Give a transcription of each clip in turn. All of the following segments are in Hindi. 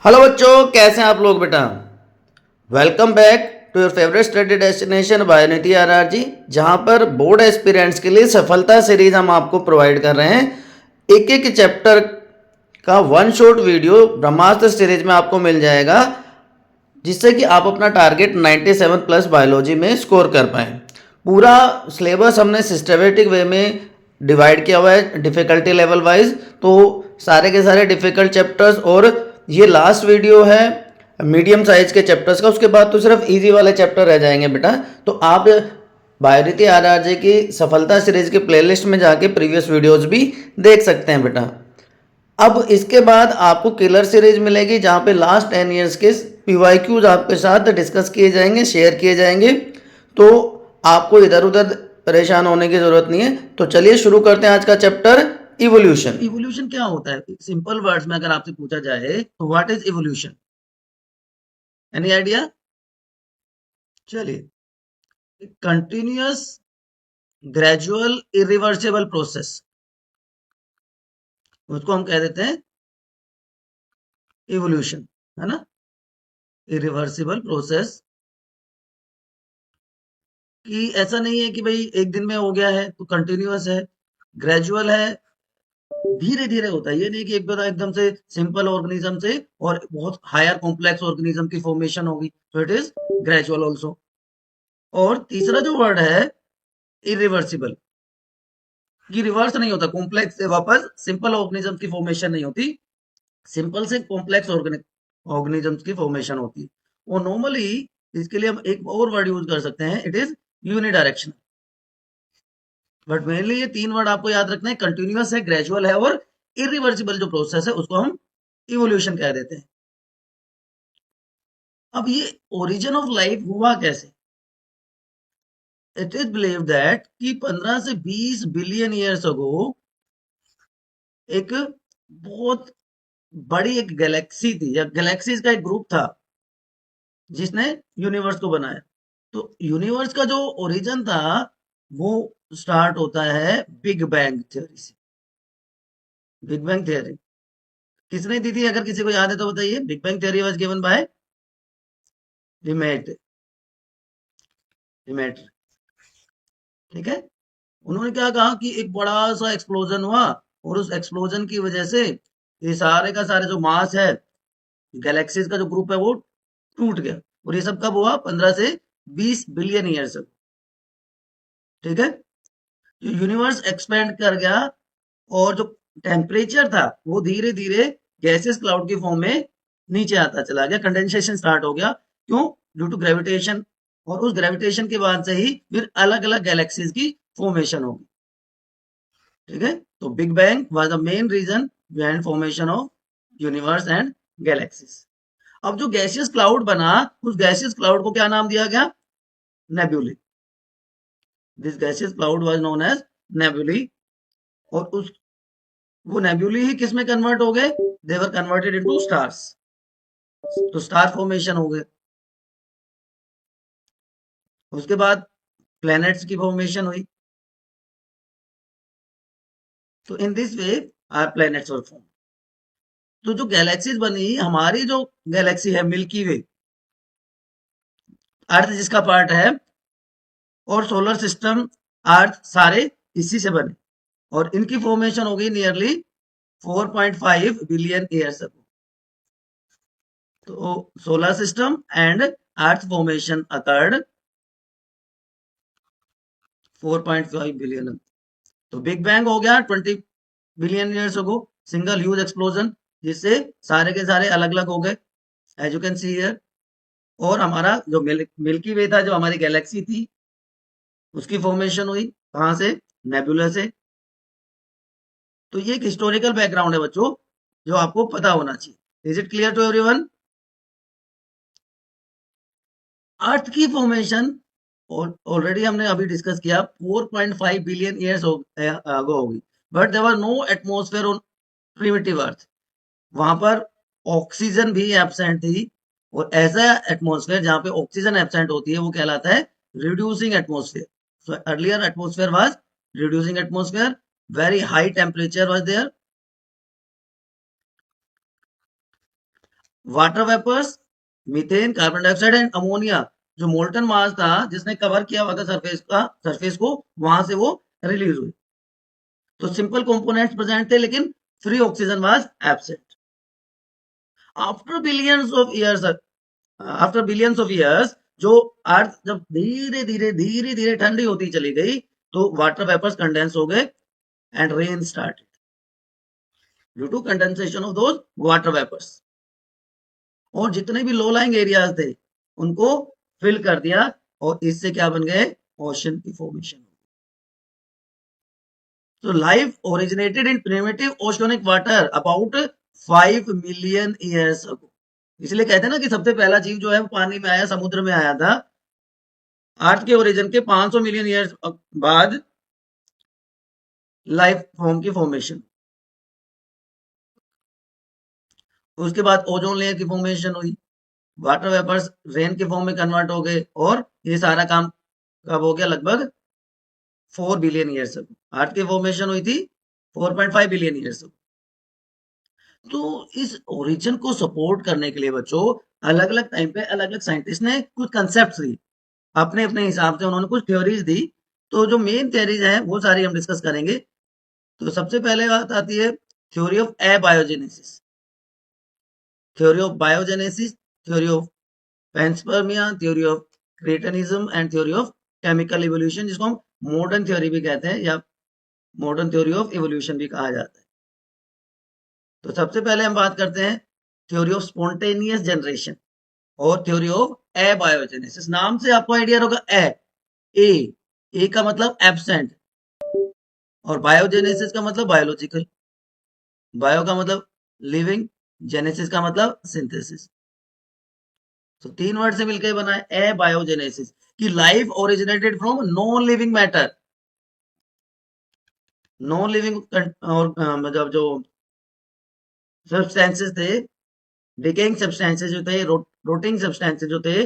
हेलो बच्चों, कैसे हैं आप लोग बेटा। Welcome back to your favourite study destination by Nidhi RRG, जहां पर बोर्ड एस्पिरेंट्स के लिए सफलता सीरीज हम आपको प्रोवाइड कर रहे हैं। एक एक चैप्टर का वन शॉट वीडियो ब्रह्मास्त्र सीरीज में आपको मिल जाएगा, जिससे कि आप अपना टारगेट 97 प्लस बायोलॉजी में स्कोर कर पाएँ। पूरा सिलेबस हमने सिस्टमेटिक वे में डिवाइड किया हुआ है डिफ़िकल्टी लेवल वाइज, तो सारे के सारे डिफ़िकल्ट चैप्टर्स, और ये लास्ट वीडियो है मीडियम साइज के चैप्टर्स का। उसके बाद तो सिर्फ इजी वाले चैप्टर रह जाएंगे बेटा। तो आप बायोरिथी आरआरजे की सफलता सीरीज के प्लेलिस्ट में जाके प्रीवियस वीडियोस भी देख सकते हैं बेटा। अब इसके बाद आपको किलर सीरीज मिलेगी, जहाँ पे लास्ट 10 ईयर्स के पीवाईक्यूज आपके साथ डिस्कस किए जाएंगे, शेयर किए जाएंगे। तो आपको इधर उधर परेशान होने की जरूरत नहीं है। तो चलिए शुरू करते हैं आज का चैप्टर, इवोल्यूशन। इवोल्यूशन क्या होता है? सिंपल वर्ड्स में अगर आपसे पूछा जाए तो what is evolution? Any idea? चलिए, कंटिन्यूअस ग्रेजुअल इरिवर्सिबल प्रोसेस, उसको हम कह देते हैं इवोल्यूशन, है ना। इरिवर्सिबल प्रोसेस कि ऐसा नहीं है कि भाई एक दिन में हो गया है तो कंटिन्यूअस है, ग्रेजुअल है, धीरे धीरे होता है। ये नहीं कि एक बार एकदम से सिंपल ऑर्गेनिज्म से और बहुत हायर कॉम्प्लेक्स ऑर्गेनिज्म की फॉर्मेशन होगी, तो इट इज ग्रेजुअल ऑल्सो। और तीसरा जो वर्ड है इरिवर्सिबल, कि रिवर्स नहीं होता, कॉम्प्लेक्स से वापस सिंपल ऑर्गेनिज्म की फॉर्मेशन नहीं होती, सिंपल से कॉम्प्लेक्स ऑर्गेनिजम्स की फॉर्मेशन होती है। और नॉर्मली इसके लिए हम एक और वर्ड यूज कर सकते हैं, it is unidirectional. But mainly ये तीन वर्ड आपको याद रखना है, कंटिन्यूअस है, ग्रेजुअल है, और इरिवर्सिबल जो प्रोसेस है उसको हम इवोल्यूशन कह देते हैं। अब ये ओरिजिन ऑफ लाइफ हुआ कैसे? इट इज बिलीव दैट कि 15 से 20 बिलियन ईयर्स अगो एक बहुत बड़ी एक गैलेक्सी थी, या गैलेक्सीज का एक ग्रुप था जिसने यूनिवर्स को बनाया। तो यूनिवर्स का जो ओरिजिन था वो स्टार्ट होता है बिग बैंग थ्योरी से। बिग बैंग थ्योरी किसने दी थी? अगर किसी को याद है तो बताइए। Big bang theory was given by demat Demeter, ठीक है। उन्होंने क्या कहा कि एक बड़ा सा एक्सप्लोजन हुआ, और उस एक्सप्लोजन की वजह से ये सारे का सारे जो मास है, गैलेक्सीज का जो ग्रुप है वो टूट गया। और ये सब कब हुआ? 15 से 20 बिलियन ईयर से, ठीक है। यूनिवर्स एक्सपेंड कर गया, और जो टेम्परेचर था वो धीरे धीरे गैसेस क्लाउड की फॉर्म में नीचे आता चला गया, कंडेंसेशन स्टार्ट हो गया। क्यों? Due to gravitation. और उस ग्रेविटेशन के बाद से ही फिर अलग अलग गैलेक्सीज की फॉर्मेशन होगी, ठीक है। तो big bang was the main reason behind formation of universe and galaxies. अब जो गैसियस क्लाउड बना, उस गैसियस क्लाउड को क्या नाम दिया गया? Nebulae. This gaseous cloud was known as nebulae. और उस वो नेबुली ही किस में कन्वर्ट हो गए? They were converted into stars. तो स्टार फॉर्मेशन हो गए। उसके बाद प्लैनेट्स की फॉर्मेशन हुई। तो in this way our planets were form. तो जो गैलेक्सीज बनी, हमारी जो गैलेक्सी है मिल्की वे, अर्थ जिसका पार्ट है, और सोलर सिस्टम, अर्थ, सारे इसी से बने। और इनकी फॉर्मेशन हो गई नियरली 4.5 बिलियन ईयर्स अगो। तो solar system and earth formation occurred 4.5 billion. तो बिग बैंग हो गया 20 billion years ago, single huge explosion, जिससे सारे के सारे अलग अलग हो गए, as you can see here. और हमारा जो मिल्की वे था, जो हमारी गैलेक्सी थी, उसकी फॉर्मेशन हुई कहां से? नेबुला से। तो ये एक हिस्टोरिकल बैकग्राउंड है बच्चों, जो आपको पता होना चाहिए। Is it clear to everyone? Earth की फॉर्मेशन ऑलरेडी हमने अभी डिस्कस किया, 4.5 बिलियन ईयर्स अगो होगी। But there was no atmosphere on primitive earth. वहां पर ऑक्सीजन भी एब्सेंट थी। और ऐसा एटमॉस्फेयर जहां पे ऑक्सीजन एब्सेंट होती है वो कहलाता है reducing atmosphere. So earlier atmosphere was reducing atmosphere, very high temperature was there. Water vapours, methane, carbon dioxide and ammonia, जो मोल्टन मास था जिसने कवर किया हुआ था सरफेस को, वहां से वो रिलीज हुई। तो सिंपल कंपोनेंट्स प्रेजेंट थे लेकिन free oxygen was absent. After billions of years, after billions of years, जो अर्थ जब धीरे धीरे ठंडी होती चली गई, तो वाटर वेपर्स कंडेंस हो गए and rain started due to condensation of those water vapours. और जितने भी लो लाइंग एरियाज थे उनको फिल कर दिया, और इससे क्या बन गए, ओशन की फॉर्मेशन। तो life originated in primitive oceanic water about 5 million years ago. इसलिए कहते हैं ना कि सबसे पहला जीव जो है वो पानी में आया, समुद्र में आया था। अर्थ के ओरिजिन के 500 मिलियन ईयर्स बाद लाइफ फॉर्म की फॉर्मेशन। उसके बाद ओजोन लेयर की फॉर्मेशन हुई, वाटर वेपर्स रेन के फॉर्म में कन्वर्ट हो गए, और ये सारा काम कब हो गया, लगभग 4 बिलियन ईयर्स अगो। अर्थ की फॉर्मेशन हुई थी 4.5 बिलियन ईयर्स अगो। तो इस ओरिजिन को सपोर्ट करने के लिए बच्चों, अलग अलग टाइम पे अलग अलग साइंटिस्ट ने कुछ कंसेप्ट दी, अपने अपने हिसाब से उन्होंने कुछ थ्योरीज दी। तो जो मेन थ्योरीज हैं वो सारी हम डिस्कस करेंगे। तो सबसे पहले बात आती है theory of abiogenesis, theory of biogenesis, theory of panspermia, theory of creationism and theory of chemical evolution, जिसको हम मॉडर्न थ्योरी भी कहते हैं या मॉडर्न थ्योरी ऑफ इवोल्यूशन भी कहा जाता है। तो सबसे पहले हम बात करते हैं थ्योरी ऑफ स्पॉन्टेनियस जनरेशन और थ्योरी ऑफ एबायोजेनेसिस। नाम से आपको आइडिया होगा, ए का मतलब एब्सेंट, और बायोजेनेसिस का मतलब बायोलॉजिकल, बायो का मतलब लिविंग, जेनेसिस का मतलब सिंथेसिस। तो तीन वर्ड से मिलकर बना है ए बायोजेनेसिस, कि life originated from non living matter. Non living और मतलब जो सब्सटेंसेस थे, डिकेइंग सब्सटेंसेस जो थे, रोटिंग सब्सटेंसेस जो थे,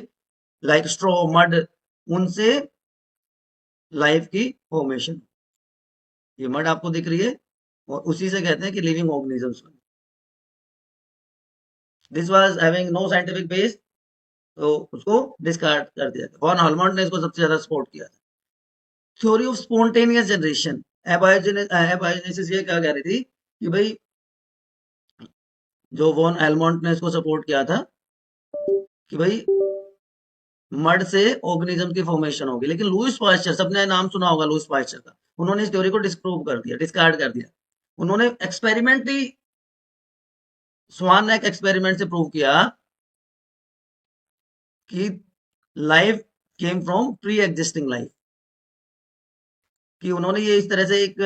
लाइक स्ट्रॉ, मड, उनसे लाइफ की फॉर्मेशन। ये मड आपको दिख रही है, और उसी से कहते हैं कि living organisms. This was having no scientific base, तो उसको डिस्कार्ड कर दिया था। वॉन हालमंड ने इसको सबसे ज्यादा सपोर्ट किया था। थ्योरी ऑफ स्पॉन्टेनियस जनरेशन, एबायोजेनेसिस ये क्या कह रही थी कि भाई, जो वॉन एलमोंट ने इसको सपोर्ट किया था कि भाई मड से ऑर्गेनिज्म की फॉर्मेशन होगी, लेकिन लुईस पास्चर, सबने नाम सुना होगा लुईस पास्चर का, उन्होंने इस थ्योरी को डिस्प्रूव कर दिया, डिस्कार्ड कर दिया। उन्होंने एक्सपेरिमेंटली स्वान नेक एक्सपेरिमेंट से प्रूव किया कि life came from pre existing life. कि उन्होंने ये इस तरह से एक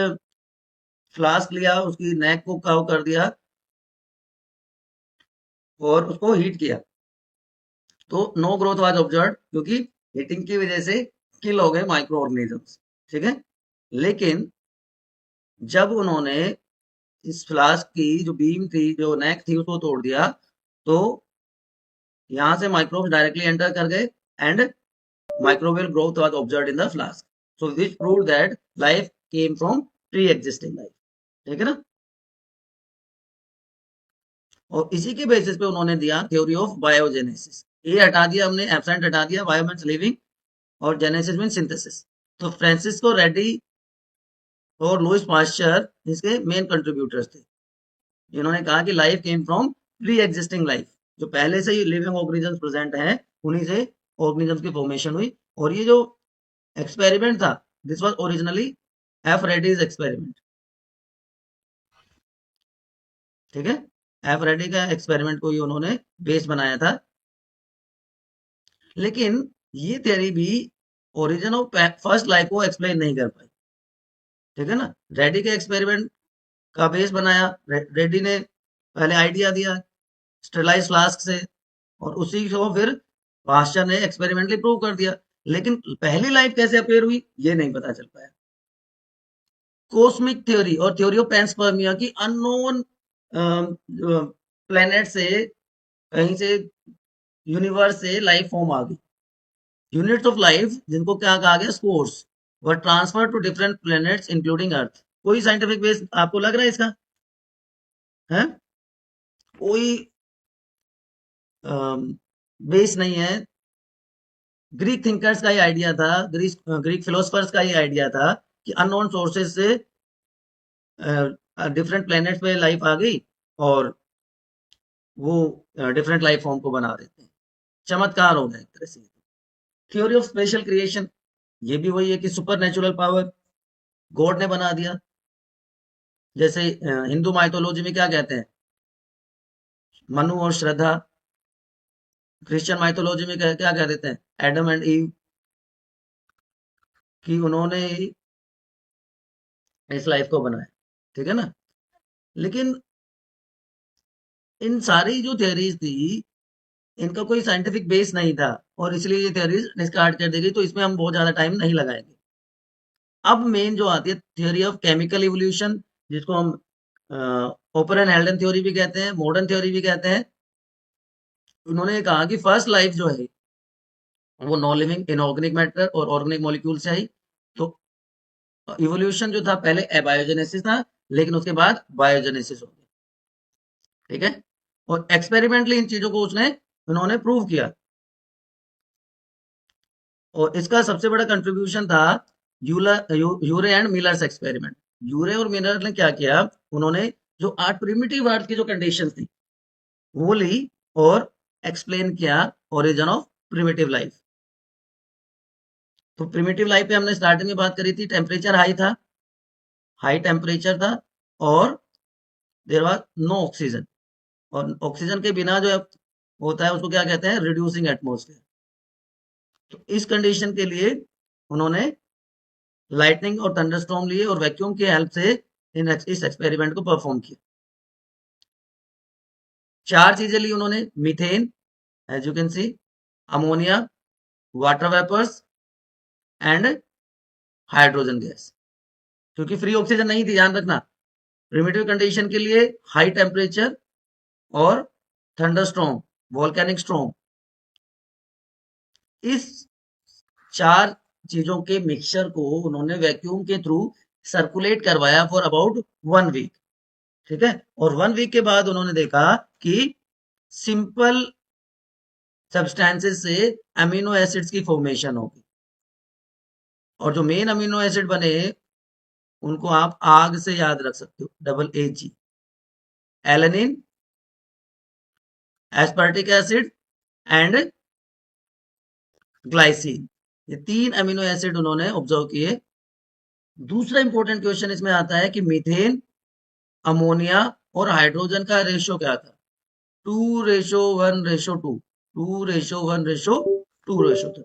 फ्लास्क लिया, उसकी नेक को कव कर दिया और उसको हीट किया, तो नो ग्रोथ वाज ऑब्जर्व, क्योंकि हीटिंग की वजह से किल हो गए माइक्रो ऑर्गेनिजम्स। ठीक है, लेकिन जब उन्होंने इस फ्लास्क की जो बीम थी, जो नेक थी, उसको तोड़ दिया, तो यहां से माइक्रोब्स डायरेक्टली एंटर कर गए and microbial growth was observed in the flask, so which proved that life came from pre-existing life। ठीक है ना। और इसी के बेसिस पे उन्होंने दिया थ्योरी ऑफ बायोजेनेसिस। ए हटा दिया हमने, एब्सेंट हटा दिया, बायो मीन्स लिविंग और जेनेसिस मीन्स सिंथेसिस। तो फ्रांसिस्को रेड्डी और लुईस पास्चर इसके मेन कंट्रीब्यूटर्स थे, जिन्होंने कहा कि life came from pre existing life, जो पहले से ही लिविंग ऑर्गेनिजम्स प्रेजेंट हैं, उन्हीं से ऑर्गेनिजम्स की फॉर्मेशन हुई। और ये जो एक्सपेरिमेंट था, this was originally F Reddy's experiment. ठीक है, एफ रेड्डी का एक्सपेरिमेंट को ही उन्होंने बेस बनाया था। लेकिन ये थियरी भी ओरिजिन ऑफ फर्स्ट लाइफ को एक्सप्लेन नहीं कर पाई। ठीक है ना, रेड्डी के एक्सपेरिमेंट का बेस बनाया, रेड्डी ने पहले आइडिया दिया स्टेरलाइज फ्लास्क से, और उसी को फिर पास्चर ने एक्सपेरिमेंटली प्रूव कर दिया। लेकिन पहली लाइफ कैसे अपेयर हुई ये नहीं पता चल पाया। कॉस्मिक थ्योरी और थ्योरी ऑफ पैंसपर्मिया की अननोन प्लेनेट से, कहीं से, यूनिवर्स से लाइफ फॉर्म आ गई। यूनिट्स ऑफ लाइफ, जिनको क्या कहा गया, spores, were transfer to different planets including earth. कोई साइंटिफिक बेस आपको लग रहा है इसका? है कोई बेस नहीं है। ग्रीक थिंकर्स का ही आइडिया था, ग्रीक फिलोसफर्स का ही आइडिया था कि अननोन सोर्सेज से डिफरेंट प्लैनेट्स पे लाइफ आ गई और वो डिफरेंट लाइफ फॉर्म को बना देते हैं। चमत्कार हो गया एक तरह से। थ्योरी ऑफ स्पेशल क्रिएशन, ये भी वही है कि सुपर नेचुरल पावर गॉड ने बना दिया। जैसे हिंदू माइथोलॉजी में क्या कहते हैं, मनु और श्रद्धा। क्रिश्चियन माइथोलॉजी में क्या कह देते हैं, एडम एंड ईव, कि उन्होंने ही इस लाइफ को बनाया। ठीक है ना। लेकिन इन सारी जो थ्योरीज थी, इनका कोई साइंटिफिक बेस नहीं था और इसलिए ये थ्योरीज डिस्कार्ड कर दी गई। तो इसमें हम बहुत ज्यादा टाइम नहीं लगाएंगे। अब मेन जो आती है थ्योरी ऑफ केमिकल इवोल्यूशन, जिसको हम ओपर एंड हेल्डन थ्योरी भी कहते हैं, मॉडर्न थ्योरी भी कहते हैं। उन्होंने कहा कि फर्स्ट लाइफ जो है वो नॉन लिविंग इनऑर्गेनिक मैटर और ऑर्गेनिक मॉलिक्यूल से आई। तो इवोल्यूशन जो था पहले एबायोजेनेसिस था, लेकिन उसके बाद बायोजेनेसिस हो गया। ठीक है। और एक्सपेरिमेंटली इन चीजों को उन्होंने प्रूव किया। और इसका सबसे बड़ा कंट्रीब्यूशन था यूरे एंड मिलर्स एक्सपेरिमेंट। यूरे और मिलर ने क्या किया, उन्होंने जो प्रिमिटिव अर्थ की जो कंडीशंस थी वो ली और एक्सप्लेन किया ओरिजिन ऑफ प्रिमिटिव लाइफ। तो प्रिमिटिव लाइफ पे हमने स्टार्टिंग में बात करी थी, टेम्परेचर हाई था, हाई टेम्परेचर था, और देयर वाज नो ऑक्सीजन। और ऑक्सीजन के बिना जो होता है उसको क्या कहते हैं, रिड्यूसिंग एटमॉस्फेयर। तो इस कंडीशन के लिए उन्होंने लाइटनिंग और थंडरस्टॉर्म लिए और वैक्यूम की हेल्प से इस एक्सपेरिमेंट को परफॉर्म किया। चार चीजें ली उन्होंने, methane, as you can see, ammonia, water vapours and hydrogen gas. क्योंकि फ्री ऑक्सीजन नहीं थी, ध्यान रखना। प्रिमिटिव कंडीशन के लिए हाई टेम्परेचर और थंडरस्टॉर्म, वोल्केनिक स्टॉर्म, इस चार चीजों के मिक्सचर को उन्होंने वैक्यूम के थ्रू सर्कुलेट करवाया फॉर अबाउट 1 वीक। ठीक है। और 1 वीक के बाद उन्होंने देखा कि सिंपल सब्सटेंसेस से अमीनो एसिड्स की फॉर्मेशन होगी। और जो मेन अमीनो एसिड बने उनको आप आग से याद रख सकते हो, AG, alanine, एस्पर्टिक acid and glycine. ये 3 अमीनो एसिड उन्होंने ऑब्जर्व किए। दूसरा इंपॉर्टेंट क्वेश्चन इसमें आता है कि मीथेन, अमोनिया और हाइड्रोजन का रेशियो क्या था। 2:1:2, 2:1:2 था।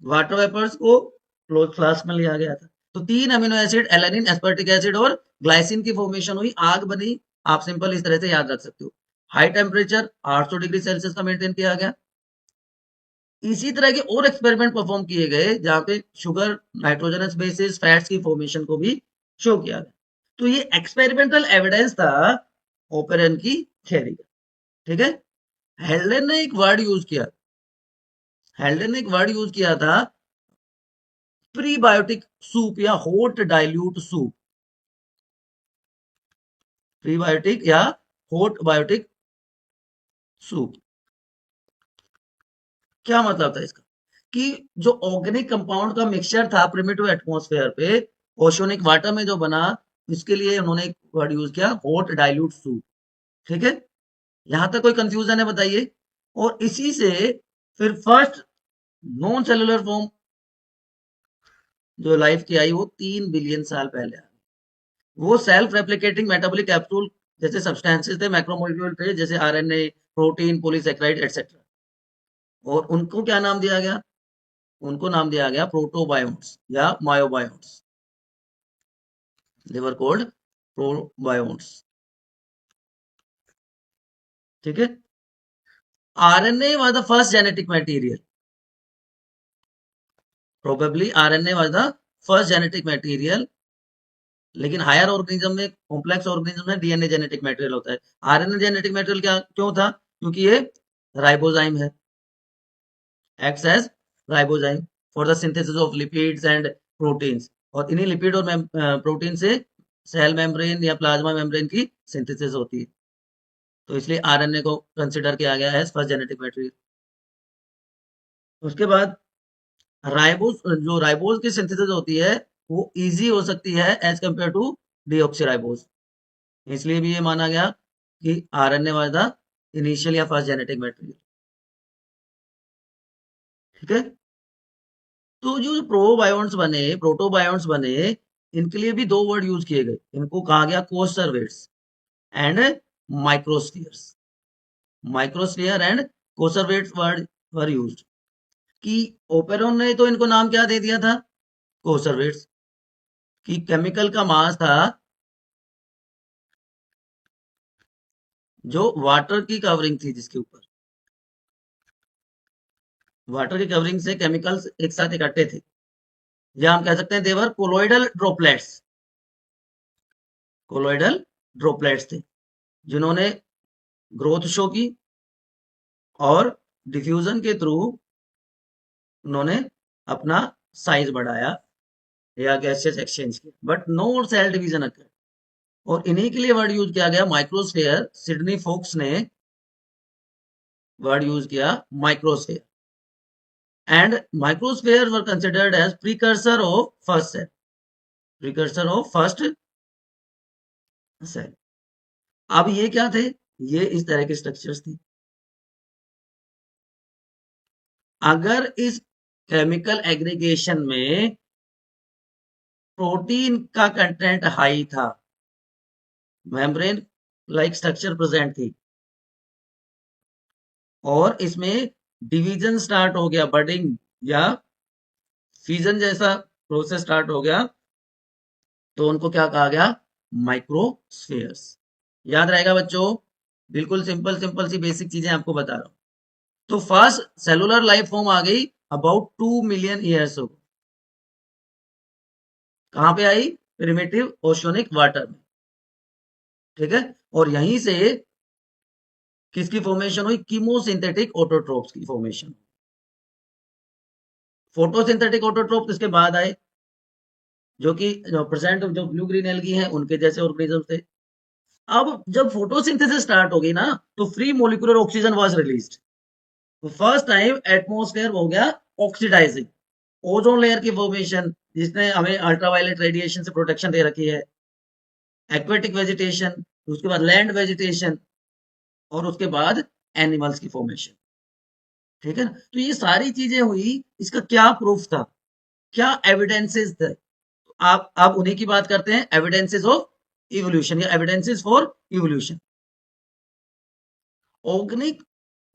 वाटर वेपर्स को क्लोज फ्लास्क में लिया गया था। तो 3 अमीनो एसिड, एलेनिन, एस्पर्टिक एसिड और ग्लाइसिन की फॉर्मेशन हुई, आग बनी। आप सिंपल इस तरह से याद रख सकते हो। हाई टेम्परेचर 800 डिग्री सेल्सियस का मेंटेन किया गया। इसी तरह के और एक्सपेरिमेंट परफॉर्म किए गए जहां पे शुगर, नाइट्रोजनस बेसिस, फैट्स की फॉर्मेशन को भी शो किया गया। तो ये एक्सपेरिमेंटल एविडेंस था ओपेरन की थ्योरी का। ठीक है। हेल्डन ने एक वर्ड यूज किया, था प्रीबायोटिक सूप या हॉट डाइल्यूट सूप। प्रीबायोटिक या हॉट बायोटिक सूप, क्या मतलब था इसका, कि जो ऑर्गेनिक कंपाउंड का मिक्सचर था प्रिमिटिव एटमॉस्फेयर पे, ओशोनिक वाटर में जो बना, इसके लिए उन्होंने एक वर्ड यूज किया, हॉट डाइल्यूट सूप। ठीक है। यहां तक कोई कंफ्यूजन है बताइए। और इसी से फिर फर्स्ट नॉन सेलुलर फॉर्म जो लाइफ की आई वो 3 बिलियन साल पहले आई। वो सेल्फ रेप्लिकेटिंग मेटाबॉलिक कैप्सूल जैसे सब्सटेंसेस थे, मैक्रोमोलेक्यूल थे, जैसे आरएनए, प्रोटीन, पॉलीसेकेराइड एटसेट्रा। और उनको क्या नाम दिया गया, उनको नाम दिया गया प्रोटोबायोन्ट्स या मायोबायोन्ट्स। दे वर कॉल्ड प्रोबायोन्ट्स। ठीक है। RNA was the first genetic material, probably RNA was the first genetic material. लेकिन हायर ऑर्गेनिज्म में, कॉम्प्लेक्स ऑर्गेनिज्म में डीएनए जेनेटिक मटेरियल होता है। आरएनए जेनेटिक मटेरियल क्या क्यों था, क्योंकि ये राइबोजाइम है, acts as ribozyme for the synthesis of lipids and proteins. और इन्हीं लिपिड और प्रोटीन से सेल मेम्ब्रेन या प्लाज्मा मेम्ब्रेन की सिंथेसिस होती है। तो इसलिए आरएनए को कंसिडर किया गया है फर्स्ट जेनेटिक मटेरियल। उसके बाद राइबोज, जो राइबोज की सिंथेसिस होती है वो इजी हो सकती है एज कंपेयर टू डीऑक्सीराइबोज, इसलिए भी ये माना गया कि आरएनए वाज द इनिशियल या फर्स्ट जेनेटिक मटेरियल। ठीक है, तो जो प्रोबायोन्ट्स बने, प्रोटोबायोन्ट्स बने, इनके लिए भी दो वर्ड यूज किए गए, इनको कहा गया coacervates and microspheres. Microsphere and coacervates word were used, कि ओपेरॉन ने तो इनको नाम क्या दे दिया था, कोसर्वेट्स, कि केमिकल का मास था जो वाटर की कवरिंग थी, जिसके ऊपर वाटर की कवरिंग से केमिकल्स एक साथ इकट्ठे थे, या हम कह सकते हैं देवर कोलोइडल ड्रॉपलेट्स। कोलोइडल ड्रॉपलेट्स थे जिन्होंने ग्रोथ शो की और डिफ्यूजन के थ्रू उन्होंने अपना साइज बढ़ाया या गैसेस एक्सचेंज किया, but no cell division occur. और इन्हीं के लिए वर्ड यूज किया गया माइक्रोस्फेयर। सिडनी फोक्स ने वर्ड यूज किया microsphere, and microsphere were considered as precursor of first cell, precursor of first cell. अब ये क्या थे, ये इस तरह के स्ट्रक्चर्स थी। अगर इस केमिकल एग्रीगेशन में प्रोटीन का कंटेंट हाई था, मेम्ब्रेन लाइक स्ट्रक्चर प्रेजेंट थी, और इसमें डिवीजन स्टार्ट हो गया, बडिंग या फ्यूजन जैसा प्रोसेस स्टार्ट हो गया, तो उनको क्या कहा गया, माइक्रोस्फेयर्स। याद रहेगा बच्चों, बिल्कुल सिंपल सिंपल सी बेसिक चीजें आपको बता रहा हूं। तो फर्स्ट सेलुलर लाइफ फॉर्म आ गई अबाउट 2 मिलियन ईयर्स हो। कहां पे आई, प्रिमिटिव ओशियनिक वाटर में। ठीक है, और यहीं से किसकी फॉर्मेशन हुई, कीमोसिंथेटिक ऑटोट्रोप्स की फॉर्मेशन। फोटोसिंथेटिक ऑटोट्रोप इसके बाद आए, जो कि जो प्रेजेंट जो ब्लू ग्रीन एल्गी हैं उनके जैसे ऑर्गेनिज्म थे। अब जब फोटोसिंथेसिस स्टार्ट होगी ना, तो free molecular oxygen was released. तो फर्स्ट टाइम एटमॉस्फेयर हो गया ऑक्सीडाइजिंग। ओजोन लेयर की फॉर्मेशन, जिसने हमें अल्ट्रावायलेट रेडिएशन से प्रोटेक्शन दे रखी है, एक्वेटिक वेजिटेशन, उसके बाद लैंड वेजिटेशन, और उसके बाद एनिमल्स की फॉर्मेशन। ठीक है ना, तो ये सारी चीजें हुई, इसका क्या प्रूफ था, क्या एविडेंसेस थे। आप उन्हीं की बात करते हैं, एविडेंसेस ऑफ इवोल्यूशन या evidences for evolution. Organic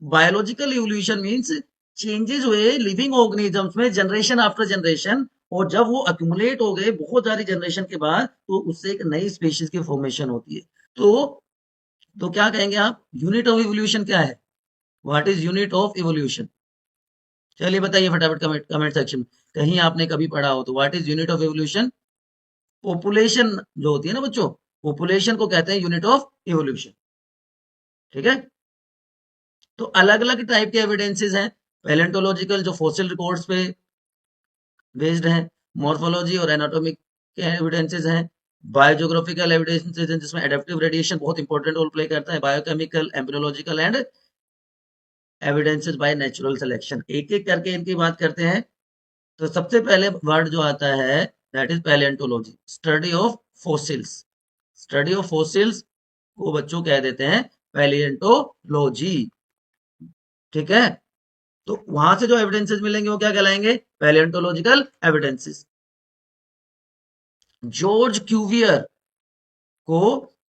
biological evolution means changes हुए लिविंग ऑर्गेनिजम्स में जनरेशन आफ्टर जनरेशन, और जब वो अक्यूमुलेट हो गए बहुत सारी जनरेशन के बाद, तो उससे एक नई स्पीशीज की फॉर्मेशन होती है। तो क्या कहेंगे आप, यूनिट ऑफ इवोल्यूशन क्या है, what is unit of evolution. चलिए बताइए फटाफट कमेंट कमेंट सेक्शन में, कहीं आपने कभी पढ़ा हो तो, what is unit of evolution. Population जो होती है ना बच्चों, पॉपुलेशन को कहते हैं यूनिट ऑफ इवोल्यूशन। ठीक है, तो अलग अलग टाइप के एविडेंसेस हैं। पैलेंटोलॉजिकल जो फॉसिल रिकॉर्ड्स पे बेस्ड हैं, मॉर्फोलॉजी और एनाटॉमिक के एविडेंसेस हैं, बायोजियोग्राफिकल एविडेंसेस हैं जिसमें एडेप्टिव रेडिएशन बहुत इंपॉर्टेंट रोल प्ले करता है, biochemical, embryological and evidences by natural selection. एक एक करके इनकी बात करते हैं। तो सबसे पहले वर्ड जो आता है that is palaeontology, study of fossils. Study of fossils को बच्चों कह देते हैं पैलिएंटोलॉजी। ठीक है, तो वहां से जो एविडेंसेस मिलेंगे वो क्या कहलाएंगे, पैलिएंटोलॉजिकल एविडेंसेस। जॉर्ज क्यूवियर को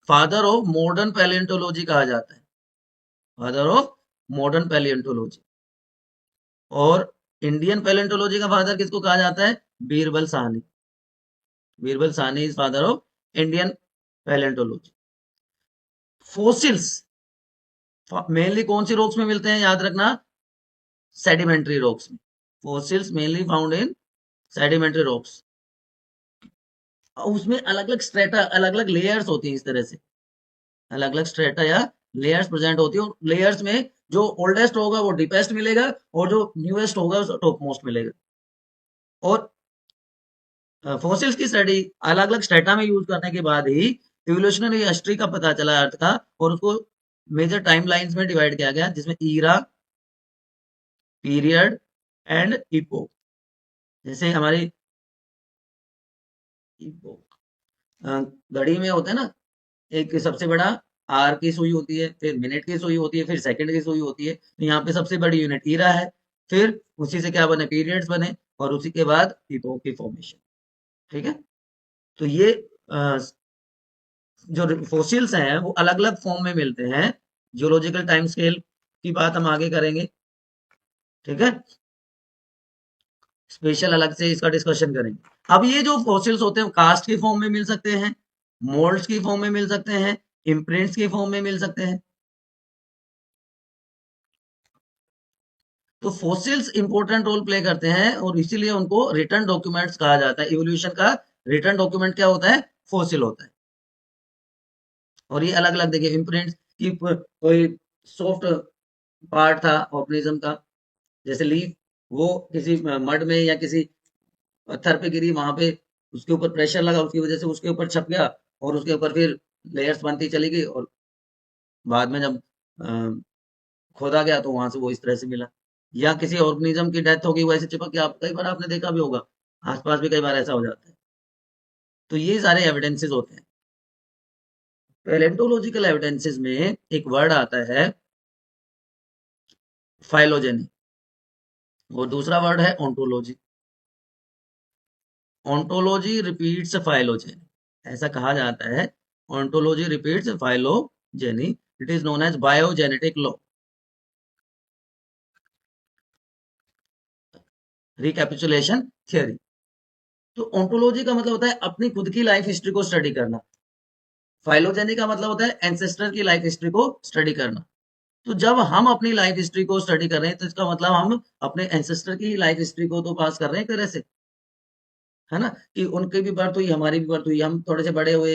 फादर ऑफ मॉडर्न पैलिएंटोलॉजी कहा जाता है, फादर ऑफ मॉडर्न पैलिएंटोलॉजी। और इंडियन पैलिएंटोलॉजी का फादर किसको कहा जाता है, Birbal Sahni. Birbal Sahni is father of Indian palaeontology. Fossils mainly कौन सी रॉक्स में मिलते हैं, याद रखना, सेडिमेंट्री रॉक्स में। Fossils mainly found in sedimentary rocks. उसमें अलग अलग स्ट्रेटा, अलग अलग लेयर्स होती हैं, इस तरह से अलग अलग स्ट्रेटा या लेयर्स प्रेजेंट होती है। लेयर्स में जो ओल्डेस्ट होगा वो डीपेस्ट मिलेगा, और जो न्यूएस्ट होगा वो टॉप मोस्ट मिलेगा। और फॉसिल्स की स्टडी अलग अलग स्ट्रेटा में यूज करने के बाद ही इवोल्यूशनरी हिस्ट्री का पता चला अर्थ का, और उसको मेजर टाइम लाइन्स में डिवाइड किया गया, जिसमें ईरा, पीरियड एंड इपोक। जैसे हमारी इपोक घड़ी में होता है ना, एक सबसे बड़ा आर की सुई होती है, फिर मिनट की सुई होती है, फिर सेकंड की सुई होती है। तो यहाँ पे सबसे बड़ी यूनिट ईरा है, फिर उसी से क्या बने, पीरियड्स बने, और उसी के बाद इपोक की फॉर्मेशन। ठीक है, तो ये जो फोसिल्स हैं वो अलग अलग फॉर्म में मिलते हैं। जियोलॉजिकल टाइम स्केल की बात हम आगे करेंगे। ठीक है, स्पेशल अलग से इसका डिस्कशन करेंगे। अब ये जो फॉसिल्स होते हैं कास्ट की फॉर्म में मिल सकते हैं, मोल्ड्स की फॉर्म में मिल सकते हैं, इम्प्रिंट्स की फॉर्म में मिल सकते हैं। तो फॉसिल्स इंपॉर्टेंट रोल प्ले करते हैं और इसीलिए उनको रिटर्न डॉक्यूमेंट्स कहा जाता है। इवोल्यूशन का रिटर्न डॉक्यूमेंट क्या होता है, फॉसिल होता है। और ये अलग अलग देखिए, इम्प्रिंट्स की कोई सॉफ्ट पार्ट था ऑर्गेनिज्म का, जैसे लीफ, वो किसी मड में या किसी पत्थर पे गिरी, वहां पे उसके ऊपर प्रेशर लगा, उसकी वजह से उसके ऊपर छप गया, और उसके ऊपर फिर लेयर्स बनती चली गई, और बाद में जब खोदा गया तो वहां से वो इस तरह से मिला। या किसी ऑर्गेनिज्म की डेथ हो गई, वो ऐसे चिपक गया, आप कई बार आपने देखा भी होगा, आसपास भी कई बार ऐसा हो जाता है। तो ये सारे एविडेंसेस होते हैं। पैलेंटोलॉजिकल एविडेंसेस में एक वर्ड आता है फाइलोजेनी, और दूसरा वर्ड है ओंटोलॉजी। ओंटोलॉजी रिपीट्स फाइलोजेनी, ऐसा कहा जाता है। Ontology repeats phylogeny, it is known as biogenetic law. Recapitulation theory. तो ओंटोलॉजी का मतलब होता है अपनी खुद की लाइफ हिस्ट्री को स्टडी करना। फाइलोजेनी का मतलब होता है एंसेस्टर की लाइफ हिस्ट्री को स्टडी करना। तो जब हम अपनी लाइफ हिस्ट्री को स्टडी कर रहे हैं, तो इसका मतलब हम अपने एंसेस्टर की लाइफ हिस्ट्री को तो पास कर रहे हैं एक तरह से, है ना, कि उनकी भी बर्थ हुई, हमारी भी बर्थ हुई, हम थोड़े से बड़े हुए,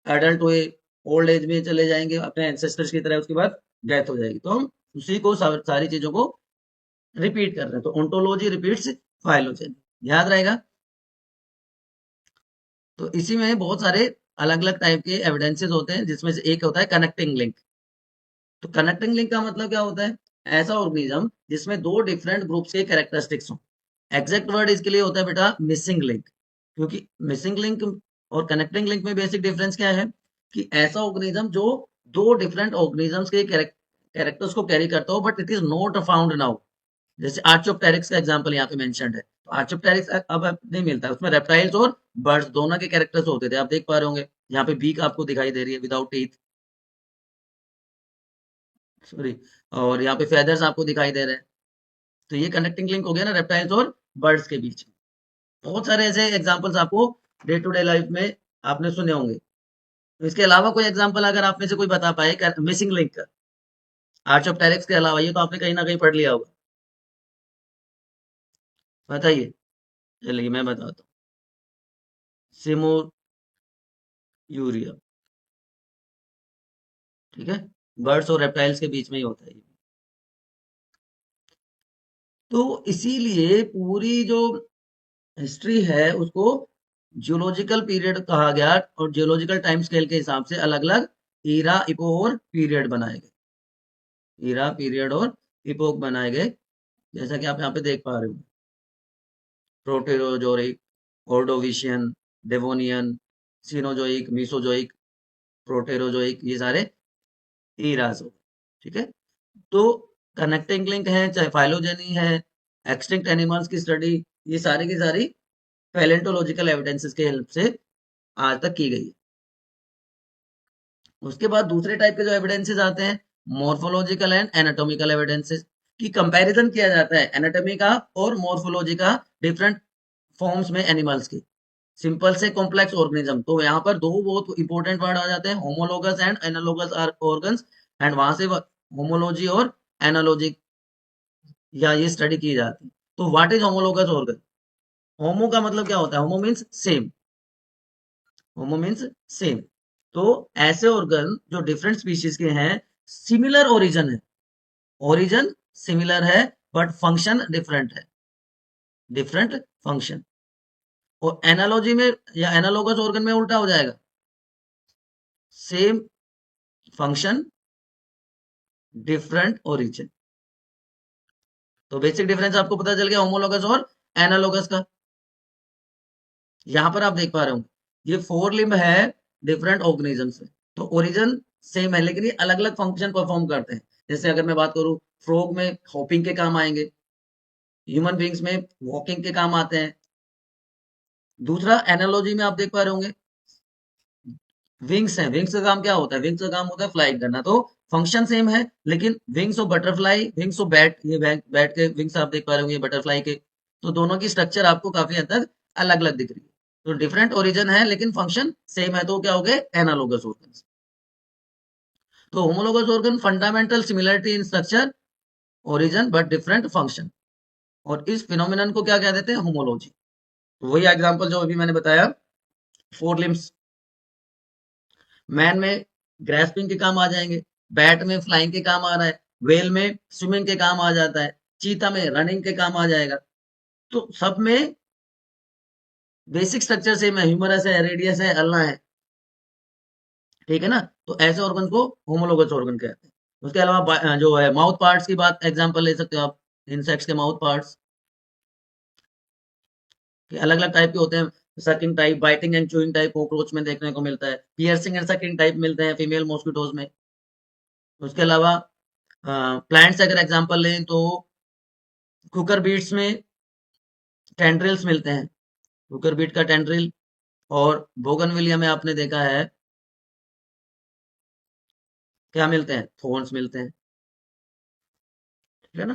एडल्ट हुए, ओल्ड एज में चले जाएंगे अपने एंसेस्टर्स की तरह, उसके बाद डेथ हो जाएगी, तो हम उसी को सारी चीजों को रिपीट कर रहे हैं। तो ओंटोलॉजी रिपीट्स फाइलोजेनी, याद रहेगा। तो इसी में बहुत सारे अलग अलग टाइप के एविडेंसेस होते हैं, जिसमें से एक होता है कनेक्टिंग लिंक। तो कनेक्टिंग लिंक का मतलब क्या होता है, ऐसा ऑर्गेनिज्म जिसमें दो डिफरेंट ग्रुप्स के कैरेक्टरिस्टिक्स हो। एग्जैक्ट वर्ड इसके लिए होता है बेटा मिसिंग लिंक। क्योंकि मिसिंग लिंक और कनेक्टिंग लिंक में बेसिक डिफरेंस क्या है, कि ऐसा ऑर्गेनिज्म जो दो डिफरेंट ऑर्गेनिजम्स के कैरेक्टर्स को कैरी करता हो, but it is not found now. जैसे आर्चोप्टेरिक्स का एग्जांपल यहाँ पे मेंशन्ड है। तो आर्चोप्टेरिक्स अब नहीं मिलता, उसमें रेप्टाइल्स और बर्ड्स दोनों के कैरेक्टर्स होते थे, आप देख पा रहे होंगे। यहाँ पे बीक आपको दिखाई दे रही है विदाउट टीथ, सॉरी, और यहाँ पे फेदर्स आपको दिखाई दे रहे हैं। तो ये कनेक्टिंग लिंक हो गया ना रेप्टाइल्स और बर्ड्स के बीच में। बहुत सारे ऐसे एग्जांपल्स आपको डे टू डे लाइफ में आपने सुने होंगे। तो इसके अलावा कोई एग्जांपल अगर आप में से कोई बता पाए मिसिंग लिंक का, आर्चोप्टेरिक्स के अलावा, ये तो आपने कहीं ना कहीं पढ़ लिया होगा, बताइए। चलिए मैं बताता हूँ। सिमोयूरिया, ठीक है, बर्ड्स और रेप्टाइल्स के बीच में ही होता है ये। तो इसीलिए पूरी जो हिस्ट्री है उसको जियोलॉजिकल पीरियड कहा गया, और जियोलॉजिकल टाइम स्केल के हिसाब से अलग अलग ईरा, इपोक और पीरियड बनाए गए। ईरा, पीरियड और इपोक बनाए गए, जैसा कि आप यहाँ पे देख पा रहे हो। Proterozoic, Ordovician, Devonian, Cenozoic, Mesozoic, Proterozoic, ये सारे ईराज हो। ठीक है, तो कनेक्टिंग लिंक है, चाहे फाइलोजेनी है, एक्सटिंक्ट एनिमल्स की स्टडी, ये सारी की सारी पैलेंटोलॉजिकल एविडेंसेस के हेल्प से आज तक की गई है। उसके बाद दूसरे टाइप के जो एविडेंसेस आते हैं, मॉर्फोलॉजिकल एंड एनाटॉमिकल एविडेंसेस, की कंपैरिजन किया जाता है एनाटॉमी का और मॉर्फोलॉजी का, डिफरेंट फॉर्म्स में एनिमल्स की, सिंपल से कॉम्प्लेक्स ऑर्गेनिज्म। तो यहाँ पर दो बहुत इंपॉर्टेंट वर्ड आ जाते हैं, homologous and analogous organs, and वहां से होमोलॉजी और एनालॉजी या ये स्टडी की जाती है। तो व्हाट इज होमोलोगस ऑर्गन? होमो का मतलब क्या होता है, होमो मीन्स सेम, होमो मीन्स सेम। तो ऐसे ऑर्गन जो डिफरेंट स्पीशीज के हैं, सिमिलर ओरिजिन है, ओरिजिन सिमिलर है, बट फंक्शन डिफरेंट है, डिफरेंट फंक्शन। और एनालॉजी में या एनालोगस ऑर्गन में उल्टा हो जाएगा, सेम फंक्शन डिफरेंट ओरिजिन। तो बेसिक डिफरेंस आपको पता चल गया होमोलोगस और एनालोगस का। यहां पर आप देख पा रहे हो ये फोर लिम्ब है डिफरेंट ऑर्गेनिज्म से, तो ओरिजिन सेम है लेकिन ये अलग अलग फंक्शन परफॉर्म करते हैं। जैसे अगर मैं बात करूं, फ्रॉग में हॉपिंग के काम आएंगे, ह्यूमन बींग्स में वॉकिंग के काम आते हैं। दूसरा एनालॉजी में आप देख पा रहे होंगे विंग्स हैं, विंग्स का काम क्या होता है, विंग्स का काम होता है फ्लाइंग करना, तो फंक्शन सेम है लेकिन wings of butterfly, wings of bat, ये बैट के विंग्स आप देख पा रहे होंगे बटरफ्लाई के, तो दोनों की स्ट्रक्चर आपको काफी हद तक अलग अलग दिख रही है। तो डिफरेंट ओरिजिन है लेकिन फंक्शन सेम है, तो क्या हो गए एनालोगस ऑर्गन। तो homologous organ fundamental similarity in structure origin but different function, और इस फिनोमिनन को क्या कह देते हैं, होमोलॉजी। तो वही एग्जांपल जो अभी मैंने बताया, फोर लिम्स, मैन में ग्रेस्पिंग के काम आ जाएंगे, बैट में फ्लाइंग के काम आ रहा है, वेल में स्विमिंग के काम आ जाता है, चीता में रनिंग के काम आ जाएगा। तो सब में बेसिक स्ट्रक्चर सेम है, ह्यूमरस है, रेडियस है, अल्ना है, ठीक है ना। तो ऐसे ऑर्गन को होमोलोगस ऑर्गन कहते हैं। उसके अलावा जो है माउथ पार्ट्स की बात एग्जांपल ले सकते हो आप, इंसेक्ट्स के माउथ पार्ट्स के अलग अलग टाइप के होते हैं, sucking type, biting and chewing type cockroach में देखने को मिलता है, पियर्सिंग एंड सकिंग टाइप मिलते हैं फीमेल मॉस्किटोज में। उसके अलावा प्लांट्स अगर एग्जांपल लें तो कुकर बीट्स में टेंड्रिल्स मिलते हैं, कुकर बीट का टेंड्रिल, और बोगनविलिया में आपने देखा है क्या मिलते हैं, थॉर्न्स मिलते हैं, ठीक है ना।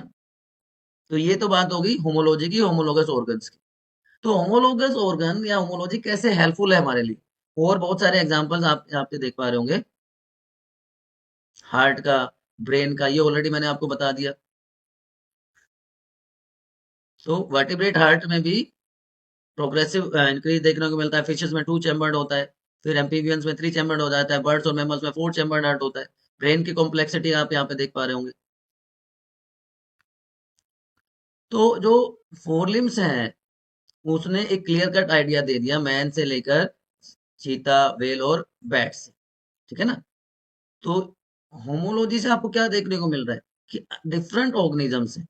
तो ये तो बात होगी होमोलॉजी की, होमोलोगस ऑर्गन्स की। तो होमोलोगस ऑर्गन या होमोलॉजी कैसे हेल्पफुल है हमारे लिए, और बहुत सारे एग्जांपल्स आप यहाँ पे देख पा रहे होंगे, हार्ट का, ब्रेन का, ये ऑलरेडी मैंने आपको बता दिया। तो वर्टिब्रेट हार्ट में भी प्रोग्रेसिव इंक्रीज देखने को मिलता है, फिशेस में 2 चैम्बर्ड होता है, फिर एम्फीबियंस में 3 चैम्बर्ड हो जाता है, बर्ड्स और मैमल्स में 4 चैम्बर्ड हार्ट होता है। ब्रेन की कॉम्प्लेक्सिटी आप यहाँ पे देख पा रहे होंगे। तो जो फोर लिम्स हैं उसने एक क्लियर कट आइडिया दे दिया मैन से लेकर चीता, वेल और बैट से, ठीक है ना। तो होमोलॉजी से आपको क्या देखने को मिल रहा है कि डिफरेंट ऑर्गेनिजम्स हैं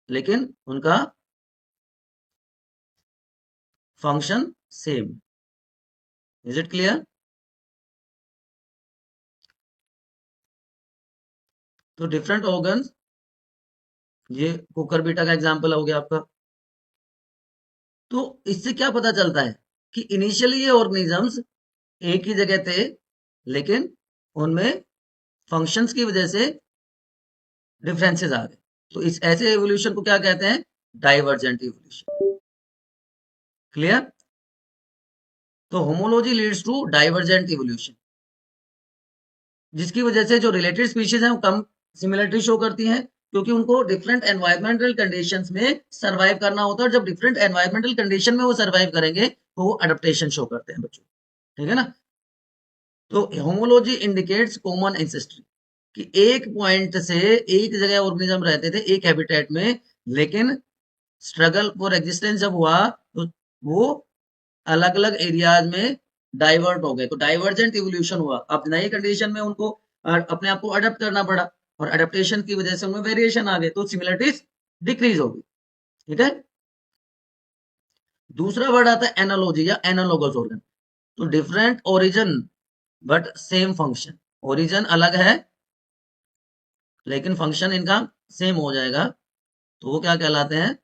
लेकिन उनका function same. Is it clear? तो डिफरेंट ऑर्गन्स, ये कुकर बीटा का एग्जांपल हो गया आपका। तो इससे क्या पता चलता है कि इनिशियली ये ऑर्गेनिजम्स एक ही जगह थे लेकिन उनमें फंक्शंस की वजह से डिफरेंसेस आ गए। तो इस ऐसे एवोल्यूशन को क्या कहते हैं, डाइवर्जेंट इवोल्यूशन। क्लियर? तो homology leads to divergent evolution, जिसकी वजह से जो रिलेटेड स्पीशीज हैं वो कम सिमिलरिटी शो करती हैं क्योंकि उनको डिफरेंट एनवायरमेंटल कंडीशंस में सरवाइव करना होता है, और जब डिफरेंट एनवायरमेंटल कंडीशन में वो सरवाइव करेंगे तो वो अडेप्टेशन शो करते हैं बच्चों, ठीक है ना। तो होमोलॉजी इंडिकेट्स कॉमन एंसेस्ट्री, कि एक पॉइंट से एक जगह ऑर्गेनिज्म रहते थे एक हैबिटेट में, लेकिन स्ट्रगल फॉर एग्जिस्टेंस जब हुआ तो वो अलग अलग एरियाज में डाइवर्ट हो गए, तो डाइवर्जेंट इवोल्यूशन हुआ। अब नई कंडीशन में उनको अपने आप को अडेप्ट करना पड़ा, और अडेप्टेशन की वजह से उनमें वेरिएशन आ गए, तो सिमिलरिटीज डिक्रीज हो गई, ठीक है। दूसरा वर्ड आता है एनालॉजी या एनालोगस ऑर्गन। तो different origin but same function, origin अलग है लेकिन फंक्शन इनका सेम हो जाएगा, तो वो क्या कहलाते हैं,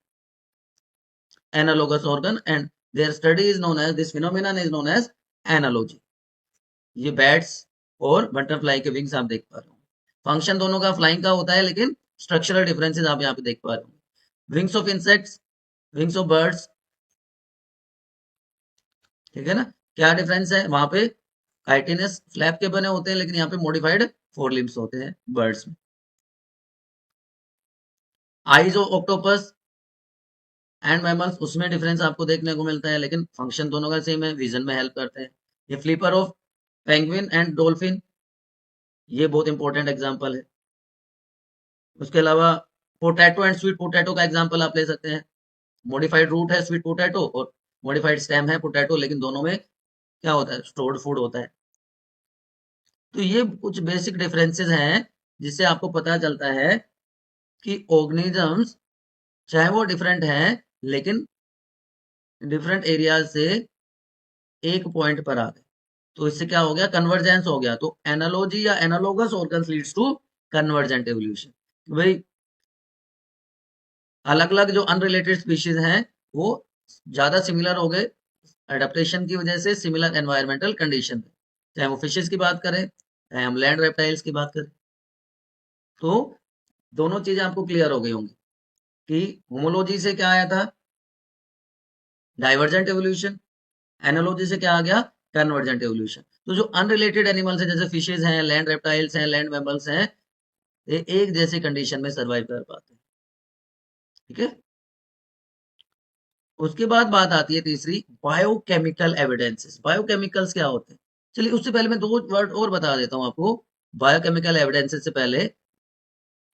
analogous organ, and their study is known as, this phenomenon is known as analogy. ये बैट्स और बटरफ्लाई के विंग्स आप देख पा रहे हो, फंक्शन दोनों का फ्लाइंग का होता है लेकिन स्ट्रक्चरल डिफरेंसेस आप यहाँ पे देख पा रहे हो। Wings of insects, wings of birds, ठीक है ना। क्या डिफरेंस है, वहां पे काइटिनस फ्लैप के बने होते हैं लेकिन यहाँ पे मॉडिफाइड फोर लिम्स होते हैं बर्ड्स में। Eyes of octopus and mammals, उसमें डिफरेंस आपको देखने को मिलता है लेकिन फंक्शन दोनों का सेम है, विजन में हेल्प करते हैं। ये flipper of penguin and dolphin, ये बहुत इंपॉर्टेंट एग्जांपल है। उसके अलावा पोटैटो एंड स्वीट पोटैटो का एग्जांपल आप ले सकते हैं। मॉडिफाइड रूट है स्वीट पोटैटो और मॉडिफाइड स्टेम है पोटैटो, लेकिन दोनों में क्या होता है, स्टोर्ड फूड होता है। तो ये कुछ बेसिक डिफरेंसेस हैं जिससे आपको पता चलता है कि ऑर्गेनिजम्स चाहे वो डिफरेंट हैं लेकिन डिफरेंट एरियाज से एक पॉइंट पर आ गए। तो इससे क्या हो गया, कन्वर्जेंस हो गया। तो एनालॉजी या analogous organs leads to convergent evolution. भाई अलग अलग जो अनरिलेटेड स्पीशीज हैं वो ज्यादा सिमिलर हो गए एडेप्टेशन की वजह से, सिमिलर एनवायरमेंटल कंडीशन में, चाहे वो फिशेस की बात करें चाहे हम लैंड रेप्टाइल्स की बात करें। तो दोनों चीजें आपको क्लियर हो गई होंगी कि होमोलॉजी से क्या आया था, डाइवर्जेंट एवोल्यूशन, एनालॉजी से क्या आ गया, कन्वर्जेंट एवोल्यूशन। तो जो अनरिलेटेड एनिमल्स हैं जैसे फिशेज हैं, लैंड रेप्टाइल्स हैं, लैंड मैमल्स हैं, ये एक जैसे कंडीशन में सर्वाइव कर पाते हैं। ठीक है, उसके बाद बात आती है तीसरी, बायोकेमिकल एविडेंसेस। बायोकेमिकल्स क्या होते हैं, चलिए उससे पहले मैं दो वर्ड और बता देता हूं आपको। बायोकेमिकल एविडेंसेस से पहले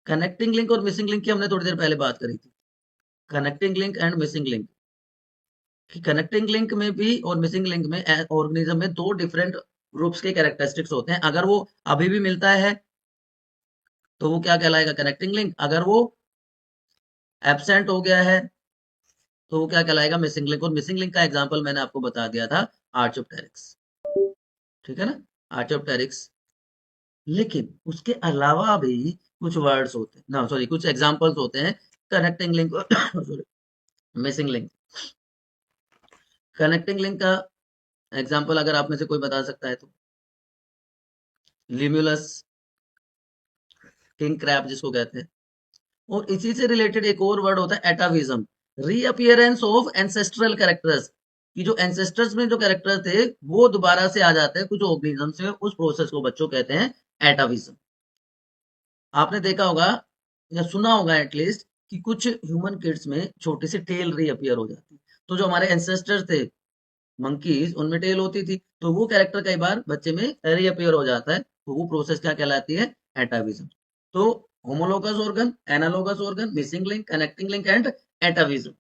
कनेक्टिंग लिंक और मिसिंग लिंक की हमने थोड़ी देर पहले बात करी थी। Connecting link and missing link, कि कनेक्टिंग लिंक में भी और मिसिंग लिंक में ऑर्गेनिज्म में दो डिफरेंट ग्रुप्स के कैरेक्टरिस्टिक्स होते हैं। अगर वो अभी भी मिलता है तो वो क्या कहलाएगा, कनेक्टिंग लिंक। अगर वो एब्सेंट हो गया है तो वो क्या कहलाएगा, मिसिंग लिंक। और मिसिंग लिंक का एग्जांपल मैंने आपको बता दिया था, आर्चोप्टेरिक्स। ठीक है ना, आर्चोप्टेरिक्स। लेकिन उसके अलावा भी कुछ वर्ड्स होते हैं ना, सॉरी कुछ एग्जांपल्स होते हैं connecting link sorry missing link. Connecting link का एग्जांपल अगर आप में से कोई बता सकता है तो, लिम्यूलस, किंग क्रैब जिसको कहते हैं। और इसी से रिलेटेड एक और वर्ड होता है एटाविज्म, रीअपियरेंस ऑफ एंसेस्ट्रल कैरेक्टर्स, कि जो एंसेस्टर्स में जो कैरेक्टर थे वो दोबारा से आ जाते हैं कुछ ऑर्गेनिजम्स में। उस प्रोसेस को बच्चों कहते हैं एटाविज्म। आपने देखा होगा या सुना होगा एटलीस्ट कि कुछ ह्यूमन किड्स में छोटी सी टेल रीअपियर हो जाती है। तो जो हमारे एंसेस्टर थे मंकीज, उनमें टेल होती थी, तो वो कैरेक्टर कई बार बच्चे में रीअपियर हो जाता है। तो वो प्रोसेस क्या कहलाती है, एटाविज्म। तो homologous organ, analogous organ, missing link, connecting link and एटाविज्म,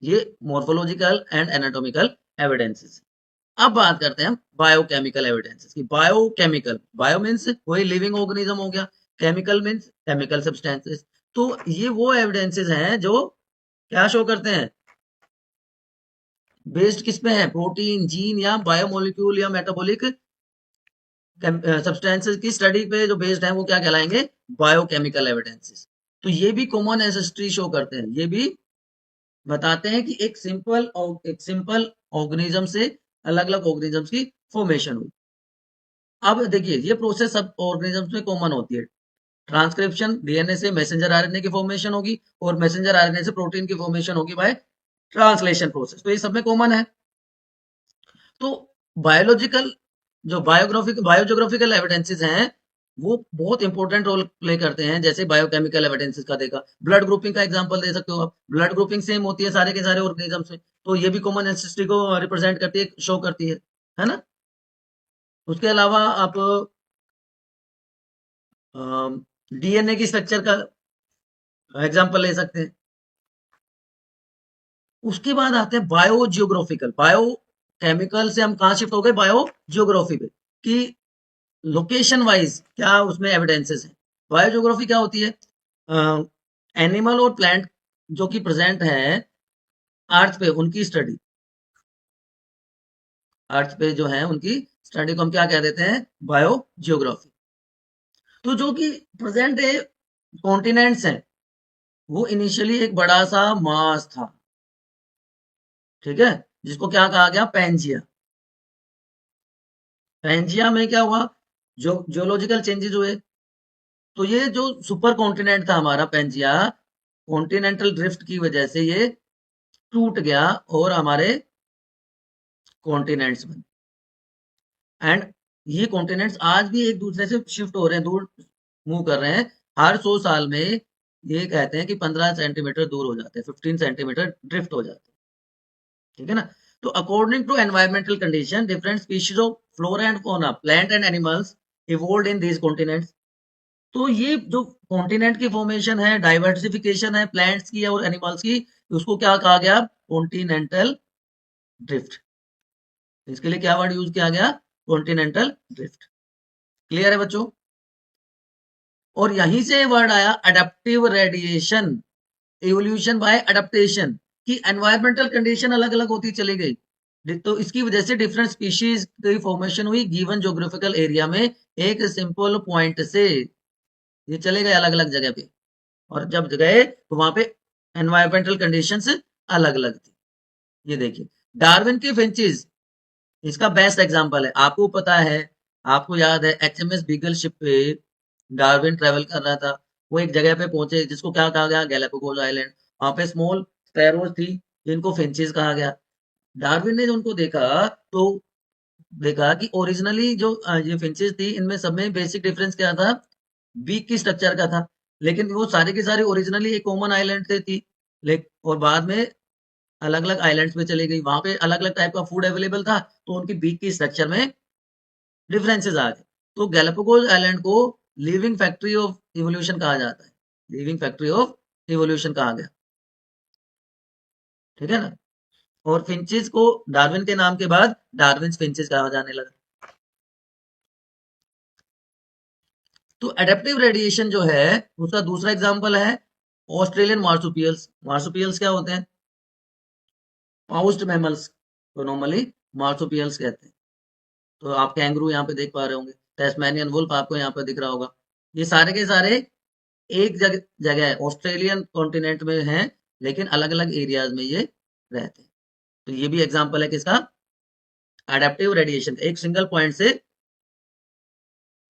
ये मॉर्फोलॉजिकल एंड एनाटॉमिकल एविडेंसेस। अब बात करते हैं बायोकेमिकल एविडेंसेस की। बायोकेमिकल, बायो मीन्स कोई लिविंग ऑर्गेनिज्म हो गया, केमिकल मीन्स केमिकल सब्सटेंसेस। तो ये वो एविडेंसेस हैं जो क्या शो करते हैं, बेस्ड किस पे है, प्रोटीन, जीन या बायोमोलिक्यूल या मेटाबॉलिक सब्सटेंसेस की स्टडी पे जो बेस्ड है, वो क्या कहलाएंगे, बायोकेमिकल एविडेंसेस। तो ये भी कॉमन एंसेस्ट्री शो करते हैं, ये भी बताते हैं कि एक सिंपल ऑर्गेनिज्म से अलग अलग ऑर्गेनिजम्स की फॉर्मेशन हुई। अब देखिए ये प्रोसेस सब ऑर्गेनिजम्स में कॉमन होती है। ट्रांसक्रिप्शन, डीएनए से मैसेंजर आरएनए की फॉर्मेशन होगी और मैसेंजर आरएनए से प्रोटीन की फॉर्मेशन होगी बाय ट्रांसलेशन प्रोसेस। तो ये सब में कॉमन है। तो बायोलॉजिकल जो बायोजियोग्राफिकल एविडेंसेस हैं वो बहुत इंपॉर्टेंट रोल प्ले करते हैं। जैसे बायोकेमिकल एविडेंसेस का देखा, ब्लड ग्रुपिंग का एग्जांपल दे सकते हो आप। ब्लड ग्रुपिंग सेम होती है सारे के सारे ऑर्गेनिजम्स में, तो ये भी कॉमन एंसेस्ट्री को रिप्रेजेंट करती है, शो करती है ना। उसके अलावा आप डीएनए की स्ट्रक्चर का एग्जांपल ले सकते हैं। उसके बाद आते हैं बायो जियोग्राफिकल। बायो केमिकल से हम कहा शिफ्ट हो गए बायो जियोग्राफी पे, कि लोकेशन वाइज क्या उसमें एविडेंसेस है। बायो जियोग्राफी क्या होती है, एनिमल और प्लांट जो कि प्रेजेंट है अर्थ पे, उनकी स्टडी, अर्थ पे जो है उनकी स्टडी को हम क्या कह देते हैं, बायो जियोग्राफी। तो जो कि प्रेजेंट है कॉन्टिनेंट्स हैं, वो इनिशियली एक बड़ा सा मास था, ठीक है, जिसको क्या कहा गया, पेंजिया। पेंजिया में क्या हुआ, जो जियोलॉजिकल चेंजेस हुए। तो ये जो सुपर कॉन्टिनेंट था हमारा पेंजिया, कॉन्टिनेंटल ड्रिफ्ट की वजह से ये टूट गया और हमारे कॉन्टिनेंट्स बने। एंड ये कॉन्टिनेंट्स आज भी एक दूसरे से शिफ्ट हो रहे हैं, दूर मूव कर रहे हैं। हर 100 साल में ये कहते हैं कि 15 सेंटीमीटर दूर हो जाते हैं, 15 सेंटीमीटर ड्रिफ्ट हो जाते हैं। ठीक है ना। तो according to environmental condition, different species of flora and fauna, plant and animals evolved in these continents. तो ये जो कॉन्टिनेंट की फॉर्मेशन है, डाइवर्सिफिकेशन है प्लांट्स की और एनिमल्स की, उसको क्या कहा गया, कॉन्टिनेंटल ड्रिफ्ट। इसके लिए क्या वर्ड यूज किया गया, कॉन्टिनेंटल ड्रिफ्ट। क्लियर है बच्चों? और यहीं से वर्ड आया adaptive radiation, evolution bye adaptation, कि एनवायरमेंटल कंडीशन अलग अलग होती चली गई, तो इसकी वजह से डिफरेंट स्पीशीज की फॉर्मेशन हुई गिवन ज्योग्राफिकल एरिया में, एक सिंपल पॉइंट से ये चले गए अलग अलग जगह पे, और जब गए तो वहां पे एनवायरमेंटल कंडीशंस अलग अलग थी। ये देखिए डार्विन की फिंचेस इसका बेस्ट एग्जांपल है। आपको पता है, आपको याद है एचएमएस बीगल शिप पे डार्विन ट्रेवल कर रहा था, वो एक जगह पे पहुंचे जिसको क्या कहा गया, गैलापागोस आइलैंड। वहां पे स्मॉल स्पैरोज थी जिनको फिंचेस कहा गया। डार्विन ने उनको देखा तो देखा कि ओरिजिनली जो ये फिंचेस थी इनमें सब में बेसिक डिफरेंस क्या था, बीक की स्ट्रक्चर का था। लेकिन वो सारी की सारी ओरिजिनली एक कॉमन आइलैंड से थी, लेकिन और बाद में अलग अलग आइलैंड्स पे चली गई, वहां पे अलग अलग टाइप का फूड अवेलेबल था, तो उनकी बीक की स्ट्रक्चर में डिफरेंसेस आ गए। तो गैलापागोस आइलैंड को लिविंग फैक्ट्री ऑफ इवोल्यूशन कहा जाता है, लिविंग फैक्ट्री ऑफ इवोल्यूशन कहा गया। ठीक है ना? और फिंचेस को डार्विन के नाम के बाद डार्विन फिंचेस कहा जाने लगा। तो एडेप्टिव रेडिएशन जो है उसका दूसरा एग्जांपल है ऑस्ट्रेलियन मार्सुपियल्स। मार्सुपियल्स क्या होते हैं? पाउस्ड मैमल्स को नॉर्मली मार्सुपियल्स कहते हैं। तो आप कैंगरू यहाँ पे देख पा रहे होंगे, टेस्मेनियन वुल्फ आपको यहाँ पे दिख रहा होगा। ये सारे के सारे एक जगह है, ऑस्ट्रेलियन कॉन्टिनेंट में हैं, लेकिन अलग अलग एरियाज में ये रहते हैं। तो ये भी एग्जांपल है किसका, एडेप्टिव रेडिएशन, एक सिंगल पॉइंट से।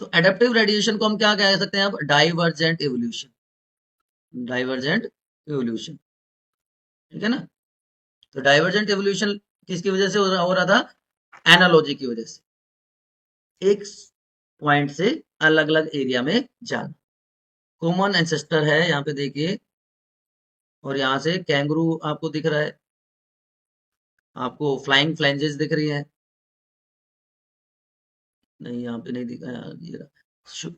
तो एडेप्टिव रेडिएशन को हम क्या कह सकते हैं अब, डाइवर्जेंट इवोल्यूशन, डाइवर्जेंट इवोल्यूशन। ठीक है ना? तो डाइवर्जेंट इवोल्यूशन किसकी वजह से हो रहा था, एनालॉजी की वजह से, एक पॉइंट से अलग अलग एरिया में जाना। कॉमन एंसेस्टर है यहाँ पे देखिए, और यहाँ से कैंगरू आपको दिख रहा है, आपको फ्लाइंग फ्लैंजेस दिख रही है, नहीं यहाँ पे नहीं दिखा यार, ये रहा।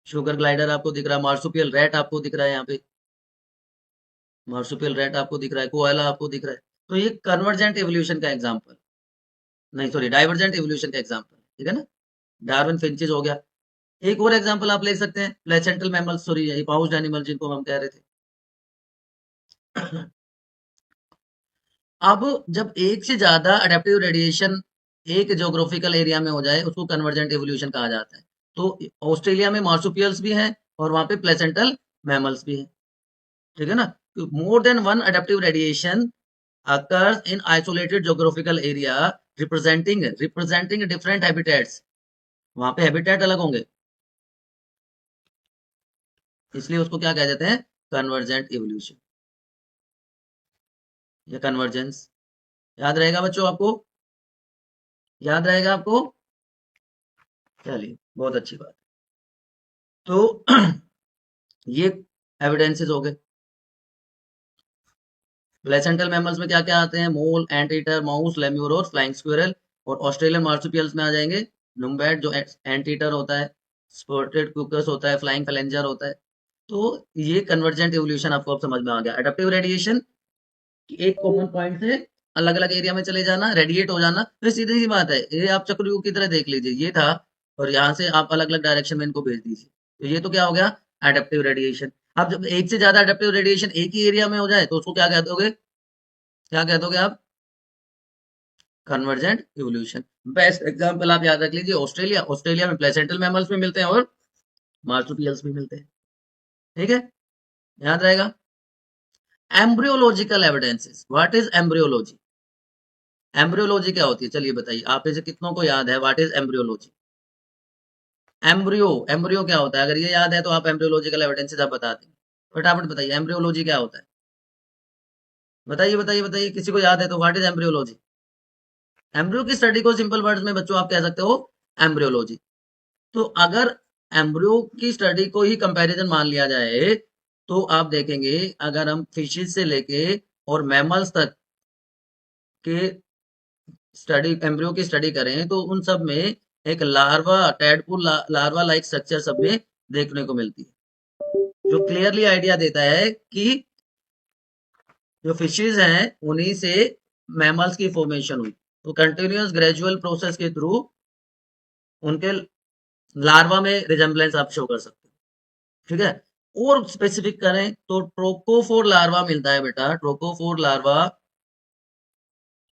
शुगर ग्लाइडर आपको दिख रहा है, मार्सुपियल रैट आपको दिख रहा है यहाँ पे, मार्सुपियल रैट आपको दिख रहा है, कोयला आपको दिख रहा है। तो ये कन्वर्जेंट एवोल्यूशन का एग्जाम्पल, नहीं सॉरी डाइवर्जेंट एवोल्यूशन का एग्जाम्पल। ठीक है ना? डार्विन फिंचेस हो गया। एक और एग्जाम्पल आप ले सकते हैं, placental mammal, sorry pouched animal जिनको हम कह रहे थे। अब जब एक से ज्यादा अडेप्टिव रेडिएशन एक ज्योग्राफिकल एरिया में हो जाए उसको कन्वर्जेंट एवोल्यूशन कहा जाता है। तो ऑस्ट्रेलिया में मार्सुपियल्स भी हैं और वहां पे प्लेसेंटल मैमल्स भी हैं। ठीक है ना? More than one adaptive radiation occurs in isolated geographical area representing different habitats, वहां पे हैबिटेट अलग होंगे, इसलिए उसको क्या कह देते हैं, कन्वर्जेंट इवोल्यूशन या कन्वर्जेंस। याद रहेगा बच्चों आपको, याद रहेगा आपको? चलिए बहुत अच्छी बात। तो ये एविडेंसेस हो गए। प्लेसेंटल मैमल्स में क्या क्या आते हैं, मोल, एंट ईटर, माउस, लेम्यूर और फ्लाइंग स्क्विरल। और ऑस्ट्रेलियन मार्सुपियल्स में आ जाएंगे नुम्बैट जो एंट ईटर होता है, स्पॉटेड कुकस होता है, फ्लाइंग फ्लेंजर होता है। तो ये कन्वर्जेंट इवोल्यूशन आपको अब समझ में आ गया। अडेप्टिव रेडिएशन कि एक कॉमन पॉइंट से अलग अलग एरिया में चले जाना, रेडिएट हो जाना, तो सीधी सी बात है, ये आप चक्रव्यूह की तरह देख लीजिए, ये था और यहाँ से आप अलग अलग डायरेक्शन में इनको भेज दीजिए, तो ये तो क्या हो गया, एडेप्टिव रेडिएशन। अब जब एक से ज्यादा एडेप्टिव रेडिएशन एक ही एरिया में हो जाए तो उसको क्या कह दोगे, क्या कह दोगे आप, कन्वर्जेंट इवोल्यूशन। बेस्ट एग्जांपल आप याद रख लीजिए, ऑस्ट्रेलिया, ऑस्ट्रेलिया में प्लेसेंटल मैमल्स भी मिलते हैं और मार्सुपियल्स भी मिलते हैं। ठीक है, याद रहेगा। Embryological evidences, what is embryology, embryology क्या होती है, चलिए बताइए, आप में से कितनों को याद है what is embryology. Embryo, embryo क्या होता है, अगर ये याद है तो आप एम्ब्रियोलॉजिकल एविडेंसेस आप बता देंगे। फटाफट बताइए एम्ब्रियोलॉजी क्या होता है, बताइए बताइए बताइए, किसी को याद है तो व्हाट इज एम्ब्रियोलॉजी। एम्ब्रियो की स्टडी को सिंपल वर्ड्स में बच्चों आप कह सकते हो एम्ब्रियोलॉजी। तो अगर एम्ब्रियो की स्टडी को ही कंपैरिजन मान लिया जाए तो आप देखेंगे, अगर हम फिशेज से लेके और मैमल्स तक के स्टडी, एम्ब्रियो की स्टडी करें तो उन सब में एक लार्वा, टैडपूल लार्वा लाइक स्ट्रक्चर सब में देखने को मिलती है, जो क्लियरली आइडिया देता है कि जो फिशेज हैं उन्हीं से मैमल्स की फॉर्मेशन हुई। तो कंटिन्यूअस ग्रेजुअल प्रोसेस के थ्रू उनके लार्वा में रिजेम्बलेंस आप शो कर सकते हो, ठीक है। और स्पेसिफिक करें तो ट्रोकोफोर लार्वा मिलता है बेटा, ट्रोकोफोर लार्वा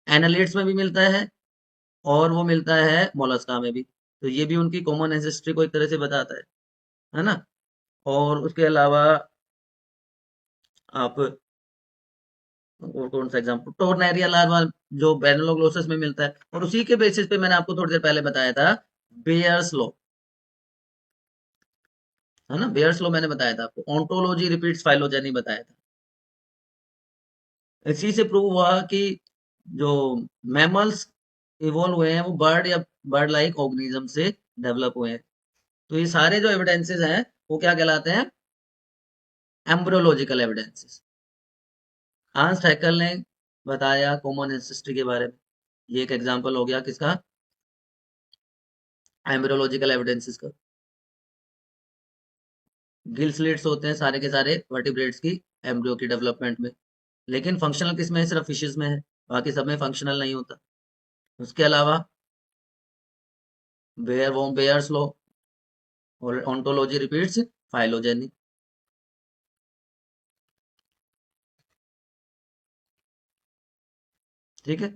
एनालिड्स में भी मिलता है और वो मिलता है मोलस्का में भी। तो ये भी उनकी कॉमन एंसेस्ट्री को एक तरह से बताता है ना। और उसके अलावा आप और कौन सा एग्जाम्पल, टोर्नेरिया लार्वा जो बेनलोग्लोसस में मिलता है। और उसी के बेसिस पे मैंने आपको थोड़ी देर पहले बताया था बेयर्स लॉ, है ना, बेयर्स लॉ मैंने बताया था आपको, ऑन्टोलॉजी रिपीट्स फाइलोजेनी बताया था। इसी से प्रूव हुआ कि जो मैमल्स इवॉल्व हुए हैं वो बर्ड या बर्ड लाइक ऑर्गेनिज्म से डेवलप हुए हैं। तो ये सारे जो एविडेंसेस हैं वो क्या कहलाते हैं, एम्ब्रियोलॉजिकल एविडेंसेस। हांस हैकेल ने बताया कॉमन एंसेस्ट्री के बारे में, ये एक एग्जांपल हो गया किसका, एम्ब्रियोलॉजिकल एविडेंसेस का। गिल स्लिट्स होते हैं सारे के सारे वर्टिब्रेट्स की एम्ब्रियो की डेवलपमेंट में, लेकिन फंक्शनल किसमें है, सिर्फ फिशेस में है, बाकी सब में फंक्शनल नहीं होता। उसके अलावा बेयर्स लॉ और ऑन्टोलॉजी रिपीट्स फाइलोजेनी। ठीक है,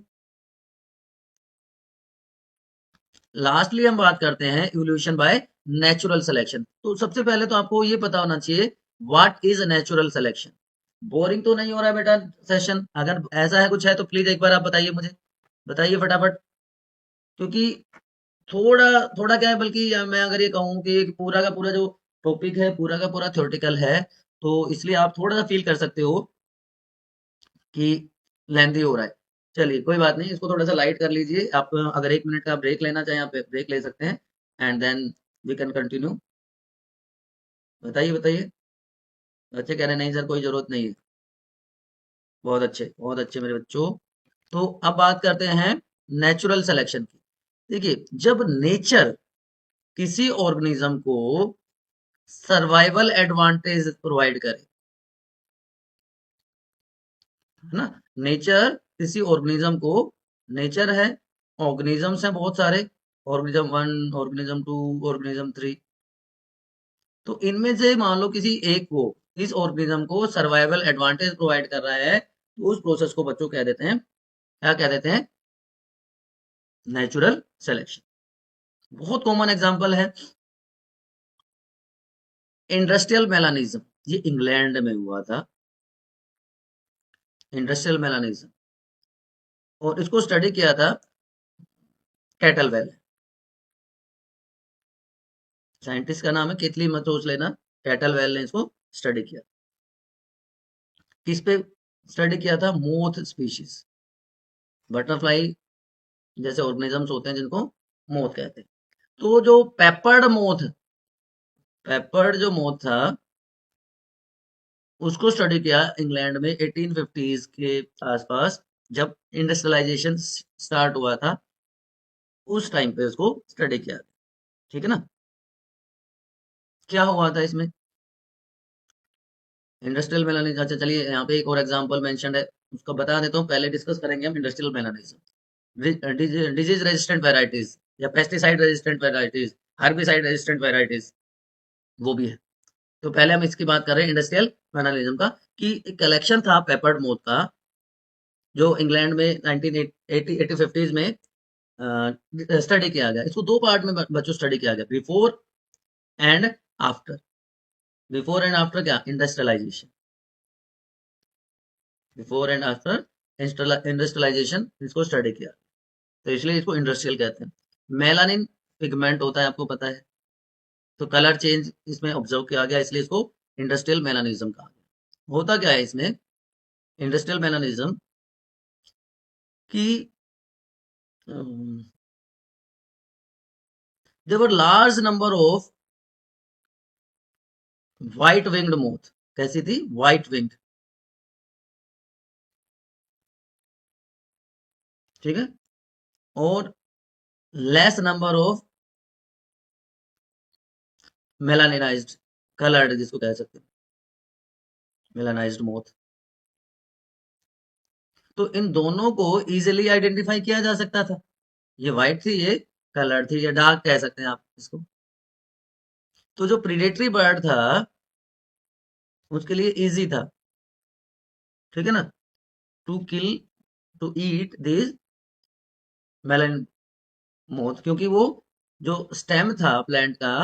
लास्टली हम बात करते हैं इवोल्यूशन बाय नेचुरल सिलेक्शन। तो सबसे पहले तो आपको ये पता होना चाहिए what is natural selection. Boring तो नहीं हो रहा है बेटा सेशन? अगर ऐसा है कुछ है तो प्लीज एक बार आप बताइए मुझे, बताइए फटाफट। क्योंकि थोड़ा थोड़ा क्या है, बल्कि मैं अगर ये कहूँ कि पूरा का पूरा जो टॉपिक है पूरा का पूरा थ्योरेटिकल है, तो इसलिए आप थोड़ा सा फील कर सकते हो कि लेंथी हो रहा है। चलिए कोई बात नहीं, इसको थोड़ा सा लाइट कर लीजिए आप। अगर 1 मिनट का ब्रेक लेना चाहें आप ब्रेक ले सकते हैं, and then we can continue. बताइए बताइए। बच्चे कह रहे हैं नहीं सर कोई जरूरत नहीं है। बहुत अच्छे मेरे बच्चों। तो अब बात करते हैं नेचुरल सिलेक्शन की। देखिए, जब नेचर किसी ऑर्गेनिज्म को सर्वाइवल एडवांटेज प्रोवाइड करे, है ना, नेचर किसी ऑर्गेनिज्म को, नेचर है, ऑर्गेनिजम्स हैं बहुत सारे, ऑर्गेनिज्म 1, ऑर्गेनिज्म 2, ऑर्गेनिज्म 3। तो इनमें से मान लो किसी एक को, इस ऑर्गेनिज्म को सर्वाइवल एडवांटेज प्रोवाइड कर रहा है, तो उस प्रोसेस को बच्चों कहते हैं, क्या कह देते हैं, नेचुरल सिलेक्शन। बहुत कॉमन एग्जांपल है इंडस्ट्रियल मेलानिज्म, ये इंग्लैंड में हुआ था, इंडस्ट्रियल मेलानिज्म। और इसको स्टडी किया था कैटलवेल, साइंटिस्ट का नाम है केतली, मत सोच लेना, कैटलवेल ने इसको स्टडी किया। किस पे स्टडी किया था, मोथ स्पीशीज, बटरफ्लाई जैसे ऑर्गेनिजम्स होते हैं जिनको मोथ कहते हैं। तो जो पेपर्ड मोथ, पेपर्ड जो मोथ था उसको स्टडी किया इंग्लैंड में 1850s के आसपास, जब इंडस्ट्रियलाइजेशन स्टार्ट हुआ था, उस टाइम पे उसको स्टडी किया। ठीक है ना, क्या हुआ था इसमें, इंडस्ट्रियल मेलानिज्म। अच्छा चलिए यहाँ पे एक और एग्जांपल मेंशन है, उसको बता देता हूँ, पहले डिस्कस करेंगे हम industrial melanism. Disease resistant varieties या pesticide resistant varieties, herbicide resistant varieties, वो भी है। तो पहले हम इसकी बात कर रहे हैं इंडस्ट्रियल मेलानिज्म का, कि एक कलेक्शन था पेपर्ड मोथ का, जो इंग्लैंड में 1980 में स्टडी किया गया। इसको दो पार्ट में बच्चों स्टडी किया गया, before and after. Before and after क्या, industrialisation, before and after industrialisation, इसको स्टडी किया, तो इसलिए इसको इंडस्ट्रियल कहते हैं। मेलानिन पिगमेंट होता है, आपको पता है, तो कलर चेंज इसमें ऑब्जर्व किया गया, इसलिए इसको इंडस्ट्रियल मेलानिज्म कहा गया। होता क्या है इसमें इंडस्ट्रियल मेलानिज्म की, there were large number of white winged moth. कैसी थी, व्हाइट विंग्ड, ठीक है, और less number of melaninised, coloured जिसको कह सकते हैं, मेलानाइज्ड मोथ। तो इन दोनों को इजीली आइडेंटिफाई किया जा सकता था, ये व्हाइट थी, ये कलर थी, ये डार्क कह सकते हैं आप इसको। तो जो प्रीडेटरी बर्ड था उसके लिए इजी था, ठीक है ना, to kill, to eat this melon moth, क्योंकि वो जो स्टेम था प्लांट का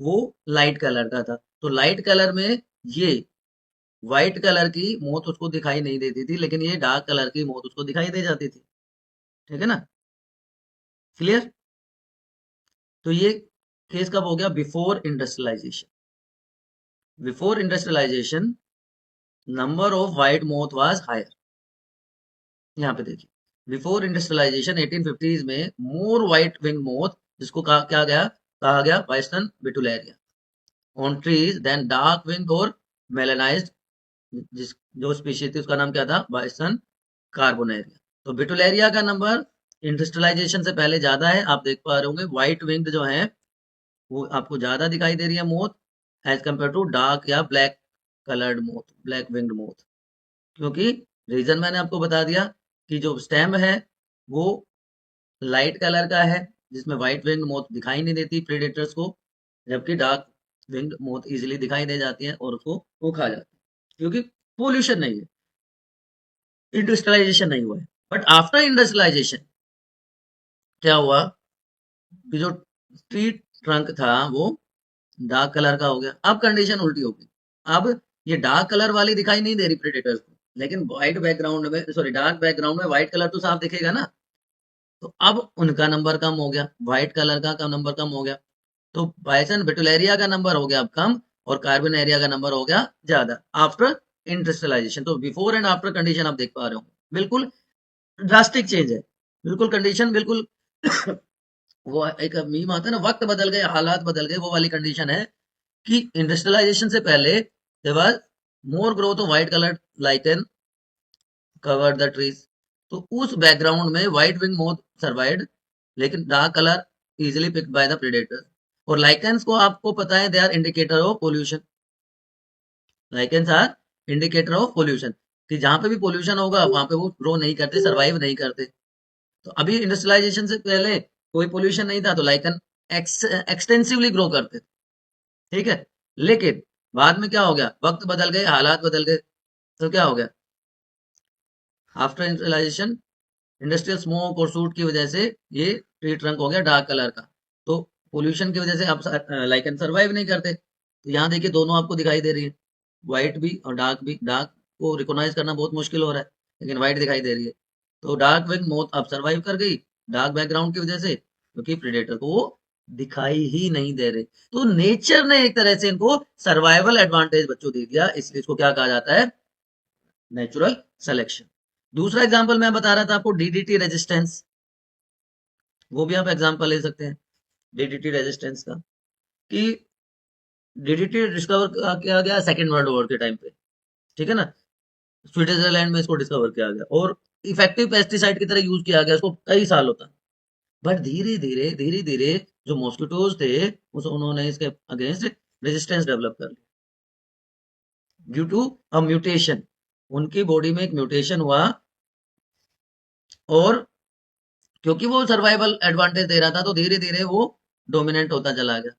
वो लाइट कलर का था, तो लाइट कलर में ये व्हाइट कलर की मोथ उसको दिखाई नहीं देती थी, लेकिन ये डार्क कलर की मोथ उसको दिखाई दे जाती थी, ठीक है ना, क्लियर। तो ये केस कब हो गया, before industrialisation. Before industrialisation number of white moth was higher. यहाँ पे देखिए, बिफोर इंडस्ट्रियलाइजेशन 1850s में मोर व्हाइट विंग मोथ, जिसको कहा गया biston betularia on trees then dark wing और मेलेनाइज्ड, जिस जो स्पीशीज थी उसका नाम क्या था, बाइसन कार्बोनेरिया। तो बिटुलेरिया का नंबर इंडस्ट्रियलाइजेशन से पहले ज्यादा है, आप देख पा रहे होंगे व्हाइट विंग्ड जो है वो आपको ज्यादा दिखाई दे रही है moth, as compare to dark या black coloured moth, black winged moth. क्योंकि रीजन मैंने आपको बता दिया कि जो स्टेम है वो लाइट कलर का है, जिसमें व्हाइट विंग्ड मोथ दिखाई नहीं देती प्रेडेटर्स को, जबकि डार्क विंग्ड मोथ इजीली दिखाई दे जाती है और उसको वो खा जाती है, क्योंकि पोल्यूशन नहीं है, इंडस्ट्रियलाइजेशन नहीं हुआ है। बट आफ्टर इंडस्ट्रियलाइजेशन क्या हुआ कि जो ट्री ट्रंक था वो डार्क कलर का हो गया। अब कंडीशन उल्टी हो गई, अब ये डार्क कलर वाली दिखाई नहीं दे रही प्रेडेटर्स को, लेकिन व्हाइट बैकग्राउंड में, सॉरी डार्क बैकग्राउंड में व्हाइट कलर तो साफ दिखेगा ना, तो अब उनका नंबर कम हो गया, व्हाइट कलर का नंबर कम हो गया, तो बाइसन बिटुलेरिया का नंबर हो गया अब कम और कार्बन एरिया का नंबर हो गया ज्यादा आफ्टर इंडस्ट्रियलाइजेशन। तो बिफोर एंड आफ्टर कंडीशन आप देख पा रहे हो, बिल्कुल ड्रास्टिक चेंज है, बिल्कुल कंडीशन बिल्कुल वो एक मीम आता है ना, वक्त बदल गए हालात बदल गए, वो वाली कंडीशन है कि इंडस्ट्रियलाइजेशन से पहले there was more growth of white coloured lichen covered the trees, तो उस बैकग्राउंड में व्हाइट विंग मोथ सर्वाइव्ड, लेकिन dark colour easily picked by the predators. और लाइकेंस को आपको पता है they are indicator of pollution, lichens are indicator of pollution, कि जहां पे भी पोल्यूशन होगा वहां पे वो ग्रो नहीं करते, सर्वाइव नहीं करते। तो अभी इंडस्ट्रियलाइजेशन से पहले कोई पोल्यूशन नहीं था तो लाइकन एक्सटेंसिवली ग्रो करते, ठीक है, लेकिन बाद में क्या हो गया, वक्त बदल गए हालात बदल गए, तो क्या हो गया, आफ्टर इंडस्ट्रियलाइजेशन इंडस्ट्रियल स्मोक और सूट की वजह से ये ट्री ट्रंक हो गया डार्क कलर का, तो पोल्यूशन की वजह से अब लाइकन सर्वाइव नहीं करते। तो यहाँ देखिए दोनों आपको दिखाई दे रही है, व्हाइट भी और डार्क भी, डार्क को रिकॉग्नाइज करना बहुत मुश्किल हो रहा है लेकिन व्हाइट दिखाई दे रही है, तो डार्क विंग मोथ अब सर्वाइव कर गई डार्क बैकग्राउंड की वजह से, क्योंकि प्रेडेटर को वो दिखाई ही नहीं दे रहे। तो नेचर ने एक तरह से इनको सर्वाइवल एडवांटेज बच्चों दे दिया, इसलिए इसको क्या कहा जाता है, नेचुरल सिलेक्शन। दूसरा एग्जांपल मैं बता रहा था आपको डीडीटी रेजिस्टेंस, वो भी आप एग्जांपल ले सकते हैं डीडीटी रेजिस्टेंस का, कि डीडीटी डिस्कवर किया गया सेकेंड वर्ल्ड वॉर के टाइम पे, ठीक है ना, स्विट्जरलैंड में इसको डिस्कवर किया गया और इफेक्टिव पेस्टिसाइड की तरह यूज किया गया इसको कई सालों तक। बट धीरे धीरे जो मॉस्किटोज थे उस उन्होंने इसके अगेंस्ट रेजिस्टेंस डेवलप कर लिया ड्यू टू अ म्यूटेशन, उनकी बॉडी में एक म्यूटेशन हुआ और क्योंकि वो सर्वाइवल एडवांटेज दे रहा था तो धीरे धीरे वो डोमिनेंट होता चला गया।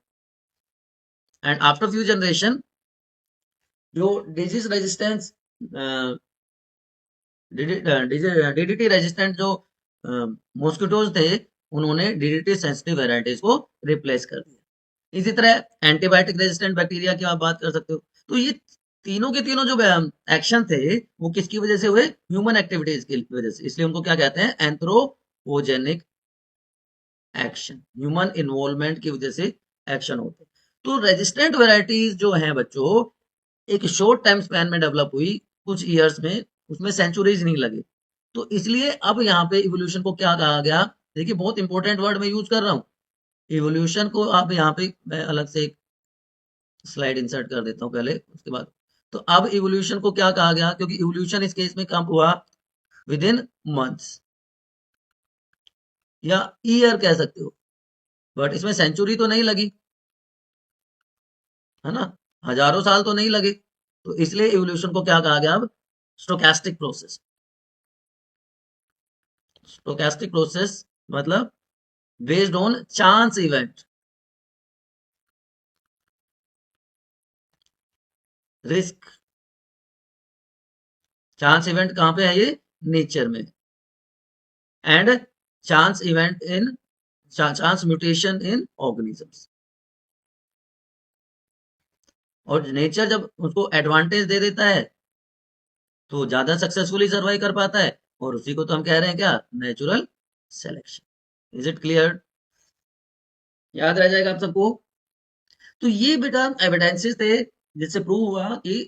एंड आफ्टर फ्यू जनरेशन जो डिजीज रेजिस्टेंस डीडीटी रेजिस्टेंट जो मॉस्किटोज थे उन्होंने डीडीटी सेंसिटिव वेराइटीज को रिप्लेस कर दिया। इसी तरह एंटीबायोटिक रेजिस्टेंट बैक्टीरिया की आप बात कर सकते हो। तो ये तीनों के तीनों जो एक्शन थे वो किसकी वजह से हुए, ह्यूमन एक्टिविटीज की वजह से, इसलिए उनको क्या कहते हैं, एंथ्रोपोजेनिक एक्शन, ह्यूमन इन्वॉल्वमेंट की वजह से एक्शन होते हैं। तो रेजिस्टेंट वेराइटीज जो हैं बच्चों एक शॉर्ट टाइम स्पैन में डेवलप हुई, कुछ ईयर्स में, उसमें सेंचुरीज नहीं लगे, तो इसलिए अब यहाँ पे इवोल्यूशन को क्या कहा गया, देखिए बहुत इंपॉर्टेंट वर्ड मैं यूज कर रहा हूँ, इवोल्यूशन को आप यहाँ पे मैं अलग से एक स्लाइड इंसर्ट कर देता हूँ पहले उसके बाद। तो अब इवोल्यूशन को क्या कहा गया, क्योंकि इवोल्यूशन इस केस में कब हुआ, विद इन मंथ्स या ईयर कह सकते हो, बट इसमें सेंचुरी तो नहीं लगी, है ना, हजारों साल तो नहीं लगे, तो इसलिए इवोल्यूशन को क्या कहा गया अब, स्टोकेस्टिक प्रोसेस। स्टोकेस्टिक प्रोसेस मतलब based on chance event, risk, chance event कहाँ पे है, ये नेचर में, and chance event in chance mutation in organisms. और नेचर जब उसको एडवांटेज दे देता है तो ज्यादा सक्सेसफुली सर्वाइव कर पाता है, और उसी को तो हम कह रहे हैं क्या, natural selection. Is it clear? याद रह जाएगा आप सबको। तो ये बेटा एविडेंसेस थे जिससे प्रूव हुआ कि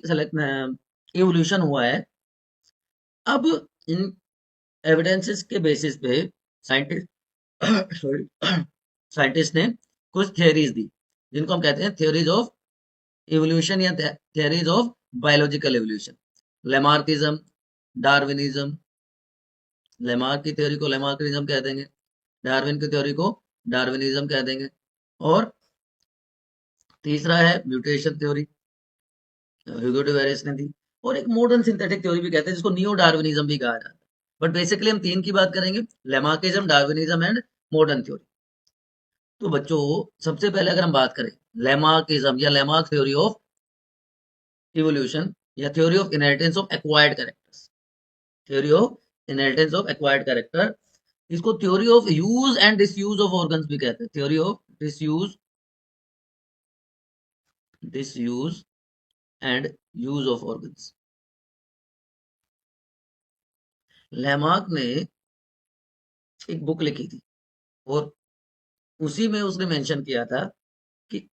इवोल्यूशन हुआ है। अब इन एविडेंसेस के बेसिस पे साइंटिस्ट सॉरी साइंटिस्ट ने कुछ थियोरीज दी, जिनको हम कहते हैं थियोरीज ऑफ इवोल्यूशन या theories of biological evolution. Lamarckism, Darwinism, Lamarck की थ्योरी को लेमार्किज्म कह देंगे, डार्विन की थ्योरी को डार्विनिज्म कह देंगे, और तीसरा है mutation theory, Hugo de Vries ने दी, और एक मॉडर्न सिंथेटिक थ्योरी भी कहते हैं जिसको नियो डार्विनिज्म भी कहा जाता है। बट बेसिकली हम तीन की बात करेंगे, Lamarckism, Darwinism and modern theory. तो बच्चों सबसे पहले अगर हम बात करें लेमार्किज्म या लेमार्क थ्योरी ऑफ इवोल्यूशन या theory of inheritance of acquired characters, theory of inheritance of acquired character, इसको theory of use and disuse of organs भी कहते हैं, theory of disuse and use of organs. लेमार्क ने एक बुक लिखी थी और उसी में उसने मेंशन किया था कि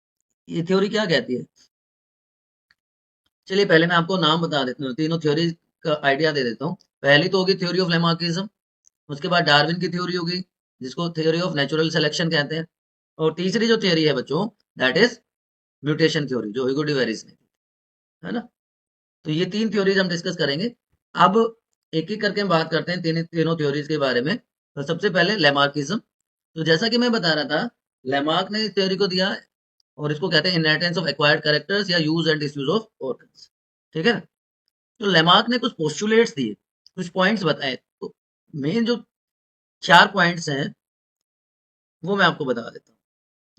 ये थ्योरी क्या कहती है। चलिए पहले मैं आपको नाम बता देता हूँ, तीनों थ्योरी का आइडिया दे देता हूँ। पहली तो होगी थ्योरी ऑफ लेमार्किज्म, उसके बाद डार्विन की थ्योरी होगी जिसको थ्योरी ऑफ नेचुरल सिलेक्शन कहते हैं, और तीसरी जो थ्योरी है बच्चों दैट इज म्यूटेशन थ्योरी, जो ह्यूगो डे वेरिस ने दी, है ना। तो ये तीन थ्योरीज हम डिस्कस करेंगे। अब एक एक करके हम बात करते हैं तीनों थ्योरीज के बारे में। तो सबसे पहले लेमार्किज्म। तो जैसा कि मैं बता रहा था, लेमार्क ने इस थ्योरी को दिया और इसको कहते हैं इनहेरिटेंस ऑफ एक्वायर्ड कैरेक्टर्स या use and disuse of organs, ठीक है। तो लेमार्क ने कुछ पोस्टुलेट्स दिए, कुछ पॉइंट्स बताए। तो मेन जो 4 पॉइंट्स हैं वो मैं आपको बता देता हूँ,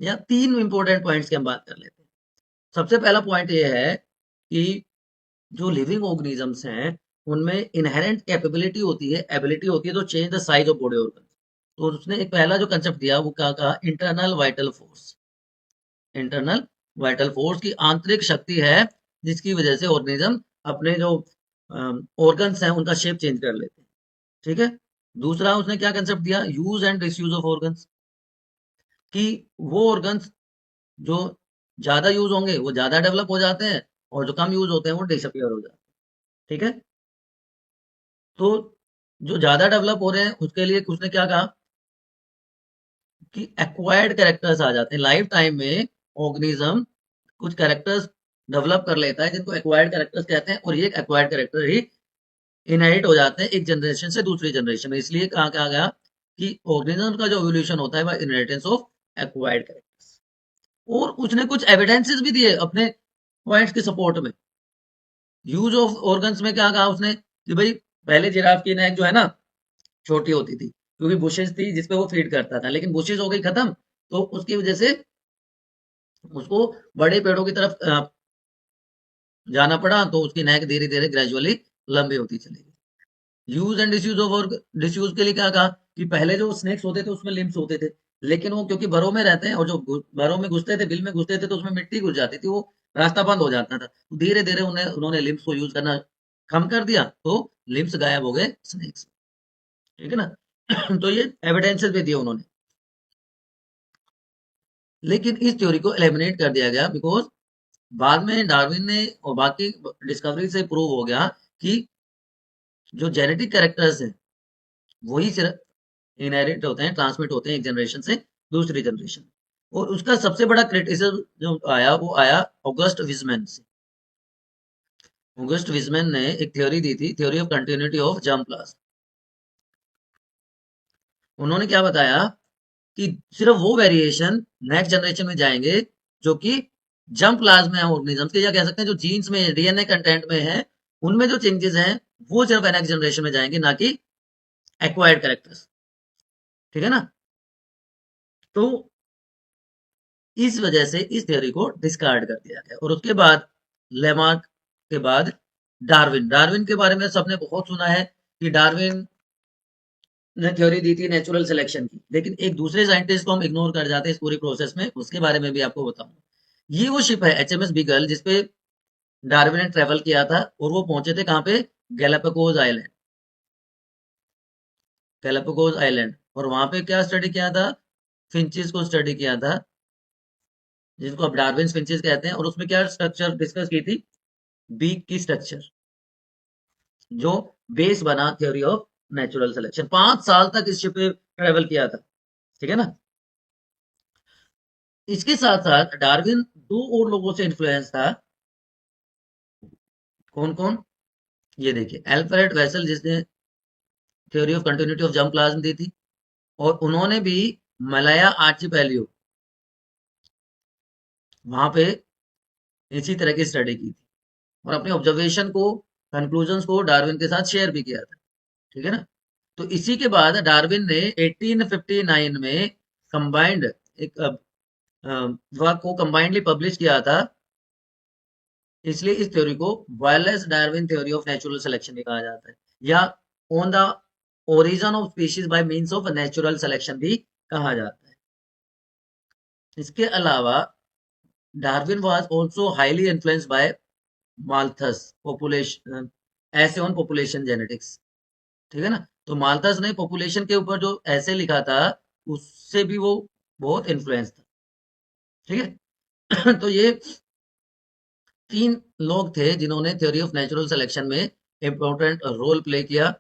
या 3 इंपॉर्टेंट पॉइंट्स की हम बात कर लेते हैं। सबसे पहला पॉइंट ये है कि जो लिविंग ऑर्गेनिजम्स हैं उनमें इनहेरेंट कैपेबिलिटी होती है, एबिलिटी होती है, तो change the size of body organ. तो उसने एक पहला जो कंसेप्ट दिया वो क्या कहा, internal vital force. Internal vital force की आंतरिक शक्ति है जिसकी वजह से ऑर्गेनिज्म अपने जो ऑर्गन्स हैं उनका शेप चेंज कर लेते हैं, ठीक है। दूसरा उसने क्या कंसेप्ट दिया, use and disuse of organs, कि वो ऑर्गन्स जो ज्यादा यूज होंगे वो ज्यादा डेवलप हो जाते हैं, और जो कम यूज होते हैं वो डिसअपियर हो जाते हैं, ठीक है। तो जो ज्यादा डेवलप हो रहे हैं उसके लिए उसने क्या कहा कि एक्वायर्ड कैरेक्टर्स आ जाते हैं लाइफ टाइम में। ऑर्गेनिज्म कुछ कैरेक्टर्स डेवलप कर लेता है जिनको एक्वायर्ड कैरेक्टर्स कहते हैं, और ये एक्वायर्ड कैरेक्टर ही इनहेरिट हो जाते हैं एक जनरेशन से दूसरी जनरेशन में। इसलिए कहा क्या गया कि ऑर्गेनिज्म का जो एवोल्यूशन होता है वह इनहेरिटेंस ऑफ एक्वायर्ड कैरेक्टर्स। और उसने कुछ एविडेंसेस भी दिए अपने पॉइंट्स के सपोर्ट में। यूज ऑफ ऑर्गन्स में क्या कहा उसने कि भाई पहले जिराफ की नेक जो है ना छोटी होती थी क्योंकि बुशेस थी जिसपे वो फीड करता था, लेकिन बुशेस हो गई खत्म, तो उसकी वजह से उसको बड़े पेड़ों की तरफ जाना पड़ा, तो उसकी नेक धीरे धीरे ग्रेजुअली लंबी होती चली गई। यूज एंड डिसयूज ऑफ और डिसयूज के लिए क्या कहा कि पहले जो स्नेक्स होते थे उसमें लिम्स होते थे, लेकिन वो क्योंकि बरों में रहते हैं और जो बरों में घुसते थे, बिल में घुसते थे, तो उसमें मिट्टी घुस जाती थी, वो रास्ता बंद हो जाता था। तो धीरे धीरे उन्होंने लिम्स को यूज करना कम कर दिया, तो लिम्स गायब हो गए स्नेक्स, ठीक है ना। तो ये एविडेंसेस भी दिए उन्होंने, लेकिन इस थ्योरी को एलिमिनेट कर दिया गया बिकॉज बाद में डार्विन ने और बाकी डिस्कवरी से प्रूव हो गया कि जो जेनेटिक कैरेक्टर्स हैं वही सिर्फ इनहेरिट होते हैं, ट्रांसमिट होते हैं एक जनरेशन से दूसरी जनरेशन। और उसका सबसे बड़ा क्रिटिसिज्म जो आया वो आया ऑगस्ट विजमैन से। ऑगस्ट विजमैन ने एक थ्योरी दी थी, theory of continuity of germ plasm. उन्होंने क्या बताया कि सिर्फ वो वेरिएशन नेक्स्ट जनरेशन में जाएंगे जो कि जंप प्लाज्म है ऑर्गेनिजम्स के, या कह सकते हैं जो जीन्स में डीएनए कंटेंट में है उनमें जो चेंजेस हैं वो सिर्फ नेक्स्ट जनरेशन में जाएंगे, ना कि एक्वायर्ड कैरेक्टर्स, ठीक है ना। तो इस वजह से इस थ्योरी को डिस्कार्ड कर दिया गया, और उसके बाद लेमार्क के बाद डार्विन। डार्विन के बारे में सबने बहुत सुना है कि डार्विन ने थ्योरी दी थी नेचुरल सिलेक्शन की, लेकिन एक दूसरे साइंटिस्ट को हम इग्नोर कर जाते हैं इस पूरी प्रोसेस में, उसके बारे में भी आपको बताऊंगा। ये वो शिप है एचएमएस बीगल जिसपे डार्विन ने ट्रेवल किया था, और वो पहुंचे थे कहाँ पे, गैलापागोस आइलैंड। गैलापागोस आइलैंड, और वहां पे क्या स्टडी किया था, फिंचेस को स्टडी किया था, जिसको अब डार्विन फिंचेस कहते हैं। और उसमें क्या स्ट्रक्चर डिस्कस की थी, बीक की स्ट्रक्चर, जो बेस बना थ्योरी ऑफ नेचुरल सिलेक्शन। 5 साल तक इस शिप पे ट्रेवल किया था, ठीक है ना। इसके साथ साथ डार्विन दो और लोगों से इन्फ्लुएंस था। कौन कौन, ये देखिए, अल्फ्रेड वेसल जिसने theory of continuity of germ दी थी, और उन्होंने भी मलाया आर्चिपेलियो, वहां पे इसी तरह की स्टडी की थी, और अपने ऑब्जर्वेशन को, कंक्लूजन्स को डार्विन के साथ शेयर भी किया था, ठीक है ना। तो इसी के बाद डार्विन ने 1859 में कंबाइंड एक वर्क को कंबाइंडली पब्लिश किया था। इसलिए इस थ्योरी को wireless Darwin theory of natural selection भी कहा जाता है, या on the origin of species by means of natural selection भी कहा जाता है। इसके अलावा Darwin was also highly influenced by Malthus population ऐसे ऑन पॉपुलेशन जेनेटिक्स, ठीक है ना। तो माल्थस ने पॉपुलेशन के ऊपर जो ऐसे लिखा था, उससे भी वो बहुत इन्फ्लुएंस था, ठीक है। तो ये 3 लोग थे जिन्होंने थ्योरी ऑफ नेचुरल सिलेक्शन में इंपॉर्टेंट रोल प्ले किया।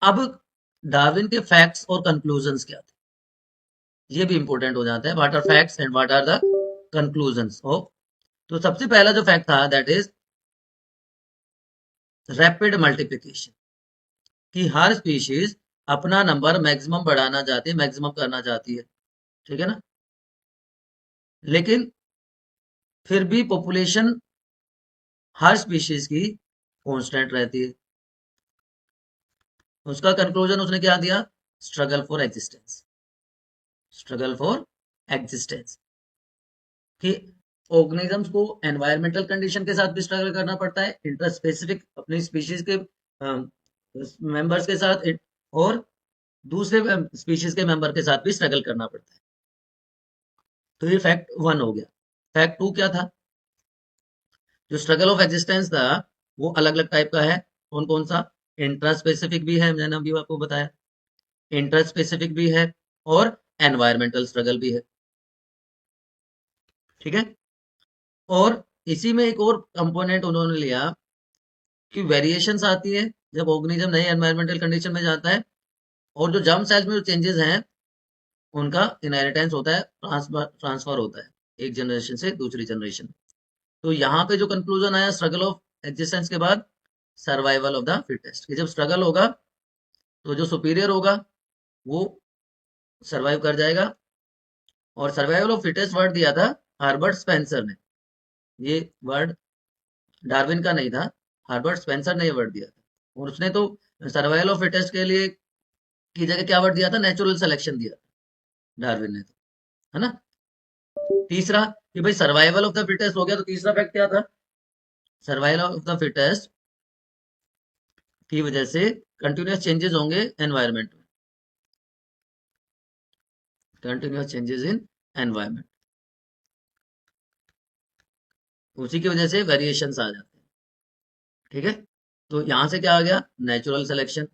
अब डार्विन के फैक्ट्स और कंक्लूजन्स क्या थे, ये भी इंपॉर्टेंट हो जाता है। What are facts and what are the conclusions of. तो सबसे पहला जो फैक्ट था दैट इज रैपिड मल्टीप्लिकेशन, कि हर स्पीशीज अपना नंबर मैक्सिमम बढ़ाना चाहती है, मैक्सिमम करना चाहती है, ठीक है ना। लेकिन फिर भी पॉपुलेशन हर स्पीशीज की कांस्टेंट रहती है। उसका कंक्लूजन उसने क्या दिया, struggle for existence, struggle for existence, कि ऑर्गेनिजम्स को एनवायरमेंटल कंडीशन के साथ भी स्ट्रगल करना पड़ता है, इंटर स्पेसिफिक अपनी स्पीशीज के मेंबर्स के साथ, और दूसरे स्पीशीज के मेंबर के साथ भी स्ट्रगल करना पड़ता है। तो ये फैक्ट 1 हो गया। फैक्ट 2 क्या था, जो स्ट्रगल ऑफ एग्जिस्टेंस था वो अलग अलग टाइप का है। कौन कौन सा, इंट्रा स्पेसिफिक भी है, मैंने अभी आपको बताया, इंट्रा स्पेसिफिक भी है, और एनवायरमेंटल स्ट्रगल भी है, ठीक है। और इसी में एक और कंपोनेंट उन्होंने लिया कि वेरिएशंस आती है जब ऑर्गेनिज्म नए एनवायरमेंटल कंडीशन में जाता है, और जो जर्म सेल्स में जो चेंजेस हैं उनका इनहेरिटेंस होता है, ट्रांसफर होता है एक जनरेशन से दूसरी जनरेशन। तो यहाँ पे जो कंक्लूजन आया स्ट्रगल ऑफ एग्जिस्टेंस के बाद, सर्वाइवल ऑफ द फिटेस्ट, कि जब स्ट्रगल होगा तो जो सुपीरियर होगा वो सर्वाइव कर जाएगा। और सर्वाइवल ऑफ फिटेस्ट वर्ड दिया था हार्बर्ट स्पेंसर ने, ये वर्ड डार्विन का नहीं था, हार्बर्ट स्पेंसर ने ये वर्ड दिया था। और उसने तो सर्वाइवल ऑफ फिटेस्ट के लिए की जगह क्या वर्ड दिया था, नेचुरल सिलेक्शन दिया था डार्विन ने, तो है ना। तीसरा, कि भाई सर्वाइवल ऑफ द फिटेस्ट हो गया, तो तीसरा फैक्ट क्या था, सर्वाइवल ऑफ द फिटेस्ट की वजह से कंटिन्यूअस चेंजेस होंगे एनवायरनमेंट में, कंटिन्यूअस चेंजेस इन एनवायरनमेंट, उसी की वजह से वेरिएशंस आ जाते हैं, ठीक है। तो यहां से क्या आ गया, नेचुरल सिलेक्शन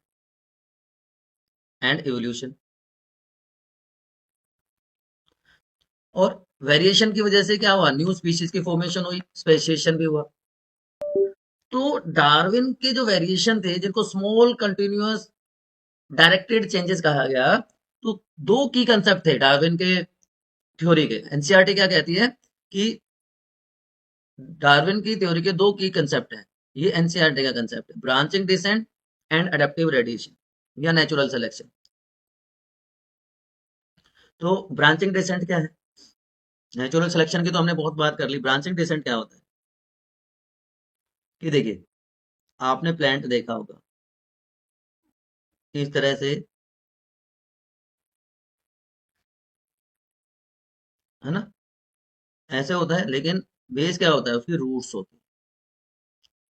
एंड इवोल्यूशन। और वेरिएशन की वजह से क्या हुआ, न्यू स्पीशीज की फॉर्मेशन हुई, स्पेशिएशन भी हुआ। तो डार्विन के जो वेरिएशन थे जिनको स्मॉल कंटिन्यूअस डायरेक्टेड चेंजेस कहा गया, तो दो की कंसेप्ट थे डार्विन के थ्योरी के। एनसीईआरटी क्या कहती है कि डार्विन की थ्योरी के दो की कंसेप्ट हैं, ये एनसीईआरटी का कंसेप्ट है, branching descent and adaptive radiation या नेचुरल सिलेक्शन। तो ब्रांचिंग डिसेंट क्या है, नेचुरल सिलेक्शन की तो हमने बहुत बात कर ली, ब्रांचिंग डिसेंट क्या होता है, कि देखिए आपने प्लांट देखा होगा इस तरह से, है ना, ऐसे होता है, लेकिन बेस क्या होता है, उसकी रूट्स होती है,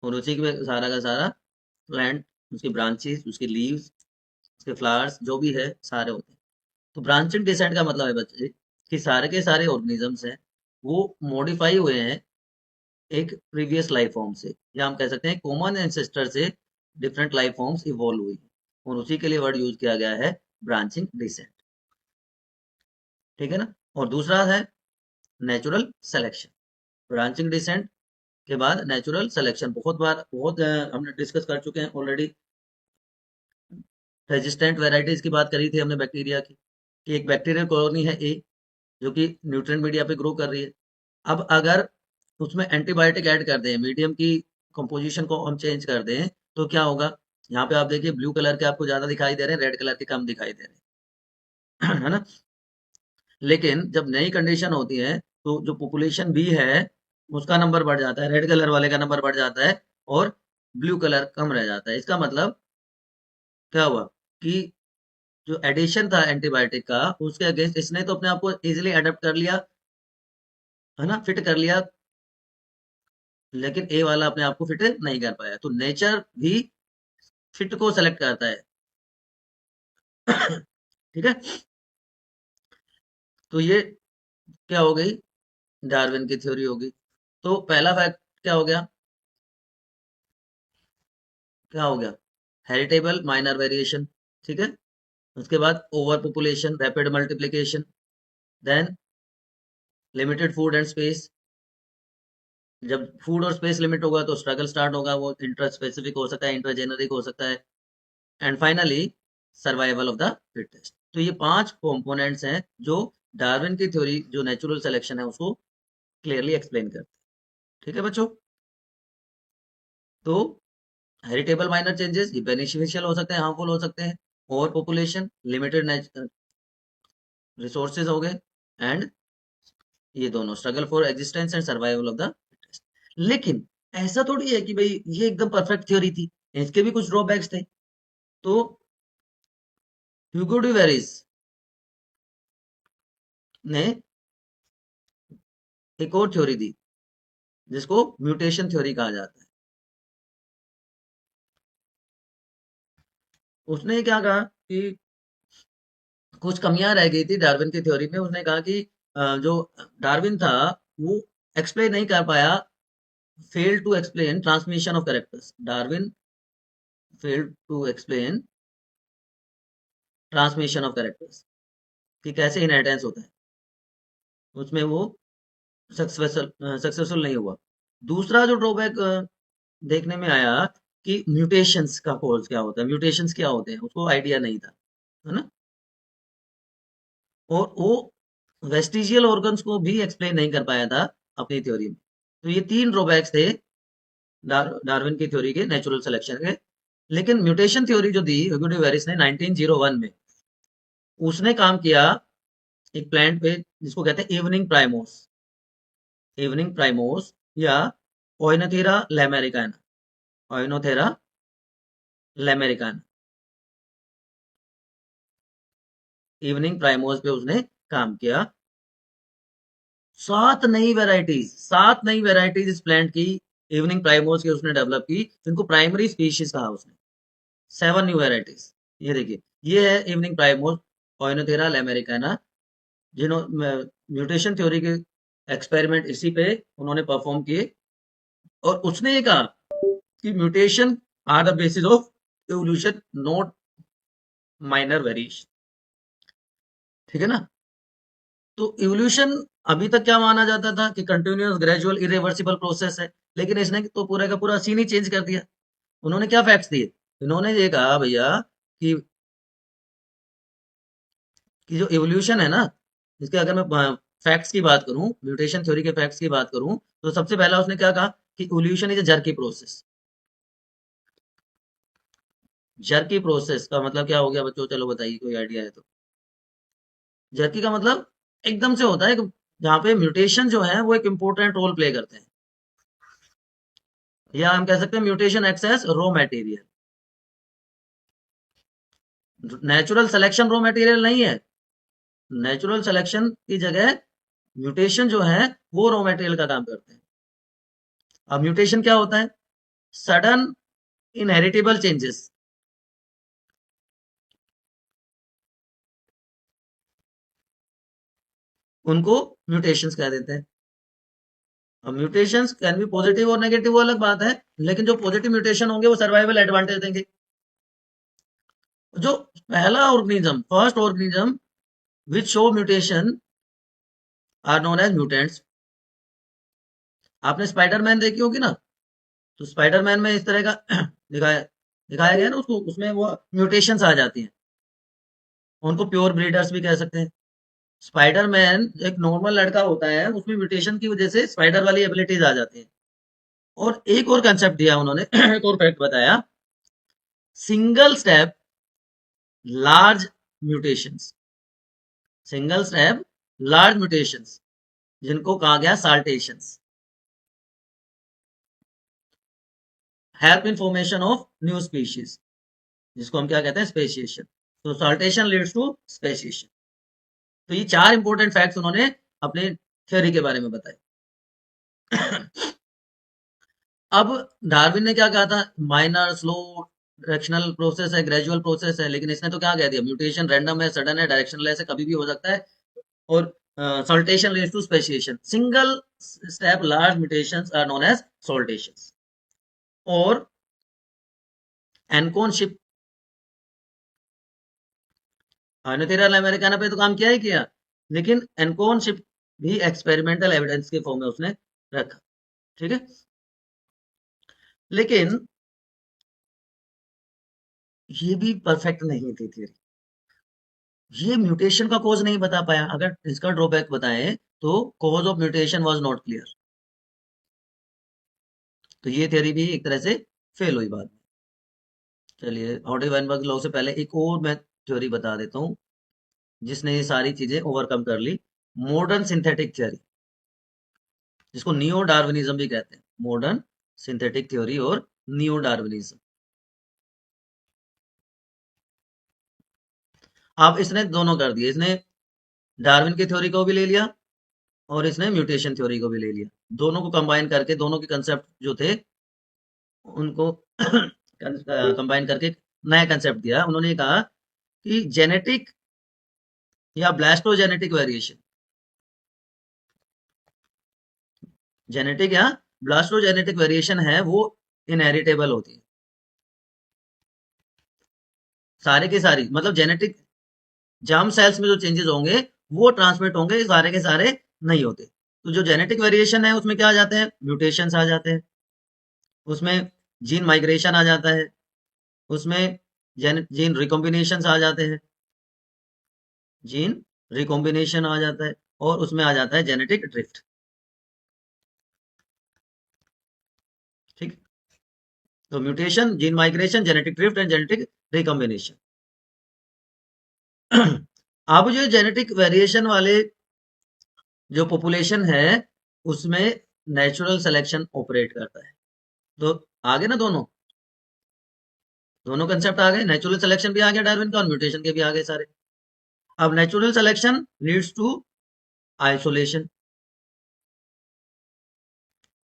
और उसी में सारा का सारा प्लांट, उसकी ब्रांचेस, उसकी लीव्स, उसके फ्लावर्स जो भी है सारे होते हैं। तो ब्रांचिंग डिसेंट का मतलब है बच्चे कि सारे के सारे ऑर्गेनिजम्स हैं वो मॉडिफाई हुए हैं एक प्रीवियस लाइफ फॉर्म से, या हम कह सकते हैं कॉमन एंसेस्टर से डिफरेंट लाइफ फॉर्म्स इवॉल्व हुई है, और उसी के लिए वर्ड यूज किया गया है ब्रांचिंग डिसेंट। ठीक है ना। और दूसरा है नेचुरल सिलेक्शन। ब्रांचिंग डिसेंट के बाद नेचुरल सिलेक्शन बहुत बार हमने डिस्कस कर चुके हैं ऑलरेडी। रेजिस्टेंट वेराइटीज की बात करी थी हमने बैक्टीरिया की, कि एक बैक्टीरियल कॉलोनी है ए जो कि न्यूट्रिएंट मीडिया पे ग्रो कर रही है। अब अगर उसमें एंटीबायोटिक ऐड कर दें, मीडियम की कंपोजिशन को हम चेंज कर दें, तो क्या होगा? यहाँ पे आप देखिए ब्लू कलर के आपको ज्यादा दिखाई दे रहे हैं, रेड कलर के कम दिखाई दे रहे हैं है ना। लेकिन जब नई कंडीशन होती है तो जो पॉपुलेशन बी है उसका नंबर बढ़ जाता है, रेड कलर वाले का नंबर बढ़ जाता है और ब्लू कलर कम रह जाता है। इसका मतलब क्या हुआ कि जो एडिशन था एंटीबायोटिक का उसके अगेंस्ट इसने तो अपने आप को इजिली अडेप्ट कर लिया, है ना, फिट कर लिया, लेकिन ए वाला अपने आप को फिट नहीं कर पाया। तो नेचर भी फिट को सेलेक्ट करता है। ठीक है। तो ये क्या हो गई? डार्विन की थ्योरी होगी। तो पहला फैक्ट क्या हो गया? क्या हो गया? Heritable minor variation. ठीक है। उसके बाद over population, rapid multiplication, then limited food and space. जब फूड और स्पेस लिमिट होगा तो स्ट्रगल स्टार्ट होगा, वो इंटर स्पेसिफिक हो सकता है, इंटर जेनरिक हो सकता है, and finally survival of the fittest. तो ये 5 कंपोनेंट्स हैं जो डार्विन की थ्योरी जो नेचुरल सिलेक्शन है उसको क्लियरली एक्सप्लेन करते हैं। ठीक है बच्चों। तो हेरिटेबल माइनर चेंजेस ये बेनिफिशियल हो सकते हैं, हार्मफुल हो सकते हैं। ओवर पॉपुलेशन, लिमिटेड रिसोर्सेज हो गए, एंड ये दोनों struggle for existence and survival of the fittest. लेकिन ऐसा थोड़ी है कि भाई ये एकदम परफेक्ट थ्योरी थी, इसके भी कुछ ड्रॉबैक्स थे। तो ह्यूगो डी वेरिस ने एक और थ्योरी दी जिसको म्यूटेशन थ्योरी कहा जाता है। उसने क्या कहा कि कुछ कमियां रह गई थी डार्विन की थ्योरी में। उसने कहा कि जो डार्विन था वो एक्सप्लेन नहीं कर पाया, fail to explain transmission of characters. Darwin failed to explain transmission of characters, कि कैसे इनहेरिटेंस होता है, उसमें वो सक्सेसफुल नहीं हुआ। दूसरा जो ड्रॉबैक देखने में आया कि म्यूटेशंस का कॉज क्या होता है, म्यूटेशंस क्या होते हैं उसको आइडिया नहीं था, है ना। और वो वेस्टिजियल ऑर्गन्स को भी एक्सप्लेन नहीं कर पाया था अपनी थ्योरी में। तो ये 3 ड्रॉबैक्स थे डार्विन की थ्योरी के नेचुरल सिलेक्शन के। लेकिन म्यूटेशन थ्योरी जो दी ह्यूगो डी वेरिस ने 1901 में, उसने काम किया एक प्लांट पे जिसको कहते हैं इवनिंग प्राइमोस। इवनिंग प्राइमोस या ओइनोथेरा लैमेरिकाना। ओइनोथेरा लैमेरिकाना, इवनिंग प्राइमोस पे उसने काम किया। 7 नई वैरायटीज इस प्लांट की, इवनिंग प्राइमोस की उसने डेवलप की, जिनको प्राइमरी स्पीशीज कहा उसने। 7 न्यू वैरायटीज। ये देखिए, ये है इवनिंग प्राइमोस, ओइनोथेरा लैमेरिकाना, जिन्होंने म्यूटेशन थ्योरी के एक्सपेरिमेंट इसी पे उन्होंने परफॉर्म किए। और उसने ये कहा कि mutation are the basis of evolution, not minor variation. ठीक है ना। तो इवोल्यूशन अभी तक क्या माना जाता था कि कंटिन्यूअस ग्रेजुअल इरिवर्सिबल प्रोसेस है, लेकिन इसने तो पूरा का पूरा सीन ही चेंज कर दिया। उन्होंने क्या फैक्ट्स दिए? इन्होंने ये कहा भैया कि जो इवोल्यूशन है ना, इसके अगर मैं फैक्ट्स की बात करूं, म्यूटेशन थ्योरी के फैक्ट्स की बात करूं, तो सबसे पहला उसने क्या कहा कि evolution is a jerky process. Jerky process का मतलब क्या हो गया बच्चों? चलो बताइए, कोई आइडिया है तो। जर्की का मतलब एकदम से होता है, जहां पे म्यूटेशन जो है वो एक इंपॉर्टेंट रोल प्ले करते हैं, या हम कह सकते हैं mutation acts as raw material. Natural selection raw material नहीं है। नेचुरल सिलेक्शन की जगह म्यूटेशन जो है वो रॉ मटेरियल का काम करते हैं। अब म्यूटेशन क्या होता है? सडन इनहेरिटेबल चेंजेस, उनको म्यूटेशंस कह देते हैं। अब म्यूटेशंस कैन बी पॉजिटिव और नेगेटिव, वो अलग बात है, लेकिन जो पॉजिटिव म्यूटेशन होंगे वो सर्वाइवल एडवांटेज देंगे। जो पहला organism, first organism which show mutation are known as mutants. आपने स्पाइडरमैन देखी होगी ना, तो स्पाइडरमैन में इस तरह का दिखाया दिखाया गया ना उसको, उसमें वो म्यूटेशंस आ जाती हैं, उनको प्योर ब्रीडर्स भी कह सकते हैं। स्पाइडरमैन एक नॉर्मल लड़का होता है, उसमें म्यूटेशन की वजह से स्पाइडर वाली एबिलिटीज आ जाती हैं। और एक और कंसेप्ट दिया उन्होंने एक और फैक्ट बताया, single step large mutations, single step large mutations, जिनको कहा गया saltations, help in formation of new species, जिसको हम क्या कहते हैं, स्पेशिएशन। तो साल्टेशन लीड्स टू स्पेशिएशन। तो ये 4 इंपॉर्टेंट फैक्ट्स उन्होंने अपने थ्योरी के बारे में बताए। अब डार्विन ने क्या कहा था, माइनर स्लो डायरेक्शनल प्रोसेस है, ग्रेजुअल प्रोसेस है, लेकिन इसने तो क्या कह दिया, म्यूटेशन रैंडम है, सडन है, डायरेक्शनल है, कभी भी हो सकता है। और saltation leads to speciation, single step large mutations are known as saltations. और एनकोनशिप, आयनोथेरियल अमेरिकाना पे तो काम किया ही किया, लेकिन एनकोनशिप भी एक्सपेरिमेंटल एविडेंस के फॉर्म में उसने रखा। ठीक है, लेकिन ये भी परफेक्ट नहीं थी थियरी, ये म्यूटेशन का कॉज नहीं बता पाया। अगर इसका ड्रॉबैक बताएं तो cause of mutation was not clear, तो ये थियरी भी एक तरह से फेल हुई बाद में। चलिए, ऑडी वाइनबर्ग लॉ से पहले एक और मैं थ्योरी बता देता हूँ जिसने ये सारी चीजें ओवरकम कर ली, मॉडर्न सिंथेटिक थ्योरी, जिसको नियो डार्विनिज्म भी कहते हैं, मॉडर्न सिंथेटिक थ्योरी और नियो डार्विनिज्म। अब इसने दोनों कर दिए, इसने डार्विन की थ्योरी को भी ले लिया और इसने म्यूटेशन थ्योरी को भी ले लिया, दोनों को कंबाइन करके, दोनों के कंसेप्ट जो थे उनको कंबाइन करके नया कंसेप्ट दिया। उन्होंने ये कहा कि जेनेटिक या ब्लास्टोजेनेटिक वेरिएशन, जेनेटिक या ब्लास्टोजेनेटिक वेरिएशन है वो इनहेरिटेबल होती है, सारे के सारी, मतलब जेनेटिक जर्म सेल्स में जो चेंजेस होंगे वो ट्रांसमिट होंगे, सारे के सारे नहीं होते। तो जो जेनेटिक वेरिएशन है उसमें क्या आ जाते हैं, म्यूटेशंस आ जाते हैं, उसमें जीन माइग्रेशन आ जाता है, उसमें जीन रिकॉम्बिनेशन आ जाते हैं, जीन रिकॉम्बिनेशन आ जाता है, और उसमें आ जाता है जेनेटिक ड्रिफ्ट। ठीक, तो mutation, gene migration, genetic drift and genetic recombination. अब जो जेनेटिक वेरिएशन वाले जो पॉपुलेशन है उसमें नेचुरल सिलेक्शन ऑपरेट करता है। तो आगे ना दोनों दोनों कंसेप्ट आ गए, नेचुरल सिलेक्शन भी आ गया डार्विन का और म्यूटेशन के भी आ गए सारे। अब natural selection leads to isolation,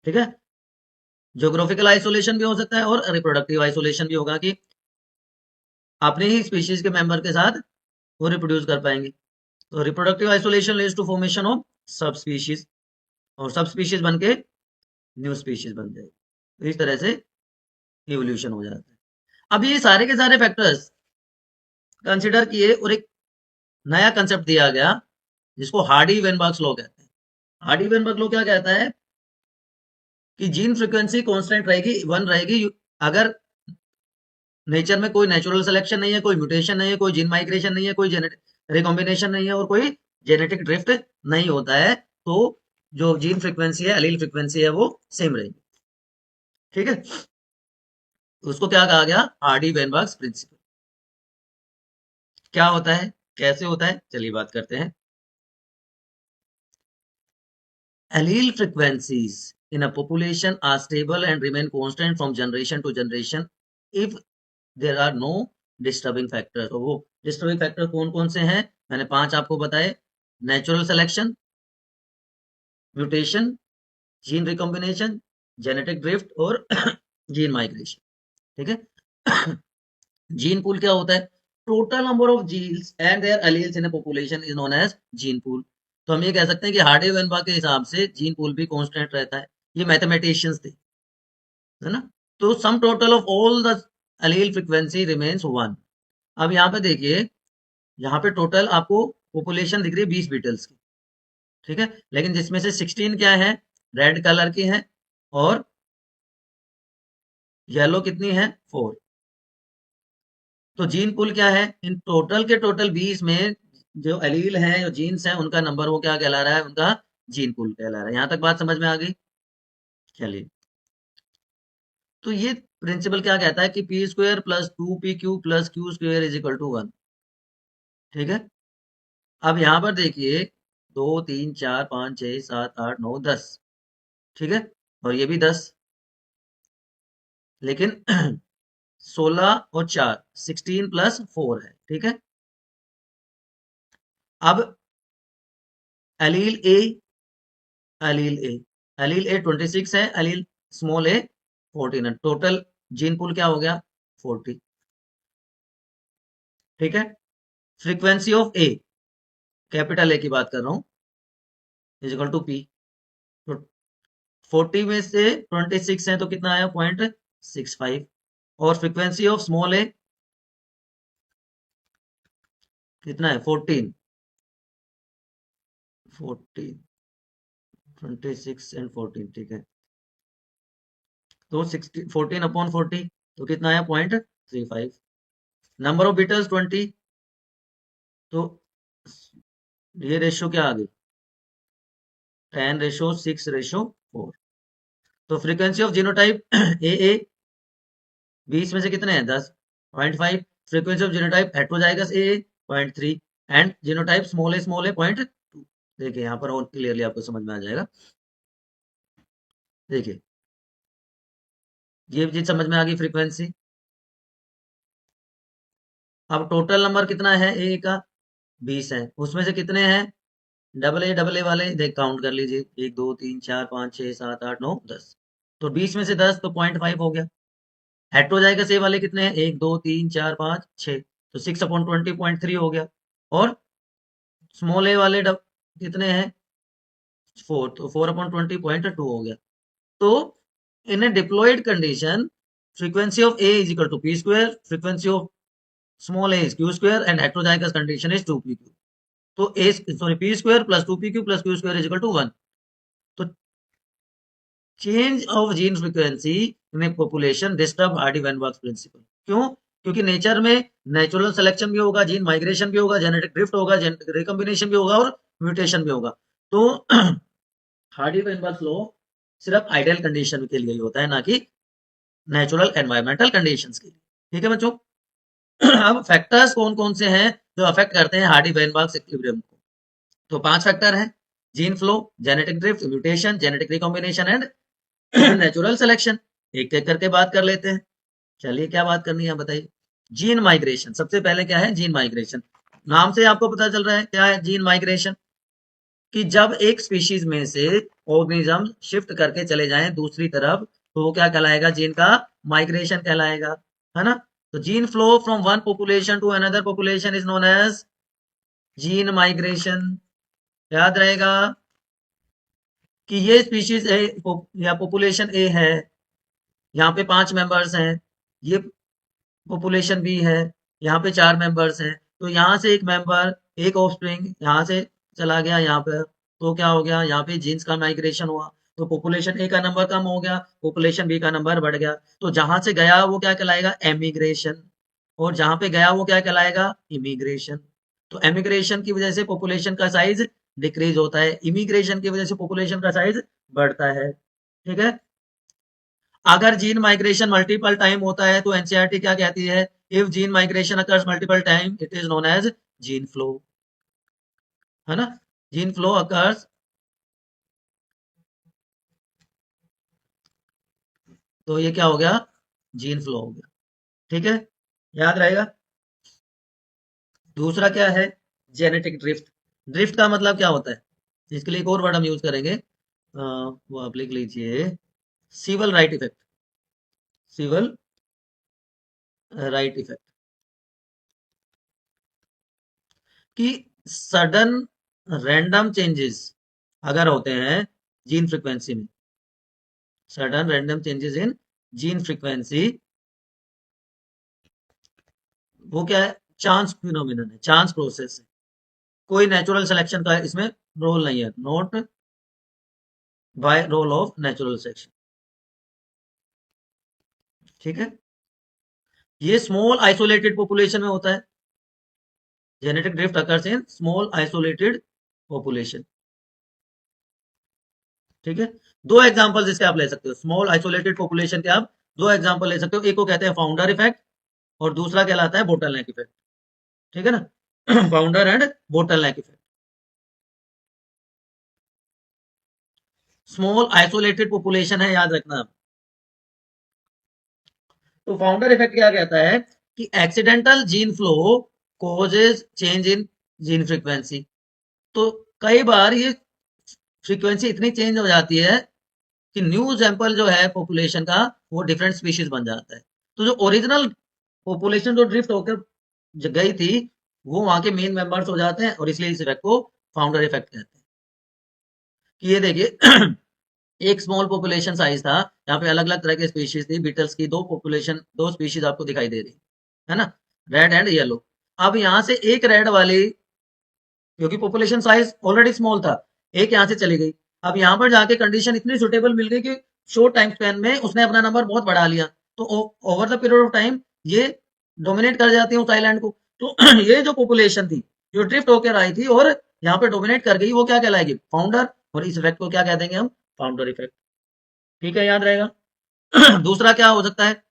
ठीक है, ज्योग्राफिकल आइसोलेशन भी हो सकता है और रिप्रोडक्टिव आइसोलेशन भी होगा कि अपने ही स्पीशीज के मेंबर के साथ वो रिप्रोड्यूस कर पाएंगे। तो reproductive isolation leads to formation of sub species, और सब स्पीशीज बन के न्यू स्पीशीज बन जाएगी। तो इस तरह से इवोल्यूशन हो जाता है। अब ये सारे के सारे फैक्टर्स कंसिडर किए और एक नया कंसेप्ट दिया गया जिसको हार्डी वेनबर्ग्स लॉ कहते हैं। हार्डी वेनबर्ग लॉ क्या कहता है कि जीन फ्रीक्वेंसी कांस्टेंट रहेगी, 1 रहेगी, अगर नेचर में कोई नेचुरल सिलेक्शन नहीं है, कोई म्यूटेशन नहीं है, कोई जीन माइग्रेशन नहीं है, कोई जेनेटिक रिकॉम्बिनेशन नहीं है और कोई जेनेटिक ड्रिफ्ट नहीं होता है, तो जो जीन फ्रीक्वेंसी है, एलील फ्रीक्वेंसी है, वो सेम रहेगी। ठीक है, उसको क्या कहा गया, हार्डी वेनबर्ग्स प्रिंसिपल। क्या होता है, कैसे होता है, चलिए बात करते हैं। Allele frequencies in a population are stable and remain constant from generation to generation if there are no disturbing factors। तो वो disturbing factor कौन कौन से हैं, मैंने 5 आपको बताए, natural selection, mutation, gene recombination, genetic drift और जीन माइग्रेशन, ठीक है। जीन पूल क्या होता है? Total number of genes and their alleles in a population is known as gene pool. तो हम ये कह सकते हैं कि हार्डी वेनबर्ग के हिसाब से जीन पूल भी कांस्टेंट रहता है। ये मैथमेटिशियंस थे, है ना। तो sum total of all the allele frequency remains 1। अब यहाँ पे देखिए, यहाँ पे टोटल आपको पॉपुलेशन दिख रही है 20 बीटल्स की, ठीक है, लेकिन जिसमें से 16 क्या है, रेड कलर की है, और येलो कितनी है, 4। तो जीन पूल क्या है, इन टोटल के टोटल 20 में जो एलील हैं, जो जीन्स हैं, उनका नंबर वो क्या कहला रहा है, उनका जीन पूल कहला रहा है। यहां तक बात समझ में आ गई? चलिए, तो ये प्रिंसिपल क्या कहता है कि P square plus 2pq plus Q square is equal to 1, ठीक है। अब यहां पर देखिए, 2 3 4 5 6 7 8 9 10, ठीक है, और ये भी 10, लेकिन 16 और 4 16 प्लस 4 है, ठीक है। अब एलील ए, एलील ए, एलील ए 26 है, एलील स्मॉल ए 14 है। टोटल जीन पूल क्या हो गया, 40, ठीक है। Frequency of A, capital A की बात कर रहा हूं, इज इक्वल टू पी। तो 40 में से 26 है तो कितना आया, 0.65। और फ्रीक्वेंसी ऑफ स्मॉल ए कितना है, 14, 14, 26 एंड 14, ठीक है। तो 60, 14/40, तो कितना आया, 0.35। नंबर ऑफ बीटल्स 20, तो ये रेशियो क्या आ गई, 10:6:4। तो फ्रीक्वेंसी ऑफ जीनोटाइप ए 20 में से कितने हैं, 10, 0.5। Frequency of genotype heterozygous A 0.3, and genotype small a 0.2। देखिए यहाँ पर और क्लियरली आपको समझ में आ जाएगा। देखिए, ये चीज समझ में आ गई फ्रीक्वेंसी। अब टोटल नंबर कितना है ए का, 20 है, उसमें से कितने हैं डबल ए वाले, देख काउंट कर लीजिए, 1 2 3 4 5 6 7 8 9 10। तो 20 में से 10 तो 0.5 हो गया। हेटेरोजाइगस ए वाले कितने हैं, 1 2 3 4 5 6, तो 6/20 हो गया। और स्मॉल ए वाले कितने हैं, 4, तो 4/20 हो गया। तो in a diploid condition, frequency of A is equal to p square, frequency of small a is q square, and heterozygous condition is 2pq। तो A, sorry, p square plus 2pq plus q square is equal to 1। तो change of gene frequency in a population disturb Hardy Weinberg principle. क्यों? क्योंकि नेचर में नेचुरल सिलेक्शन भी होगा, जीन माइग्रेशन भी होगा, जेनेटिक ड्रिफ्ट होगा, जेनेटिक रिकॉम्बिनेशन भी होगा, और म्यूटेशन भी होगा। तो हार्डी वेनबर्ग लॉ सिर्फ आइडियल कंडीशन के लिए ही होता है, ना कि नेचुरल एनवायरमेंटल कंडीशंस के लिए, ठीक है बच्चों। अब फैक्टर्स कौन कौन से हैं जो अफेक्ट करते हैं हार्डी वेनबर्ग इक्विलिब्रियम को? तो 5 फैक्टर हैं, gene flow, genetic drift, mutation, genetic recombination, and natural selection. एक एक करके बात कर लेते हैं। चलिए, क्या बात करनी है बताइए। जीन माइग्रेशन, सबसे पहले क्या है, जीन माइग्रेशन। नाम से आपको पता चल रहा है क्या है जीन माइग्रेशन, कि जब एक स्पीशीज में से ऑर्गेनिज्म शिफ्ट करके चले जाएं दूसरी तरफ, तो वो क्या कहलाएगा, जीन का माइग्रेशन कहलाएगा, है ना। तो gene flow from one population to another population is known as gene migration. याद रहेगा कि ये स्पीशीज ए या पॉपुलेशन ए है, यहाँ पे 5 मेंबर्स हैं, ये पॉपुलेशन बी है, यहाँ पे 4 मेंबर्स हैं। तो यहाँ से एक मेंबर, एक ऑफस्प्रिंग यहाँ से चला गया यहाँ पे, तो क्या हो गया, यहाँ पे जीन्स का माइग्रेशन हुआ, तो पॉपुलेशन ए का नंबर कम हो गया, पॉपुलेशन बी का नंबर बढ़ गया। तो जहां से गया वो क्या कहलाएगा, एमिग्रेशन, और जहां पे गया वो क्या कहलाएगा, इमिग्रेशन। तो एमिग्रेशन की वजह से पॉपुलेशन का साइज डिक्रीज होता है, इमिग्रेशन की वजह से पॉपुलेशन का साइज बढ़ता है, ठीक है। अगर जीन माइग्रेशन मल्टीपल टाइम होता है तो एनसीईआरटी क्या कहती है, if gene migration occurs multiple time it is known as gene flow, है ना। जीन फ्लो अकर्स, तो ये क्या हो गया, जीन फ्लो हो गया, ठीक है, याद रहेगा। दूसरा क्या है, जेनेटिक ड्रिफ्ट। ड्रिफ्ट का मतलब क्या होता है, इसके लिए एक और वर्ड हम यूज करेंगे, वो आप लिख लीजिए, Sewall Wright effect. Reversible Wright effect कि सडन रैंडम चेंजेस अगर होते हैं जीन फ्रीक्वेंसी में, sudden random changes in gene frequency, वो क्या है, चांस फिनोमिनन है, चांस प्रोसेस है, कोई नेचुरल सिलेक्शन का इसमें रोल नहीं है, not by role of natural selection. ठीक है, ये स्मॉल आइसोलेटेड पॉपुलेशन में होता है, genetic drift occurs in small isolated population. ठीक है, दो एग्जांपल्स इसके आप ले सकते हो, स्मॉल आइसोलेटेड पॉपुलेशन के आप दो एग्जांपल ले सकते हो, एक को कहते हैं फाउंडर इफेक्ट और दूसरा कहलाता है बोटलनेक इफेक्ट। ठीक है ना founder and bottleneck effect. Small isolated population है, याद रखना आप। तो फाउंडर इफेक्ट क्या कहता है कि accidental gene flow causes change in gene frequency. तो कई बार ये फ्रीक्वेंसी इतनी चेंज हो जाती है कि न्यू सैंपल जो है पॉपुलेशन का वो डिफरेंट स्पीशीज बन जाता है। तो जो ओरिजिनल पॉपुलेशन जो ड्रिफ्ट होकर गई थी वो वहां के मेन मेंबर्स हो जाते हैं, और इसलिए इस इफेक्ट को फाउंडर इफेक्ट कहते हैं। कि ये देखिए एक स्मॉल पॉपुलेशन साइज था, यहाँ पे अलग अलग तरह के स्पीशीज थी, बीटल्स की दो स्पीशीज आपको दिखाई दे रही है ना, रेड एंड येलो। अब यहाँ से एक रेड वाली, क्योंकि पॉपुलेशन साइज ऑलरेडी स्मॉल था, एक यहाँ से चली गई। अब यहाँ पर जाके कंडीशन इतनी सुटेबल मिल गई कि शॉर्ट टाइम स्पेन में उसने अपना नंबर बहुत बढ़ा लिया, तो over the period of time ये डोमिनेट कर जाती है उस आइलैंड को। तो ये जो पॉपुलेशन थी जो ड्रिफ्ट होकर आई थी और यहाँ पे डोमिनेट कर गई, वो क्या कहलाएगी, फाउंडर, और इस इफेक्ट को क्या कह देंगे हम, फाउंडर इफेक्ट। ठीक है, याद रहेगा दूसरा क्या हो सकता है,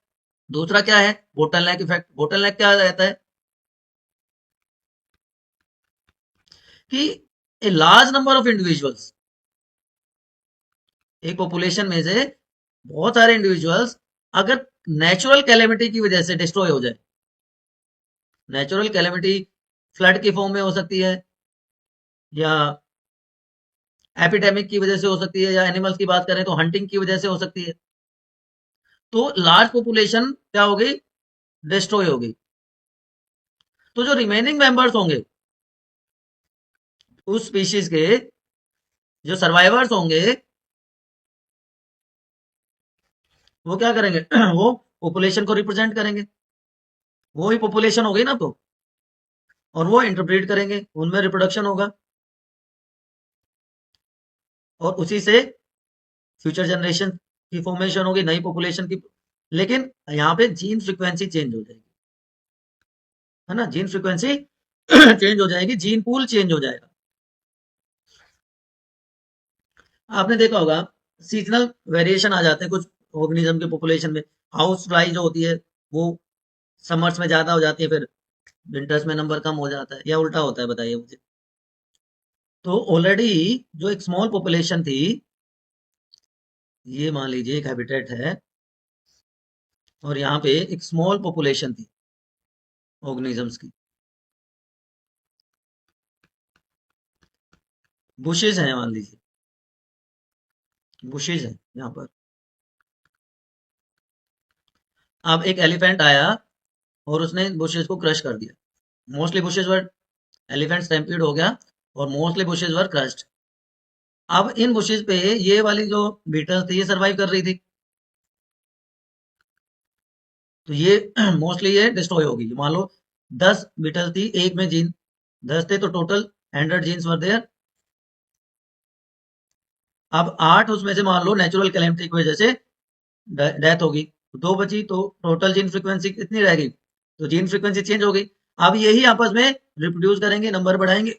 दूसरा क्या है, बोटलनेक इफेक्ट। बोटलनेक क्या रहता है कि a large number of individuals, एक पॉपुलेशन में से बहुत सारे इंडिविजुअल्स अगर नेचुरल कैलेमिटी की वजह से डिस्ट्रॉय हो जाए, नेचुरल कैलेमिटी फ्लड की फॉर्म में हो सकती है, या एपिडेमिक की वजह से हो सकती है, या एनिमल्स की बात करें तो हंटिंग की वजह से हो सकती है, तो लार्ज पॉपुलेशन क्या हो गई, डिस्ट्रॉय हो गई। तो जो रिमेनिंग मेंबर्स होंगे उस स्पीशीज के, जो सर्वाइवर्स होंगे, वो क्या करेंगे वो पॉपुलेशन को रिप्रेजेंट करेंगे, वो ही पॉपुलेशन हो गई ना, तो और वो इंटरप्रेट करेंगे, उनमें रिप्रोडक्शन होगा और उसी से फ्यूचर जनरेशन की फॉर्मेशन होगी, नई पॉपुलेशन की। लेकिन यहाँ पे जीन फ्रीक्वेंसी चेंज हो जाएगी, है ना, जीन फ्रीक्वेंसी चेंज हो जाएगी, जीन पूल चेंज हो जाएगा। आपने देखा होगा सीजनल वेरिएशन आ जाते हैं कुछ ऑर्गेनिज्म के पॉपुलेशन में, हाउस फ्लाई जो होती है वो समर्स में ज्यादा हो जाती है, फिर विंटर्स में नंबर कम हो जाता है, या उल्टा होता है, बताइए मुझे। तो ऑलरेडी जो एक स्मॉल पॉपुलेशन थी, ये मान लीजिए एक हैबिटेट है और यहाँ पे एक स्मॉल पॉपुलेशन थी ऑर्गेनिजम्स की, बुशेज हैं मान लीजिए, बुशेज है यहाँ पर। अब एक एलिफेंट आया और उसने बुशेज को क्रश कर दिया, मोस्टली बुशेज वर, एलिफेंट स्टैम्पीड हो गया और मोस्टली बुशेज वर क्रश्ड। अब इन बुशेज पे ये वाली जो बीटल्स थी ये सरवाइव कर रही थी, तो ये मोस्टली ये डिस्ट्रॉय होगी। मान लो 10 बीटल थी, एक में जीन 10 थे, तो टोटल 100 जीन्स वर देयर। अब 8 उसमें से मान लो नेचुरल कैलेमिटी की वजह से डेथ होगी, तो 2 बची, तो टोटल जीन फ्रीक्वेंसी कितनी रह गई, तो जीन फ्रीक्वेंसी चेंज हो गई। अब यही आपस में रिप्रोड्यूस करेंगे, नंबर बढ़ाएंगे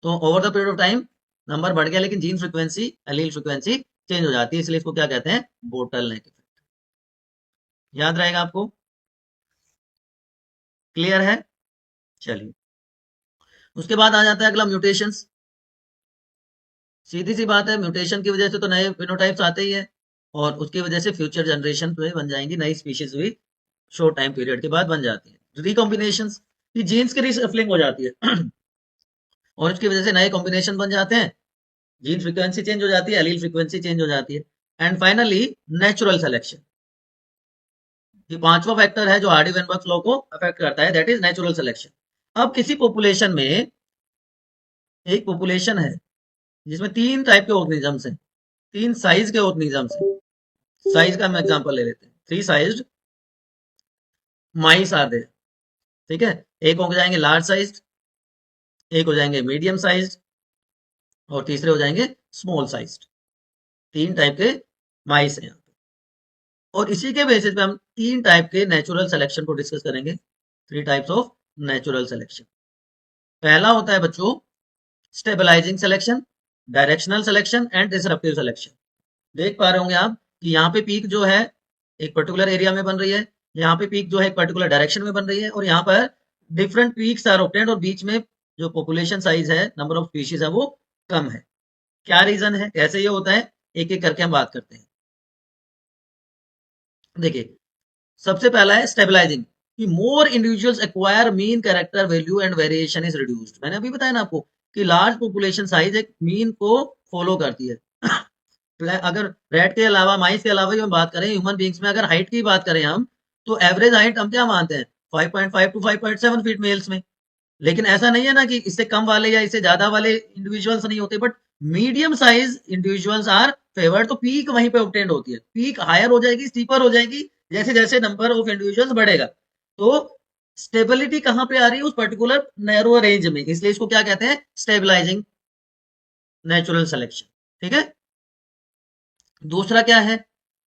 तो over the period of time number बढ़ गया, लेकिन gene frequency, allele frequency change हो जाती है, इसलिए इसको क्या कहते हैं, बोटलनेक इफेक्ट। याद रहेगा आपको, क्लियर है। चलिए, उसके बाद आ जाता है अगला, म्यूटेशंस। सीधी सी बात है, म्यूटेशन की वजह से तो नए फिनोटाइप्स आते ही है, और उसकी वजह से फ्यूचर जनरेशन तो बन जाएंगी, नई स्पीशीज भी शॉर्ट टाइम पीरियड के बाद बन जाती है। रिकॉम्बिनेशन, जीन्स की रिसफलिंग हो जाती है और इसकी वजह से नए कॉम्बिनेशन बन जाते हैं, जीन फ्रीक्वेंसी चेंज हो जाती है, एलील फ्रीक्वेंसी चेंज हो जाती है। एंड फाइनली नेचुरल सिलेक्शन, ये पांचवा फैक्टर है जो हार्डी-वेनबर्ग लॉ को अफेक्ट करता है, दैट इज नेचुरल सिलेक्शन। अब किसी पॉपुलेशन में एक पॉपुलेशन है जिसमें तीन टाइप के ऑर्गेनिजम्स हैं, तीन साइज के ऑर्गेनिजम्स हैं। साइज का हम एग्जांपल ले लेते हैं, 3 साइज्ड माइस आर देयर, ठीक है। एक हो जाएंगे लार्ज साइज, एक हो जाएंगे मीडियम साइज और तीसरे हो जाएंगे स्मॉल साइज। तीन टाइप के माइस हैं। और इसी के बेसिस पे हम तीन टाइप के नेचुरल सिलेक्शन को डिस्कस करेंगे, 3 टाइप्स ऑफ नेचुरल सिलेक्शन। पहला होता है बच्चों stabilising selection, directional selection and disruptive selection. देख पा रहे होंगे आप कि यहाँ पे पीक जो है एक पर्टिकुलर एरिया में बन रही है, यहाँ पे पीक जो है एक पर्टिकुलर डायरेक्शन में बन रही है, और यहाँ पर डिफरेंट पीक्स आर ऑब्टेन्ड और बीच में जो पॉपुलेशन साइज है, नंबर ऑफ स्पीशीज है, वो कम है। क्या रीजन है, कैसे ये होता है, एक एक करके हम बात करते हैं। देखिए, सबसे पहला है स्टेबलाइजिंग कि more individuals acquire mean character value and variation is reduced. मैंने अभी बताया ना आपको कि लार्ज पॉपुलेशन साइज एक मीन को फॉलो करती है। अगर रैट के अलावा, माइस के अलावा हम बात करें ह्यूमन बींग्स में, अगर हाइट की बात करें हम, तो एवरेज हाइट हम क्या मानते हैं 5.5 टू 5.7 फीट मेल्स में। लेकिन ऐसा नहीं है ना कि इससे कम वाले या इससे ज्यादा वाले इंडिविजुअल्स नहीं होते, but medium size individuals are favoured. तो पीक वहीं पे ऑब्टेन्ड होती है, पीक हायर हो जाएगी, स्टीपर हो जाएगी जैसे जैसे नंबर ऑफ इंडिविजुअल्स बढ़ेगा। तो स्टेबिलिटी कहां पे आ रही है, उस पर्टिकुलर नैरो रेंज में, इसलिए इसको क्या कहते हैं स्टेबलाइजिंग नेचुरल सिलेक्शन, ठीक है। दूसरा क्या है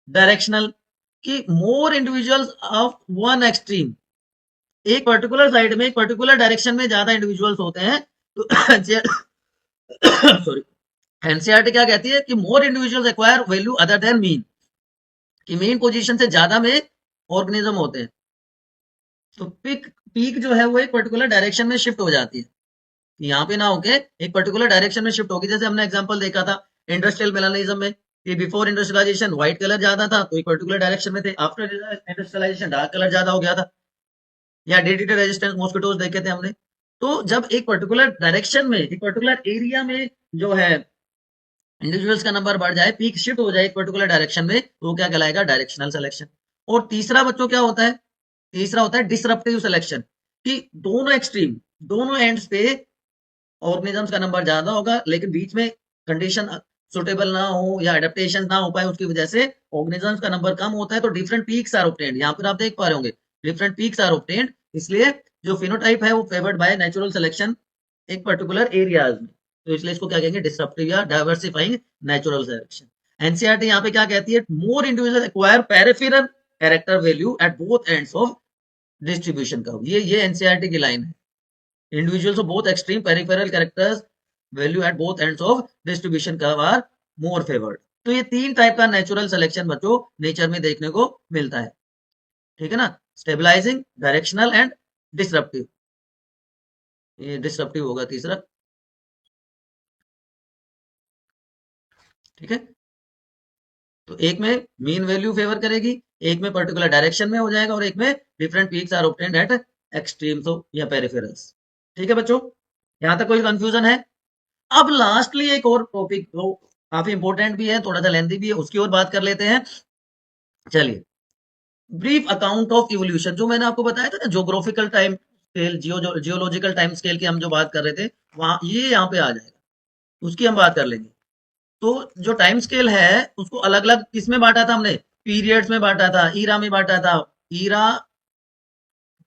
डायरेक्शनल कि more individuals of one extreme, एक पर्टिकुलर साइड में एक पर्टिकुलर डायरेक्शन में ज्यादा इंडिविजुअल्स होते हैं। तो सॉरी, एनसीईआरटी क्या कहती है कि more individuals acquire value other than mean, कि मीन पोजीशन से ज्यादा में ऑर्गेनिज्म होते हैं। तो पीक पीक जो है वो एक पर्टिकुलर डायरेक्शन में शिफ्ट हो जाती है, यहाँ पे ना होके एक पर्टिकुलर डायरेक्शन में शिफ्ट होगी। जैसे हमने एग्जांपल देखा था इंडस्ट्रियल मेलानिज्म में कि बिफोर इंडस्ट्रियलाइजेशन व्हाइट कलर ज्यादा था तो एक पर्टिकुलर डायरेक्शन में थे, आफ्टर इंडस्ट्रियलाइजेशन डार्क कलर ज्यादा हो गया था। या डीडीटी रेजिस्टेंस मॉस्किटोज देखे थे हमने। तो जब एक पर्टिकुलर डायरेक्शन में, एक पर्टिकुलर एरिया में जो है इंडिविजुअल्स का नंबर बढ़ जाए, पीक शिफ्ट हो जाए एक पर्टिकुलर डायरेक्शन में, तो क्या कहलाएगा डायरेक्शनल सिलेक्शन। और तीसरा बच्चों क्या होता है, तीसरा होता है डिसरप्टिव सिलेक्शन कि दोनों एक्सट्रीम, दोनों एंड्स पे ऑर्गेनिजम्स का नंबर ज्यादा होगा, लेकिन बीच में कंडीशन सुटेबल ना हो या एडेप्टेशन ना हो पाए, उसकी वजह से ऑर्गेनिजम्स का नंबर कम होता है। तो डिफरेंट पीक्स आर ऑब्टेन्ड, यहाँ पर आप देख पा रहे होंगे डिफरेंट पीक्स आर ऑब्टेन्ड। इसलिए जो फिनोटाइप है वो फेवर्ड बाय नेचुरल सिलेक्शन एक पर्टिकुलर एरियाज में। तो इसलिए इसको क्या कहेंगे डिसरप्टिव या डाइवर्सिफाइंग नेचुरल सिलेक्शन। एनसीईआरटी यहाँ पे क्या कहती है more individual acquire peripheral character value at both ends of distribution का। ये एनसीईआरटी की लाइन है, individuals of both extreme peripheral characters value at both ends of distribution curve are more favored। तो ये तीन टाइप का नेचुरल सिलेक्शन बच्चों नेचर में देखने को मिलता है, ठीक है ना। Stabilising, directional and disruptive. ये डिसरप्टिव होगा तीसरा, ठीक है। तो एक में मीन वैल्यू फेवर करेगी, एक में पर्टिकुलर डायरेक्शन में हो जाएगा, और एक में different peaks are obtained at extremes या पेरिफेरल्स, ठीक है बच्चों। यहां तक कोई कंफ्यूजन है? अब लास्टली एक और टॉपिक जो काफी इंपॉर्टेंट भी है, थोड़ा सा लेंथी भी है, उसकी ओर बात कर लेते हैं। चलिए, ब्रीफ अकाउंट ऑफ इवोल्यूशन, जो मैंने आपको बताया था ना geographical time scale, geological time scale की हम जो बात कर रहे थे, वहां ये यहाँ पे आ जाएगा, उसकी हम बात कर लेंगे। तो जो टाइम स्केल है उसको अलग अलग किस में बांटा था हमने, पीरियड्स में बांटा था, ईरा में बांटा था। ईरा,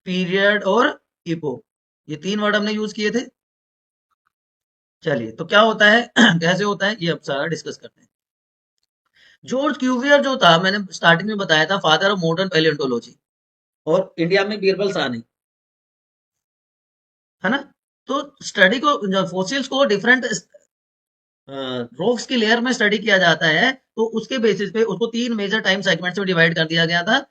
पीरियड और इपोक, ये तीन वर्ड हमने यूज किए थे। चलिए, तो क्या होता है कैसे होता है ये अब सारा डिस्कस करते हैं। जॉर्ज क्यूवियर जो था, मैंने स्टार्टिंग में बताया था, फादर ऑफ मॉडर्न पैलियोंटोलॉजी, और इंडिया में बीरबल साहनी, है ना। तो स्टडी को, फॉसिल्स को डिफरेंट रॉक्स की लेयर में स्टडी किया जाता है, तो उसके बेसिस पे उसको तीन मेजर टाइम सेगमेंट्स में डिवाइड कर दिया गया था।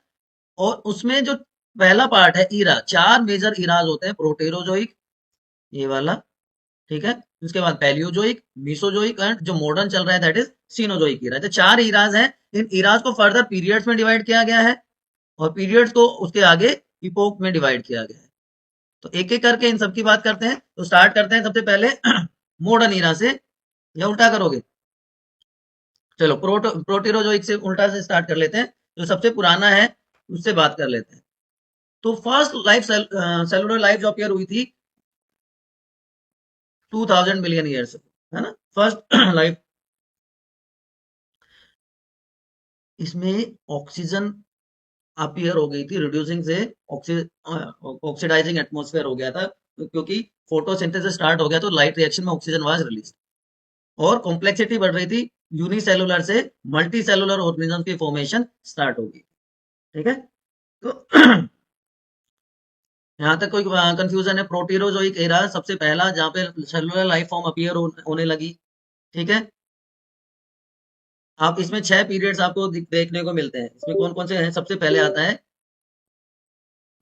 और उसमें जो पहला पार्ट है ईरा, चार मेजर इराज होते हैं, प्रोटेरोजोइक ये वाला, ठीक है। उसके बाद पैलियोजोइक, मीसोजोइक एंड जो मॉडर्न चल रहा है दैट इज सीनोजोइक इरा। तो चार इराज हैं, इन इराज को फर्दर पीरियड्स में डिवाइड किया गया है, और पीरियड्स को उसके आगे इपोक में डिवाइड किया गया है। तो एक एक करके इन सब की बात करते हैं। तो स्टार्ट करते हैं सबसे पहले मॉडर्न इरा से, या उल्टा करोगे? चलो प्रोटेरोजोइक से उल्टा से स्टार्ट कर लेते हैं। जो सबसे पुराना है उससे बात कर लेते हैं। तो फर्स्ट लाइफ सेलुलर लाइफ जो अपीयर हुई थी 2000 मिलियन ईयर्स, है ना, फर्स्ट लाइफ। इसमें ऑक्सीजन अपीयर हो गई थी, रिड्यूसिंग से ऑक्सीडाइजिंग एटमॉस्फेयर हो गया था, क्योंकि फोटोसिंथेसिस स्टार्ट हो गया तो लाइट रिएक्शन में ऑक्सीजन वाज रिलीज, और कॉम्प्लेक्सिटी बढ़ रही थी, यूनिसेलुलर से मल्टी सेलुलर ऑर्गेनिज्म की फॉर्मेशन स्टार्ट होगी। ठीक है, तो यहाँ तक कोई कंफ्यूजन है? प्रोटीरोजोइक एरा सबसे पहला जहाँ पे सेलुलर लाइफ फॉर्म अपीयर होने लगी। ठीक है, आप इसमें 6 पीरियड्स आपको देखने को मिलते हैं। इसमें कौन कौन से हैं? सबसे पहले आता है,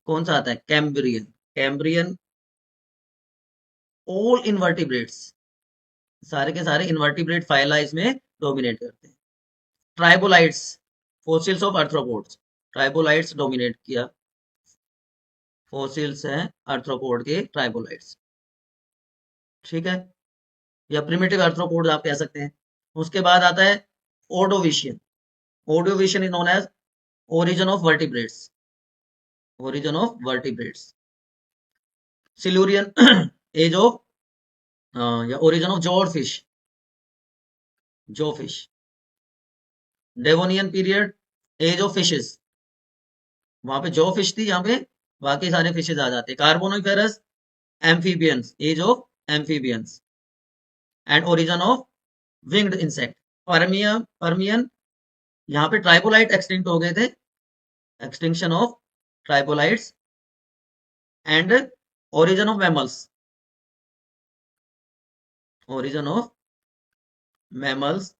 कौन सा आता है? कैम्ब्रियन। कैम्ब्रियन, ऑल इनवर्टिब्रेट्स, सारे के सारे इनवर्टिब्रेट फाइला इसमें डोमिनेट करते हैं। ट्राइबोलाइट्स, फोसिल्स ऑफ आर्थ्रोपोड्स, ट्राइबोलाइट्स डोमिनेट किया, फोसिल्स हैं आर्थ्रोपोड के ट्राइबोलाइट्स। ठीक है, या प्रिमिटिव आर्थ्रोपोड आप कह सकते हैं। उसके बाद आता है Ordovician. Ordovician is known as origin of vertebrates, origin of vertebrates. Silurian age of या origin of jaw fish, jaw fish. Devonian period, age of fishes, वहां पे जॉ फिश थी, यहाँ पे बाकी सारे फिशेज आ जाते हैं। Carboniferous amphibians, age of amphibians and origin of winged insect. Permian, Permian, यहाँ पे ट्राइबोलाइट एक्सटिंक्ट हो गए थे, extinction of trilobites and origin of mammals, origin of mammals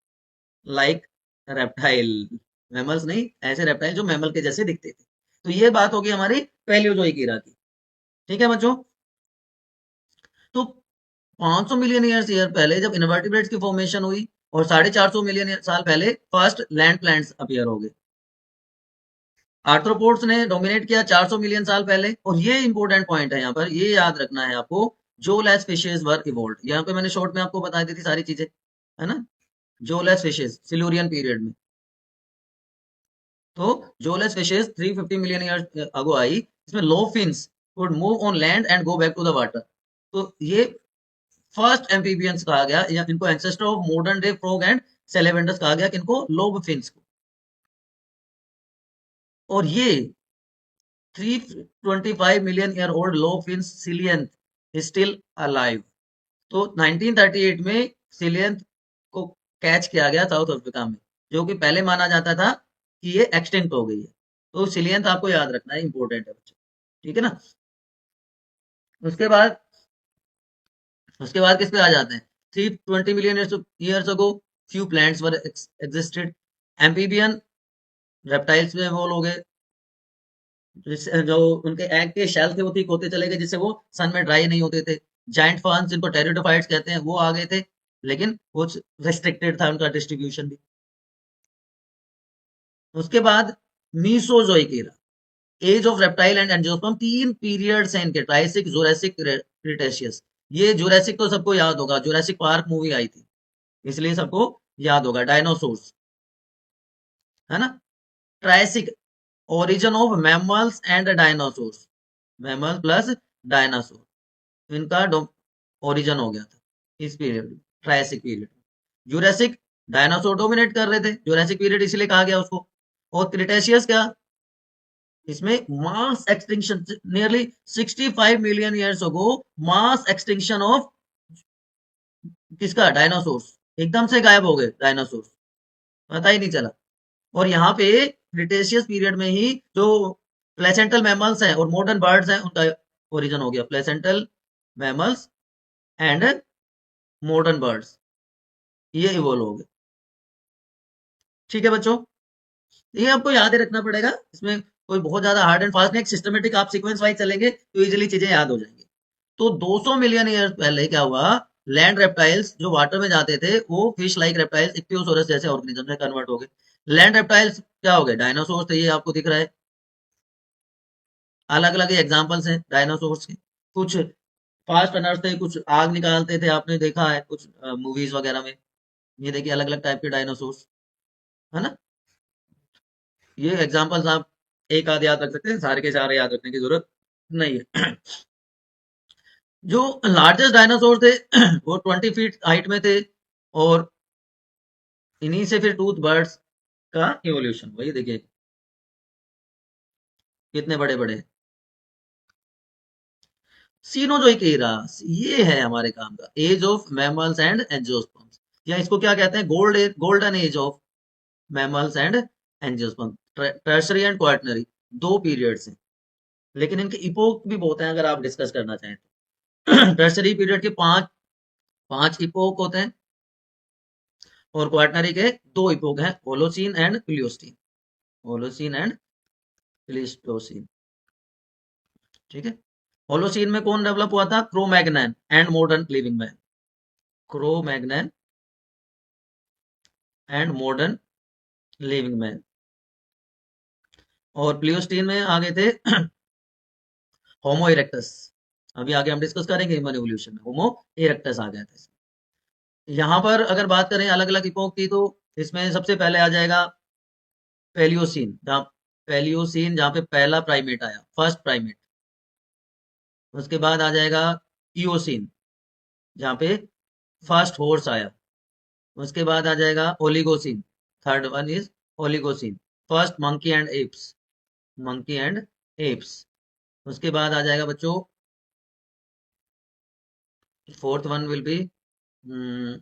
like reptile, mammals नहीं, ऐसे रेप्टाइल जो मैमल के जैसे दिखते थे। तो ये बात होगी हमारी पैलियोजोइक ईरा की। ठीक है बच्चों, तो 500 मिलियन ईयर पहले जब इनवर्टिब्रेट्स की फॉर्मेशन हुई, और 450 मिलियन साल पहले फर्स्ट लैंड प्लांट्स अपीयर हो गए। आर्थ्रोपोड्स ने डोमिनेट किया 400 मिलियन साल पहले, और ये इंपॉर्टेंट पॉइंट है यहाँ पर, ये याद रखना है आपको, जोलेस फिशेज वर इवोल्व्ड। यहाँ पे मैंने शॉर्ट में आपको बता दी थी सारी चीजें, है ना। जोलेस फिशेज सिल्यूरियन पीरियड में, तो jawless fishes 350 million year ago आई। इसमें lobe fins would move on land and go back to the water. तो ये फर्स्ट एम्फीबियंस कहा गया, या इनको ancestor of modern day frog and salamanders कहा गया, किनको? लोब फिन्स को। और ये 325 million year old lobe fins coelacanth is still alive. तो 1938 में सिलियंथ को कैच किया गया साउथ अफ्रीका में, जो कि पहले माना जाता था कि ये एक्सटिंक्ट हो गई है। तो सिलियंथ आपको याद रखना है, इंपॉर्टेंट है बच्चों। ठीक है ना। उसके बाद, उसके बाद किस पे आ जाते हैं? 320 million years ago few plants वर एग्जिस्टेड। एम्फीबियन रेप्टाइल्स में वो लोग हैं, जो उनके एग के शेल थे वो ठीक होते चले गए, जिससे वो सन में ड्राई नहीं होते थे। जाइंट फर्न्स, जिनको टेरिडोफाइट्स कहते हैं, वो आ गए थे, लेकिन वो रेस्ट्रिक्टेड था उनका डिस्ट्रीब्यूशन भी। उसके बाद Mesozoic era, age of reptile and angiosperm. 3 periods हैं इनके, ट्राइसिक, जुरासिक, क्रिटेशियस। ये जुरासिक तो सबको याद होगा, जुरासिक पार्क मूवी आई थी, इसलिए सबको याद होगा। डायनासोर्स, है ना। Triassic, origin of mammals and dinosaurs, mammal plus dinosaur, इनका ओरिजिन हो गया था इस पीरियड में, Triassic period. Jurassic, dinosaur dominate कर रहे थे, जुरासिक पीरियड इसलिए कहा गया उसको। और क्रिटेशियस क्या? इसमें mass extinction, nearly 65 million years ago mass extinction of किसका? डायनासोर्स। एकदम से गायब हो गए डायनासोर्स, पता ही नहीं चला। और यहाँ पे क्रिटेशियस पीरियड में ही जो प्लेसेंटल मैमल्स हैं और मॉडर्न बर्ड्स हैं, उनका ओरिजिन हो गया। Placental mammals and modern birds, ये इवोल्व हो गए। ठीक है बच्चों, ये आपको याद ही रखना पड़ेगा, इसमें कोई बहुत ज्यादा हार्ड एंड फास्ट नहीं, सिस्टमेटिक आप सीक्वेंस वाइज चलेंगे तो इजीली चीजें याद हो जाएंगी। तो 200 मिलियन ईयर पहले क्या हुआ? लैंड रेप्टाइल्स जो वाटर में जाते थे, वो फिश लाइक रेप्टाइल्स, इक्थियोसोरस जैसे ऑर्गेनिज्म में कन्वर्ट हो गए। लैंड रेप्टाइल्स क्या हो गए? डायनासोर थे, ये आपको दिख रहा है। अलग अलग एग्जाम्पल्स हैं डायनासोर्स के। कुछ फास्ट रनर्स थे, कुछ आग निकालते थे, आपने देखा है कुछ मूवीज वगैरह में। ये देखिए अलग अलग टाइप के डायनासोर्स, है ना। ये एग्जाम्पल्स आप एक आध याद रख सकते हैं, सारे के सारे याद रखने की जरूरत नहीं है। जो लार्जेस्ट डायनासोर थे वो 20 फीट हाइट में थे, और इन्हीं से फिर टूथ बर्ड्स का इवोल्यूशन, वही देखिए कितने बड़े बड़े। सीनोजोइकेरा, ये है हमारे काम का, age of mammals and angiosperms, या इसको क्या कहते हैं, golden age of mammals and angiosperm. Tertiary and Quaternary, दो पीरियड्स हैं, लेकिन इनके इपोक भी बहुत हैं अगर आप डिस्कस करना चाहें तो। टर्शरी पीरियड के पांच पांच इपोक होते हैं, और क्वार्टनरी के दो इपोक हैं, Holocene and Pleistocene. Holocene and Pleistocene, ठीक है। होलोसीन में कौन डेवलप हुआ था, Cro-Magnon and modern living man. Cro-Magnon and modern living man. और प्लियोस्टीन में आ गए थे होमो इरेक्टस। अभी आगे हम डिस्कस करेंगे ह्यूमन एवोल्यूशन में, होमो इरेक्टस आ गया था। यहाँ पर अगर बात करें अलग अलग इपोक की, तो इसमें सबसे पहले आ जाएगा पैलियोसीन, जहाँ पे पहला प्राइमेट आया, फर्स्ट प्राइमेट। उसके बाद आ जाएगा इओसीन, जहाँ पे फर्स्ट हॉर्स आया। उसके बाद आ जाएगा Oligocene, third one is Oligocene, first monkey and apes, monkey and apes. उसके बाद आ जाएगा बच्चों, fourth one will be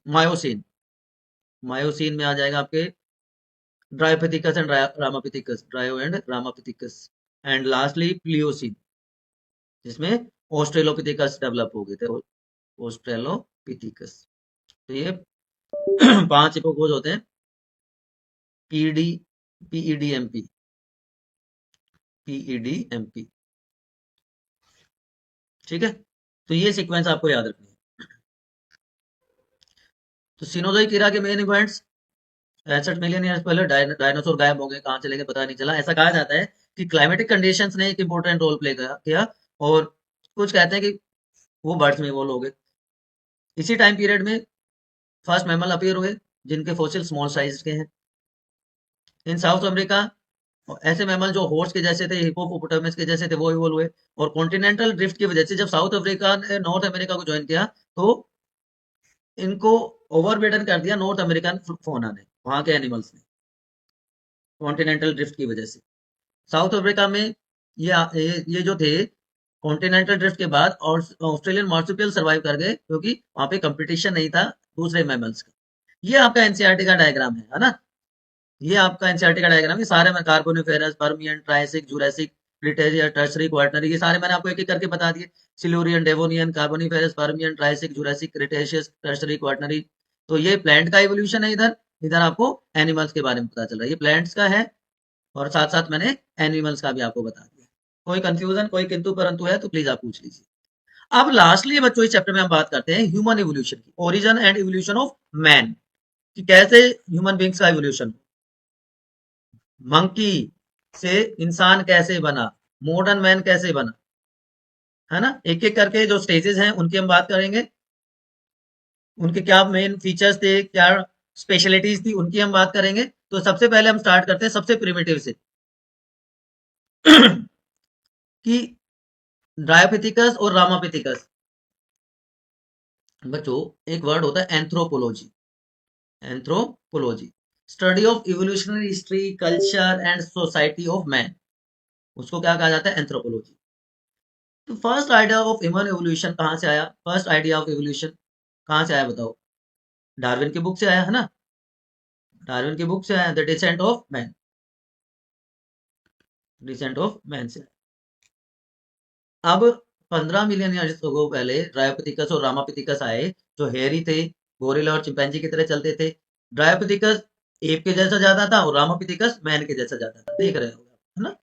Miocene. Miocene में आ जाएगा आपके Dryopithecus and Ramapithecus, Dryo and Ramapithecus. And lastly Pliocene, जिसमें ऑस्ट्रेलोपिथिकस डेवलप हो गए थे, ऑस्ट्रेलोपिथिकस। तो ये पांच इपोकोज होते हैं, पीडी पीईडीएमपी, पीईडीएमपी, ठीक है। तो ये सीक्वेंस आपको याद रखनी है। तो सिनोजोइक इरा के मेन इवेंट्स, 65 मिलियन ईयर्स पहले डायनासोर गायब हो गए, कहाँ चले गए पता नहीं चला। ऐसा कहा जाता है कि क्लाइमेटिक कंडीशंस ने एक इंपॉर्टेंट रोल प्ले किया, और कुछ कहते हैं कि वो बर्ड्स में इवॉल्व हो गए। इसी टाइम पीरियड में फर्स्ट मैमल अपीयर हुए, जिनके फॉसिल स्मॉल साइज के हैं। इन साउथ अमेरिका ऐसे मैमल जो हॉर्स के जैसे थे, हिपोपोटामस के जैसे थे, वो इवॉल्व हुए। और कॉन्टिनेंटल ड्रिफ्ट की वजह से जब साउथ अफ्रीका ने नॉर्थ अमेरिका को ज्वाइन किया, तो इनको ओवरबर्डन कर दिया नॉर्थ अमेरिकन फौना ने, वहां के एनिमल्स ने, कॉन्टिनेंटल ड्रिफ्ट की वजह से। साउथ अफ्रीका में ये जो थे, कॉन्टिनेंटल ड्रिफ्ट के बाद और ऑस्ट्रेलियन मार्supial सर्वाइव कर गए, क्योंकि वहां पे कंपटीशन नहीं था दूसरे मैमल्स का। ये आपका एनसीईआरटी का डायग्राम है ना। ये आपका एनसीईआरटी का डायग्राम है, सारे में Carboniferous, Permian, Triassic, Jurassic, Cretaceous, tertiary, quaternary, ये सारे मैंने आपको एक एक करके बता दिए। Silurian, Devonian, Carboniferous, Permian, Triassic, Jurassic, Cretaceous, tertiary, quaternary. तो ये प्लांट का इवोल्यूशन है। इधर इधर आपको एनिमल्स के बारे में पता चल रहा है, ये प्लांट्स का है, और साथ साथ मैंने एनिमल्स का भी आपको बता दिया। कोई कंफ्यूजन, कोई किंतु परंतु है तो प्लीज आप पूछ लीजिए। अब लास्टली बच्चों इस चैप्टर में हम बात करते हैं ह्यूमन इवोल्यूशन की, origin and evolution of man, कि कैसे ह्यूमन बींग्स का इवोल्यूशन, मंकी से इंसान कैसे बना, मॉडर्न मैन कैसे बना, है ना। एक एक करके जो स्टेजेस हैं उनकी हम बात करेंगे, उनके क्या मेन फीचर्स थे, क्या स्पेशलिटीज थी, उनकी हम बात करेंगे। तो सबसे पहले हम स्टार्ट करते हैं सबसे प्रिमिटिव से, कि ड्रायोपिथिकस और रामापिथिकस। बच्चों एक वर्ड होता है anthropology, anthropology, study of evolutionary history, culture and society of man, उसको क्या कहा जाता है, एंथ्रोपोलॉजी। तो first idea of human evolution कहाँ से आया, फर्स्ट आइडिया ऑफ एवोल्यूशन कहाँ से आया बताओ, डार्विन की बुक से आया है ना, डार्विन की बुक से आया, the descent of man, descent of man से। अब 15 मिलियन ईयर्स को पहले ड्रायोपिथिकस और रामापिथिकस आए, जो हेयरी थे, गोरिल्ला और चिंपैंजी की तरह चलते थे। ड्रायोपिथिकस एप के जैसा ज्यादा था, और रामापिथिकस मैन के जैसा ज्यादा था, देख रहे हो है ना,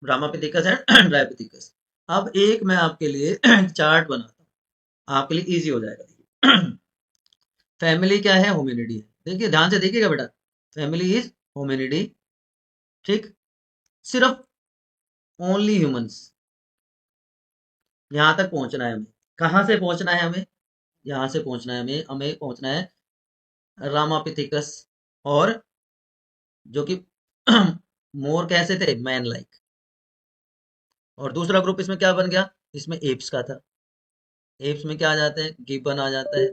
रामापिथिकस एंड ड्रायोपिथिकस। अब एक मैं आपके लिए चार्ट बनाता हूँ, आपके लिए इजी हो जाएगा। फैमिली क्या है, होमिनिडी है, देखिए ध्यान से देखिएगा बेटा, फैमिली इज होमिनिडी, ठीक। सिर्फ ओनली ह्यूमंस, यहां तक पहुंचना है हमें। कहां से पहुंचना है हमें, यहां से पहुंचना है हमें, हमें पहुंचना है रामापिथिकस, और जो कि मोर कैसे थे, मैन लाइक, और दूसरा ग्रुप इसमें क्या बन गया, इसमें एप्स का था। एप्स में क्या आ जाते हैं, गिबन आ जाता है।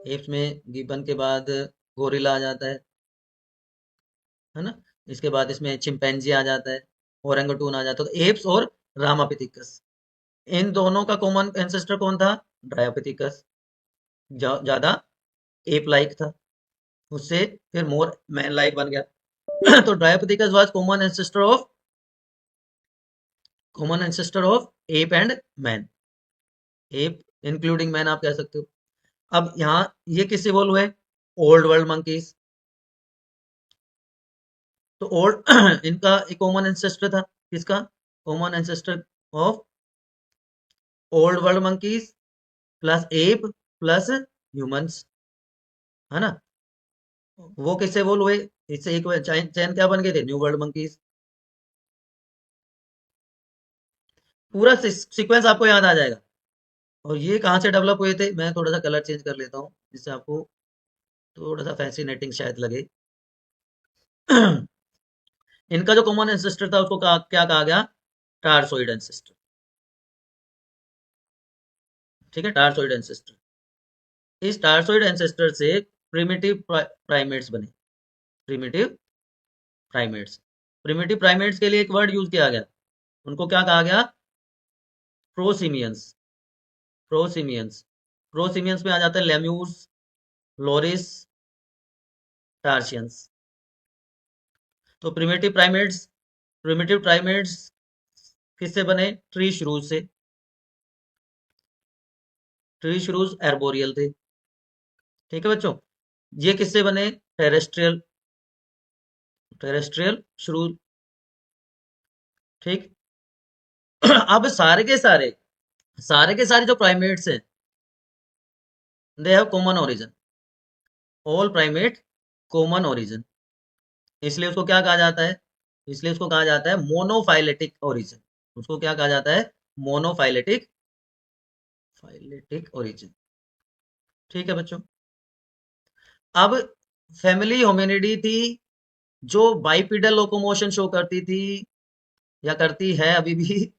एप्स में गिबन के बाद गोरिल्ला आ जाता है ना। इसके बाद इसमें चिंपैंजी आ जाता है, ओरंगटून आ जाता है। तो एप्स और रामापिथिकस, इन दोनों का कॉमन एंसेस्टर कौन था, ड्रायोपिथिकस। ज्यादा एप लाइक था, उससे फिर मोर मैन लाइक बन गया। तो Dryopithecus was common ancestor of app and man. App including man आप कह सकते हो। अब यहाँ ये किससे बोल हुए, ओल्ड वर्ल्ड मंकीज। तो ओल्ड इनका एक कॉमन एंसेस्टर था, किसका, common ancestor of old world monkeys plus app plus humans, है ना। वो किससे बोल हुए, इससे एक चैन क्या बन गए थे, न्यू वर्ल्ड मंकीज। पूरा सीक्वेंस आपको याद आ जाएगा। और ये कहाँ से डेवलप हुए थे, मैं थोड़ा सा कलर चेंज कर लेता हूँ जिससे आपको थोड़ा सा फैसिनेटिंग शायद लगे। इनका जो कॉमन एंसेस्टर था उसको क्या कहा गया, टारसोइड एंसेस्टर। ठीक है, टारसोइड एंसेस्टर। इस टारसोइड एंसेस्टर से प्रिमिटिव प्राइमेट्स बने। प्रिमिटिव प्राइमेट्स, प्रिमिटिव प्राइमेट्स के लिए एक वर्ड यूज किया गया, उनको क्या कहा गया, प्रोसिमियंस। प्रोसिमियंस, प्रोसिमियंस में आ जाते हैं लेम्यूर्स, लोरिस, टार्शियंस। तो प्रिमिटिव प्राइमेट्स किससे बने, ट्री श्रूज से। ट्री श्रूज एर्बोरियल थे। ठीक है बच्चों, ये किससे बने, टेरेस्ट्रियल, टेरेस्ट्रियल श्रूज। ठीक। अब सारे के सारे जो प्राइमेट्स हैं, they have common origin. All primate common origin, इसलिए उसको क्या कहा जाता है, इसलिए उसको कहा जाता है मोनोफाइलेटिक ओरिजिन। उसको क्या कहा जाता है, मोनोफाइलेटिक, फाइलेटिक ओरिजिन। ठीक है बच्चों। अब फैमिली होमिनिडी थी जो बाइपीडल लोकोमोशन शो करती थी या करती है अभी भी।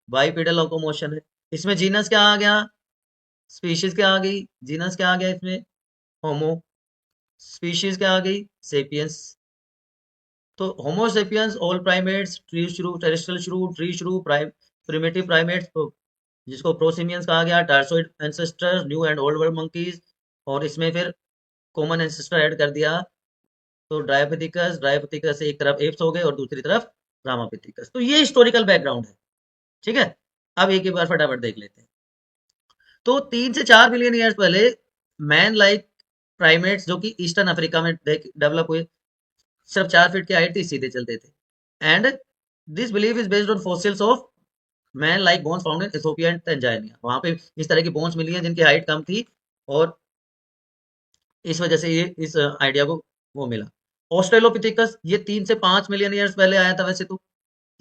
बाइपीडल लोकोमोशन है। इसमें जीनस क्या आ गया, स्पीशीज क्या आ गई, जीनस क्या आ गया इसमें, होमो। स्पीशीज क्या आ गई, सेपियंस। तो Homo sapiens, all primates, tree shrew, terrestrial shrew, tree shrew, primitive primates, जिसको प्रोसिमियंस कहा गया, tarsoid ancestors, new and old world monkeys. और इसमें फिर कॉमन एंसेस्टर ऐड कर दिया, तो ड्रायोपिथिकस, ड्रायोपिथिकस से एक तरफ एप्स हो गए और दूसरी तरफ रामापिथिकस। तो ये हिस्टोरिकल बैकग्राउंड है। ठीक है, अब एक एक बार फटाफट देख लेते हैं। तो 3 से 4 मिलियन ईयर्स पहले मैन लाइक प्राइमेट्स जो कि ईस्टर्न अफ्रीका में डेवलप हुए, सिर्फ 4 फीट की हाइट थी, सीधे चलते थे। And this believe is based on fossils of man like bones found in Ethiopia and Tanzania. वहां पे इस तरह की बोन्स मिली हैं जिनकी हाइट कम थी, और इस वजह से ये इस आइडिया को वो मिला। ऑस्ट्रेलोपिथिकस ये 3 से 5 मिलियन ईयर्स पहले आया था वैसे तो,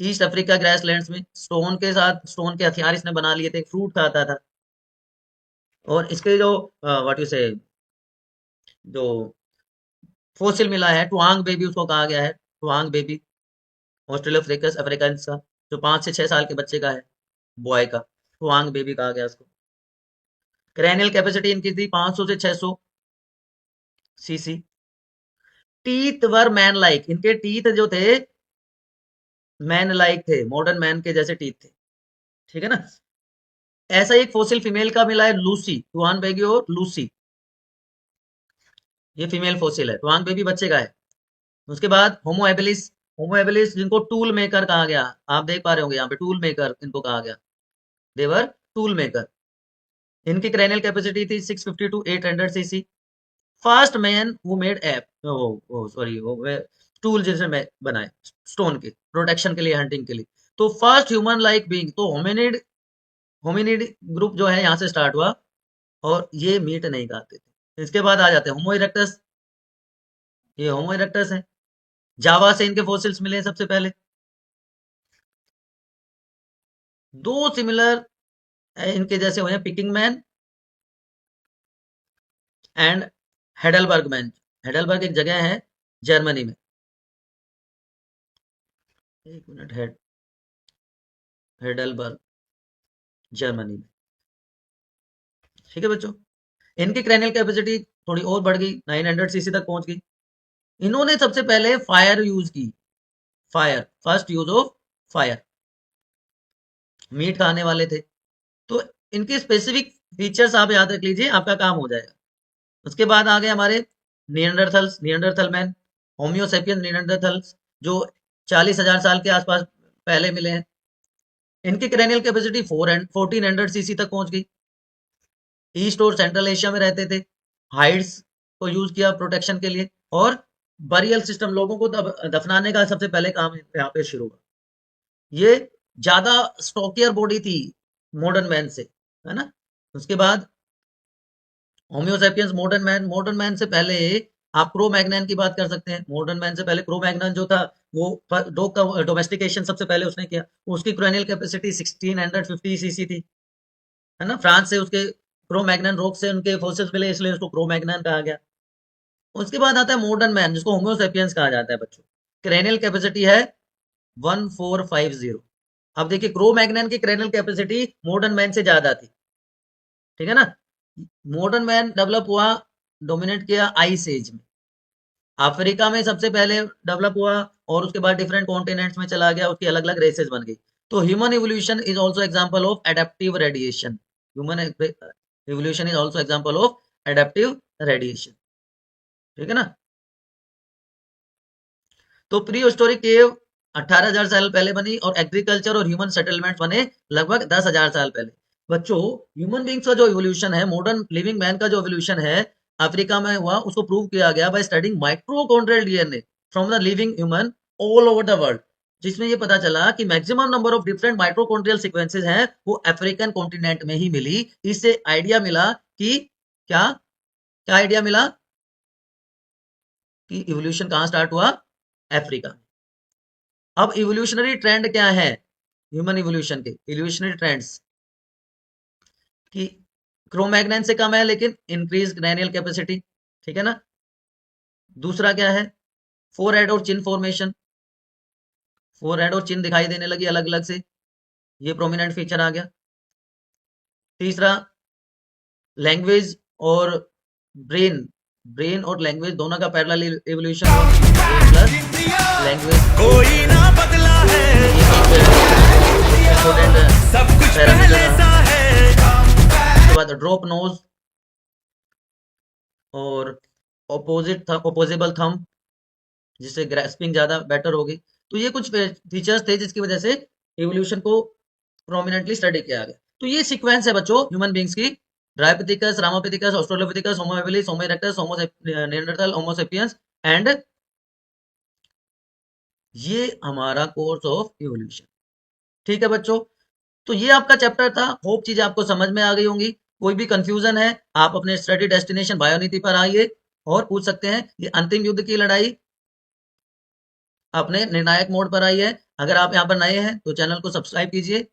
ईस्ट अफ्रीका ग्रासलैंड्स में स्टोन के साथ, स्टोन के हथियार इसने बना लिए थे, फ्रूट खाता था। और इसके जो व्हाट यू से, जो फोसिल मिला है, टुआंग बेबी उसको कहा गया है, टुआंग बेबी, ऑस्ट्रेलोपिथेकस अफ्रीकान्स का, जो 5 से 6 साल के बच्चे का है, बॉय का, टुआंग बेबी कहा गया उसको। क्रेनियल कैपेसिटी इनकी थी 500 से 600 सीसी। टीथ वर मैन लाइक, इनके टीथ जो थे मैन लाइक थे, मॉडर्न मैन के जैसे टीथ थे। ठीक है ना। ऐसा एक फोसिल फीमेल का मिला है, लूसी, टुआन बेबी और लूसी, ये फीमेल फोसिल है, टुआन बेबी बच्चे का है। उसके बाद होमो एबिलिस, होमो एबिलिस जिनको टूल मेकर कहा गया, आप देख पा रहे होंगे यहाँ पे टूल मेकर इनको कहा गया, देवर टूल मेकर। इनकी क्रेनियल कैपेसिटी थी 650 to 800 cc. First man who made ape, वो सॉरी, वो टूल जिसे मैं बनाए स्टोन के प्रोटेक्शन के लिए, हंटिंग के लिए। तो फर्स्ट ह्यूमन लाइक बीइंग, तो होमिनिड, होमिनिड ग्रुप जो है यहाँ से स्टार्ट हुआ, और ये मीट नहीं खाते थे। इसके बाद आ जाते हैं होमो इरेक्टस, ये होमो इरेक्टस है। जावा से इनके फोसिल्स मिले हैं सबसे पहले। दो सिमिलर इनके जैसे हुए हैं, picking man and Heidelberg man. Heidelberg एक जगह है जर्मनी में, एक मिनट, हेडलबर्ग जर्मनी में। ठीक है बच्चों, इनकी क्रैनियल कैपेसिटी थोड़ी और बढ़ गई, 900 सीसी तक पहुंच गई। इन्होंने सबसे पहले फायर यूज की, fire, first use of fire, meat खाने वाले थे, तो इनके स्पेसिफिक फीचर्स आप याद रख लीजिए, आपका काम हो जाएगा। उसके बाद आ गए हमारे नियंडरथल्स, नियंडरथल मैन, होम्योसेपियन नियंडरथल्स, जो 40,000 साल के आसपास पहले मिले हैं। इनकी क्रेनियल कैपेसिटी 1400 सीसी तक पहुंच गई। ईस्ट और सेंट्रल एशिया में रहते थे, हाइड्स को यूज किया प्रोटेक्शन के लिए, और बरियल सिस्टम, लोगों को दफनाने का सबसे पहले काम यहाँ पे शुरू हुआ। ये ज्यादा स्टॉकियर बॉडी थी मॉडर्न मैन से, है ना। उसके बाद होम्योसेपियंस, मॉडर्न मैन से पहले आप क्रो मैग्नन की बात कर सकते हैं। मॉडर्न मैन से पहले क्रो मैग्नन जो था, वो डॉग का डोमेस्टिकेशन सबसे पहले उसने किया। उसकी क्रेनियल कैपेसिटी 1650 सीसी थी, है ना। फ्रांस से उसके क्रो मैग्नन रोक से उनके फोसिल्स मिले, इसलिए उसको क्रो मैग्नन कहा गया। उसके बाद आता है मॉडर्न मैन, जिसको होम्योसेपियंस कहा जाता है बच्चों। क्रेनियल कैपेसिटी है 1450। अब देखिए, क्रो मैग्नन की क्रेनियल कैपेसिटी मॉडर्न मैन से ज्यादा थी, ठीक है ना। मॉडर्न मैन डेवलप हुआ, डोमिनेट किया आइस एज में, अफ्रीका में सबसे पहले डेवलप हुआ, और उसके बाद डिफरेंट कॉन्टिनेंट्स में चला गया, उसकी अलग अलग रेसेस बन गई। तो human evolution is also example of adaptive radiation, human evolution is also example of adaptive radiation, ठीक है ना। तो प्री हिस्टोरिक केव 18,000 साल पहले बनी, और एग्रीकल्चर और ह्यूमन सेटलमेंट बने लगभग 10,000 साल पहले। बच्चों, ह्यूमन बींग्स का जो इवोल्यूशन है, मॉडर्न लिविंग मैन का जो इवोल्यूशन है, अफ्रीका में हुआ, उसको प्रूव किया गया by studying mitochondrial DNA from the living human all over the world, जिसमें ये पता चला कि maximum number of different mitochondrial sequences हैं वो अफ्रीकन कॉन्टिनेंट में ही मिली। इससे आइडिया मिला कि क्या क्या आइडिया मिला कि इवोल्यूशन कहाँ स्टार्ट हुआ, अफ्रीका। अब इवोल्यूशनरी ट्रेंड क्या है ह्यूमन इवोल्यूशन के, इवोल्यूशनरी ट्रेंड्स कि क्रोमैग्नन से कम है लेकिन इंक्रीज ग्रैनियल कैपेसिटी, ठीक है ना। दूसरा क्या है, फोरहेड और चिन फॉर्मेशन, फोरहेड और चिन दिखाई देने लगी अलग अलग से, ये प्रोमिनेंट फीचर आ गया। तीसरा, लैंग्वेज और ब्रेन, ब्रेन और लैंग्वेज दोनों का पैरेलल इवोल्यूशन हुआ, ब्रेन प्लस लैंग्वेज कोई ना बदला है, इंपॉर्टेंट सब कुछ पहले सा है। उसके बाद ड्रॉप नोज और ओपोजिबल थंब, जिससे ग्रैस्पिंग ज्यादा बेटर होगी। तो ये कुछ फीचर्स थे जिसकी वजह से इवोल्यूशन को प्रोमिनेंटली स्टडी किया गया। तो ये सीक्वेंस है बच्चों ह्यूमन बींग्स की, Dryopithecus, Ramapithecus, Australopithecus, Homo habilis, Homo erectus, Homo neanderthal, Homo sapiens, and ये हमारा कोर्स ऑफ इवोल्यूशन, ठीक है बच्चों। तो ये आपका चैप्टर था, होप चीजें आपको समझ में आ गई होंगी। कोई भी कंफ्यूजन है, आप अपने स्टडी डेस्टिनेशन बायोनीति पर आइए और पूछ सकते हैं। ये अंतिम युद्ध की लड़ाई अपने निर्णायक मोड पर आई है। अगर आप यहाँ पर नए हैं तो चैनल को सब्सक्राइब कीजिए,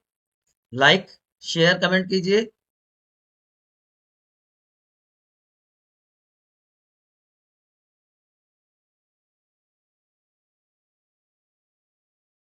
लाइक शेयर कमेंट कीजिए,